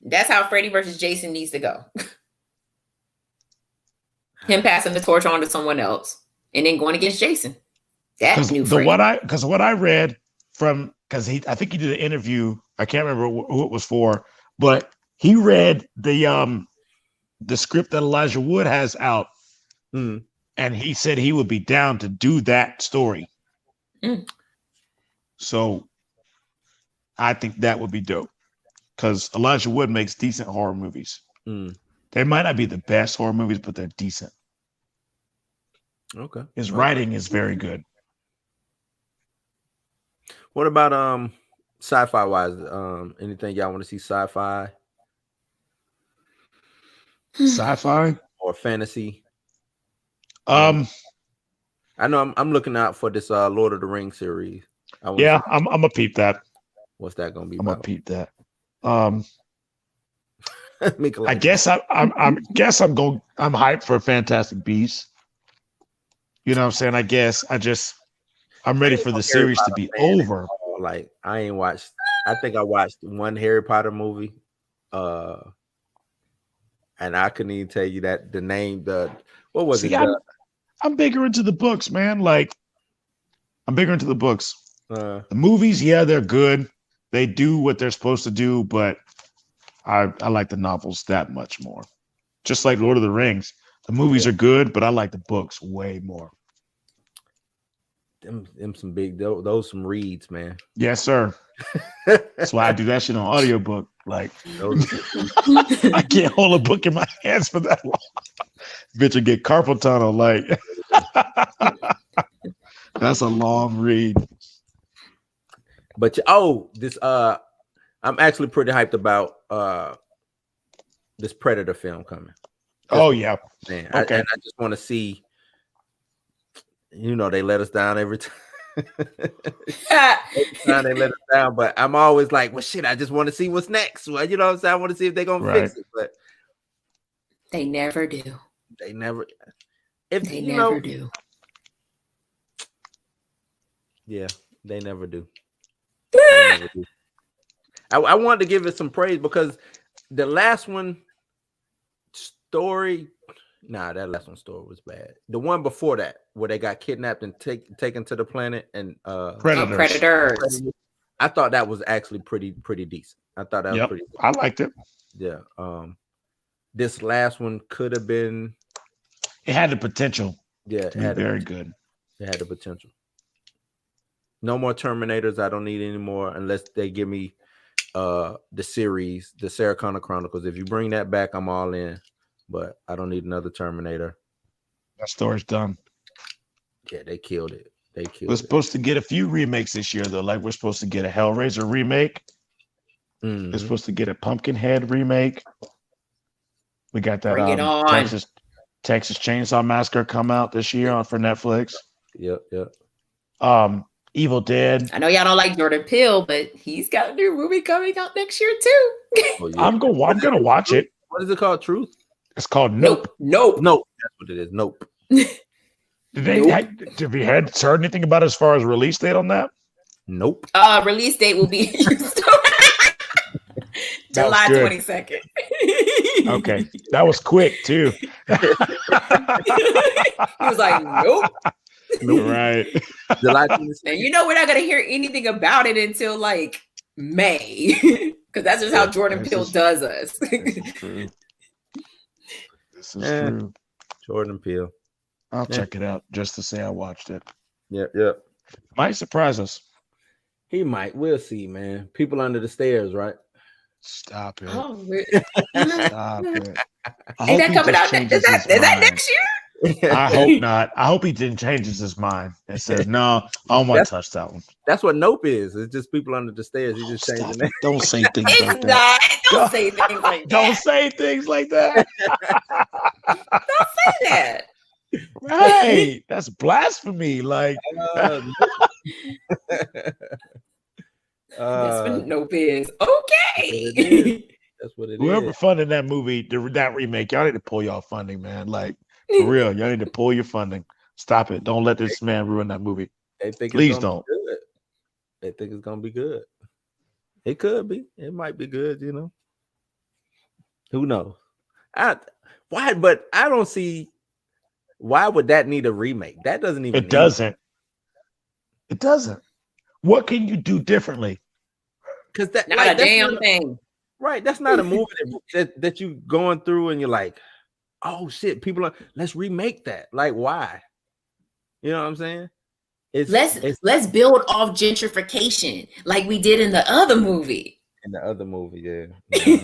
that's how Freddy versus Jason needs to go. Him passing the torch on to someone else and then going against Jason. That's new. What I read from, I think he did an interview. I can't remember who it was for, but he read the script that Elijah Wood has out, and he said he would be down to do that story. So I think that would be dope because Elijah Wood makes decent horror movies. They might not be the best horror movies, but they're decent. Okay. His writing is very good. What about sci-fi wise? Anything y'all want to see sci-fi? Sci-fi or fantasy? I know I'm looking out for this Lord of the Rings series. I'm gonna peep that. What's that gonna be? I'm gonna peep that. I guess I'm hyped for Fantastic Beasts. You know what I'm saying? I'm ready for the series to be over. Like I think I watched one Harry Potter movie. And I couldn't even tell you that the name, what was it? I'm bigger into the books, man. Like I'm bigger into the books. The movies, yeah, they're good. They do what they're supposed to do, but I like the novels that much more. Just like Lord of the Rings. The movies are good, but I like the books way more. Them some big, those some reads, man. Yes, sir. That's why I do that shit on audiobook. Like, I can't hold a book in my hands for that long. Bitch will get carpal tunnel. Like, that's a long read. But I'm actually pretty hyped about this Predator film coming. Oh yeah, man. Okay. I just want to see. You know, they let us down every time. Every time they let us down, but I'm always like, well, shit, I just want to see what's next. Well, you know what I'm saying? I want to see if they're gonna fix it, but they never do. They never. They never do. Yeah, they never do. They never do. I wanted to give it some praise because the last one story, that last one story was bad. The one before that, where they got kidnapped and taken to the planet and Predators. Predators. I thought that was actually pretty decent. I thought that was pretty. I liked it. Yeah. This last one could have been. It had the potential. Yeah, to be very good. It had the potential. No more Terminators. I don't need any more unless they give me the series, the Sarah Connor Chronicles. If you bring that back, I'm all in. But I don't need another Terminator. That story's done. Yeah, they killed it. We're supposed to get a few remakes this year, though. Like we're supposed to get a Hellraiser remake. Mm-hmm. We're supposed to get a Pumpkinhead remake. We got that Texas Chainsaw Massacre come out this year for Netflix. Yep. Evil Dead. I know y'all don't like Jordan Peele, but he's got a new movie coming out next year too. Oh, yeah. I'm gonna watch it. What is it called? Truth? It's called Nope. Nope. That's what it is. Nope. Have you heard anything about as far as release date on that? Nope. Release date will be July 22nd. Okay, that was quick too. He was like, nope. Right. July 22nd. And you know we're not gonna hear anything about it until like May, because that's just how Jordan Peele does us. True. This is true. Jordan Peele. I'll check it out just to say I watched it. Yep. Might surprise us. He might. We'll see, man. People under the stairs, right? Stop it. Oh, Stop it. Ain't that coming out? Is that next year? I hope not. I hope he didn't change his mind and says, no, I don't want to touch that one. That's what Nope is. It's just people under the stairs. He's just changing it. Don't say things It's like not. that. Don't say things like that. Don't say things like that. Don't say that. Right. That's blasphemy. Like, That's what Nope is. Okay. That's what it is. whoever funded that movie, that remake, y'all need to pull y'all funding, man. Like, for real, y'all need to pull your funding. Stop it. Don't let this man ruin that movie. Please don't. They think it's gonna be good. It could be. It might be good. Who knows? Why? But I don't see. Why would that need a remake? That doesn't even. It doesn't. It doesn't. What can you do differently? Because that Not a damn thing. Right. That's not a movie that you going through and you're like, oh shit, people are. Let's remake that. Like, why? You know what I'm saying? Let's build off gentrification like we did in the other movie. In the other movie, yeah.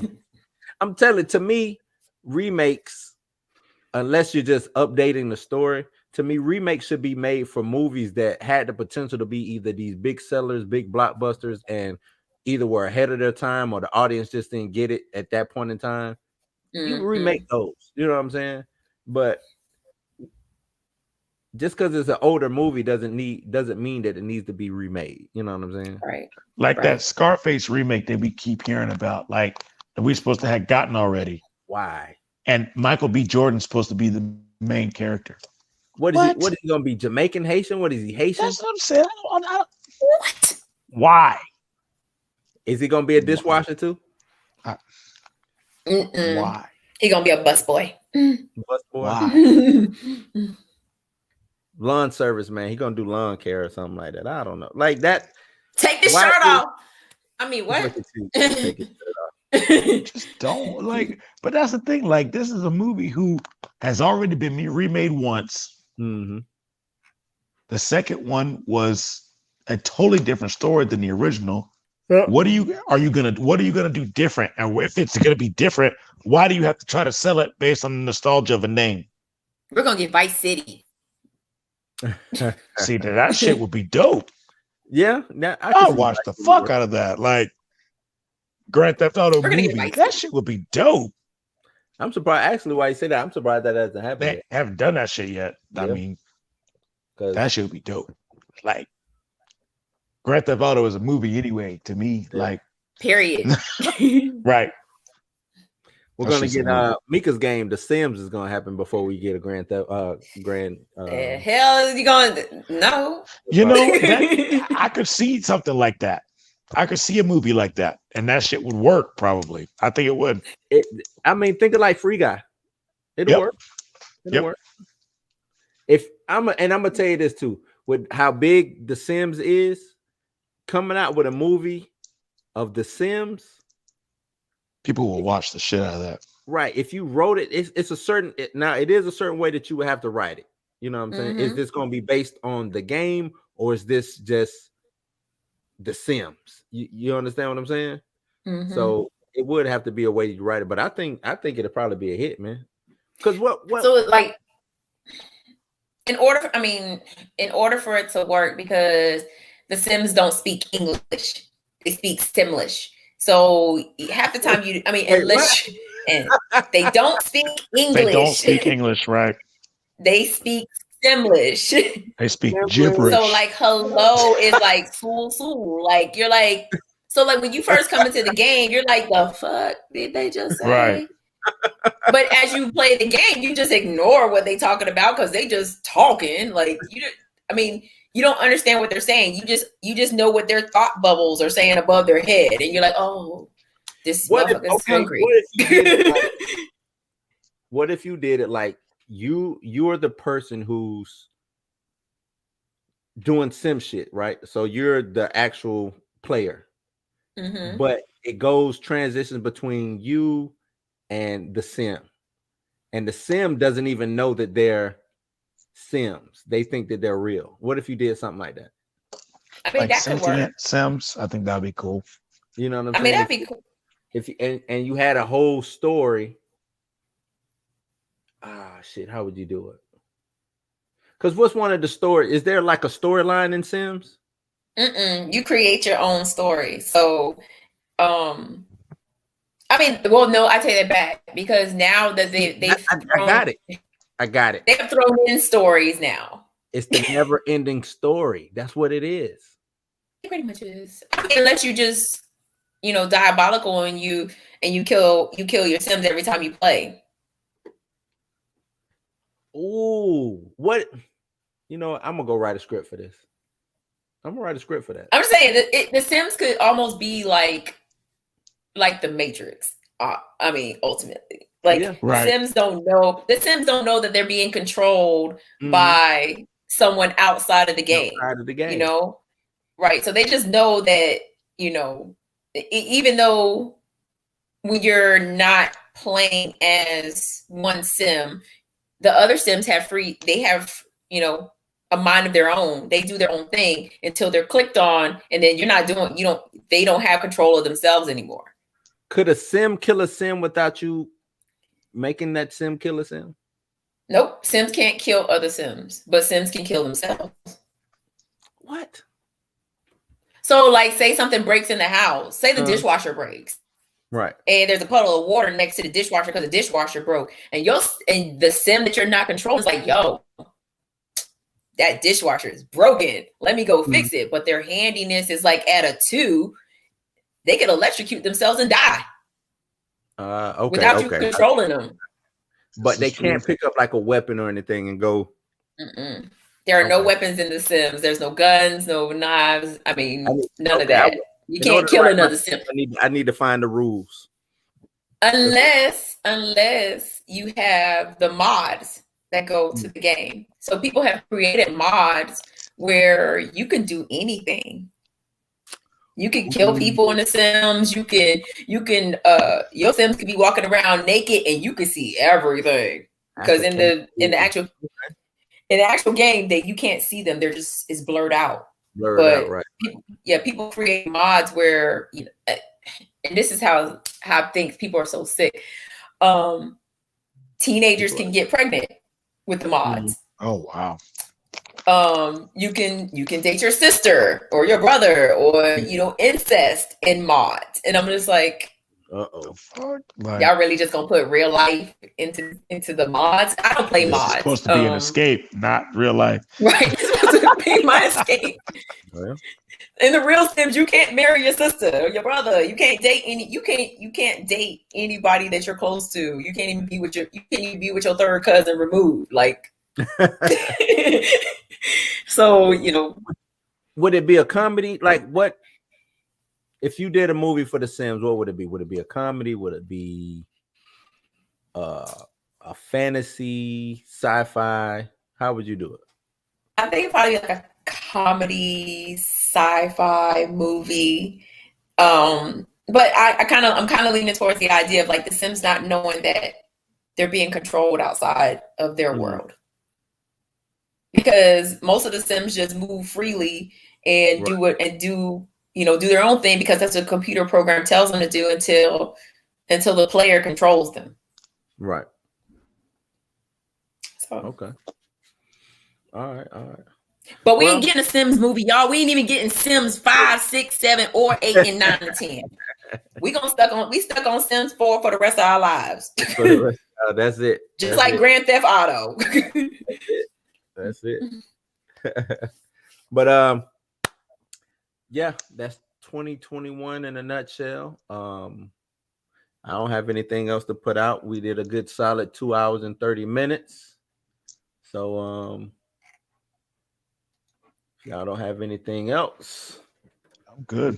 I'm telling. To me, remakes, unless you're just updating the story, to me, remakes should be made for movies that had the potential to be either these big sellers, big blockbusters, and either were ahead of their time or the audience just didn't get it at that point in time. You remake those. You know what I'm saying? But just because it's an older movie doesn't mean that it needs to be remade. You know what I'm saying? Right. Like that Scarface remake that we keep hearing about, like that we're supposed to have gotten already. Why? And Michael B. Jordan's supposed to be the main character. What is he gonna be? Jamaican, Haitian? What is he? Haitian? That's what I'm saying. What? Why? Is he gonna be a dishwasher too? Why? He gonna be a busboy. Busboy. Why? Lawn service man. He gonna do lawn care or something like that. I don't know. Like that. Take the shirt off. I mean, what? Take his shirt off. Just don't like. But that's the thing. Like, this is a movie who has already been remade once. Mm-hmm. The second one was a totally different story than the original. Yeah. What are you gonna do different? And if it's gonna be different, why do you have to try to sell it based on the nostalgia of a name? We're gonna get Vice City. See, that shit would be dope. Yeah, I'll watch the fuck out of that. Like Grand Theft Auto movie. That shit would be dope. I'm surprised. Actually, why you say that? I'm surprised that hasn't happened. They yet. haven't done that shit yet. I mean, that shit would be dope. Like Grand Theft Auto is a movie anyway. To me, like period. right. We're That's gonna just a get movie. Mika's game. The Sims is gonna happen before we get a grand. The hell is you going? No. You know, that I could see something like that. I could see a movie like that, and that shit would work probably. I think it would. I mean, think of like Free Guy. It'll Yep. work. It'll Yep. work. If I'm gonna tell you this too, with how big The Sims is, coming out with a movie of The Sims, People will watch the shit out of that. right? If you wrote it, it's a certain now it is a certain way that you would have to write it. You know what I'm saying? Is this going to be based on the game, or is this just The Sims? You understand what I'm saying? So it would have to be a way you write it, but I think it'll probably be a hit, man. Because what? So like, in order for it to work, because the Sims don't speak English, they speak Simlish. So half the time English, and they don't speak English. They don't speak English, right? They speak Simlish. They speak gibberish. So like hello is like sool. Like you're like, so like when you first come into the game, you're like, the fuck did they just say? Right. But as you play the game, you just ignore what they talking about because they just talking. Like you don't understand what they're saying. You just know what their thought bubbles are saying above their head, and you're like, oh, this motherfucker's hungry. What if you did it like you're the person who's doing sim shit, right? So you're the actual player, but it transitions between you and the sim, and the sim doesn't even know that they're Sims. They think that they're real. What if you did something like that? I mean, like that could work. Sims, I think that'd be cool. You know what I'm saying? I mean, that'd be cool. If you, and you had a whole story. Shit, how would you do it? Because what's one of the stories? Is there like a storyline in Sims? You create your own story. So, I mean, well, no, I take that back because now that I got it. They have thrown in stories now. It's the never-ending story. That's what it is. It pretty much is. I mean, unless you just, diabolical and you kill your Sims every time you play. Ooh, what? I'm gonna go write a script for this. I'm gonna write a script for that. I'm saying that the Sims could almost be like the Matrix. I mean, ultimately. Like right. The Sims don't know that they're being controlled by someone outside of the game. Right. So they just know that, even though when you're not playing as one Sim, the other Sims have a mind of their own. They do their own thing until they're clicked on, and then they don't have control of themselves anymore. Could a Sim kill a Sim without you making that Sim kill a Sim? Nope. Sims can't kill other Sims, but Sims can kill themselves. What? So, like, say something breaks in the house. Say the dishwasher breaks. Right. And there's a puddle of water next to the dishwasher because the dishwasher broke. And the Sim that you're not controlling is like, yo, that dishwasher is broken. Let me go fix it. But their handiness is like at a 2. They could electrocute themselves and die. Without you controlling them. But they can't pick up like a weapon or anything and go. There are no weapons in The Sims. There's no guns, no knives. I mean, none of that. You can't kill another Sim. I need to find the rules. Unless you have the mods that go to the game. So people have created mods where you can do anything. You can kill people in the Sims. You can your Sims could be walking around naked and you can see everything. Because in the actual game that you can't see them, they're just it's blurred out. Right. People create mods where and this is how I think people are so sick. Teenagers can get pregnant with the mods. Oh wow. You can date your sister or your brother or incest in mods, and I'm just like, y'all really just gonna put real life into the mods? I don't play mods. It's supposed to be an escape, not real life. Right. be my escape. Well, In the real Sims, you can't marry your sister or your brother. You can't date you can't date anybody that you're close to. You can't even be with your third cousin removed. Like so, would it be a comedy? Like what if you did a movie for The Sims, what would it be? Would it be a comedy? Would it be a fantasy, sci-fi? How would you do it? I think probably like a comedy, sci-fi movie. But I'm kind of leaning towards the idea of like the Sims not knowing that they're being controlled outside of their world. Because most of the Sims just move freely and do their own thing because that's what a computer program tells them to do until the player controls them. Right. So okay. All right. But we ain't getting a Sims movie, y'all. We ain't even getting Sims 5, 6, 7, or 8, and 9, and 10. We stuck on Sims 4 for the rest of our lives. That's it. Just like Grand Theft Auto. That's it. But yeah, that's 2021 in a nutshell. I don't have anything else to put out. We did a good solid 2 hours and 30 minutes. So if y'all don't have anything else, I'm good.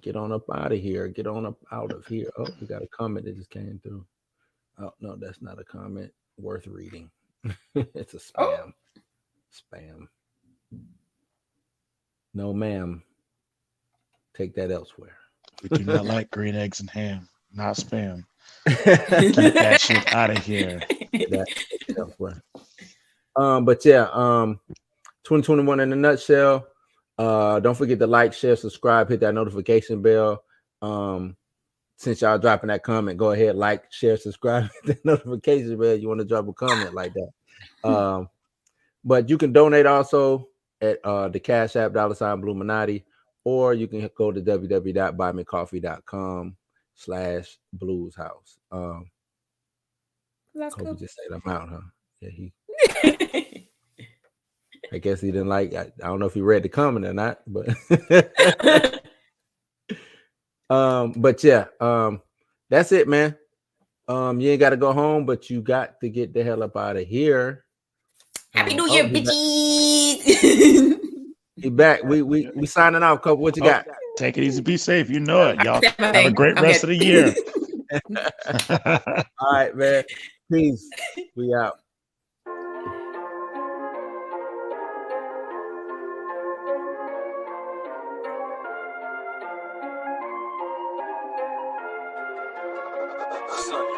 Get on up out of here. Get on up out of here. Oh, we got a comment that just came through. Oh, no, that's not a comment worth reading. It's a spam. Spam. No, ma'am. Take that elsewhere. We do not like green eggs and ham. Not spam. Keep that shit out of here. Elsewhere. But yeah, 2021 in a nutshell. Don't forget to like, share, subscribe, hit that notification bell. Since y'all dropping that comment, go ahead, like, share, subscribe, hit that notification bell. You want to drop a comment like that. But you can donate also at the Cash App $Blueminati, or you can go to www.buymecoffee.com/blueshouse. That's hope cool. you just say them out, huh? Yeah, I guess he didn't like. I don't know if he read the comment or not, but but yeah, that's it, man. You ain't got to go home, but you got to get the hell up out of here. Happy New Year, bitches. He back. We signing off. Couple, what you got? Take it easy, be safe. You know it, y'all. Have a great rest of the year. All right, man. Peace. We out. Son.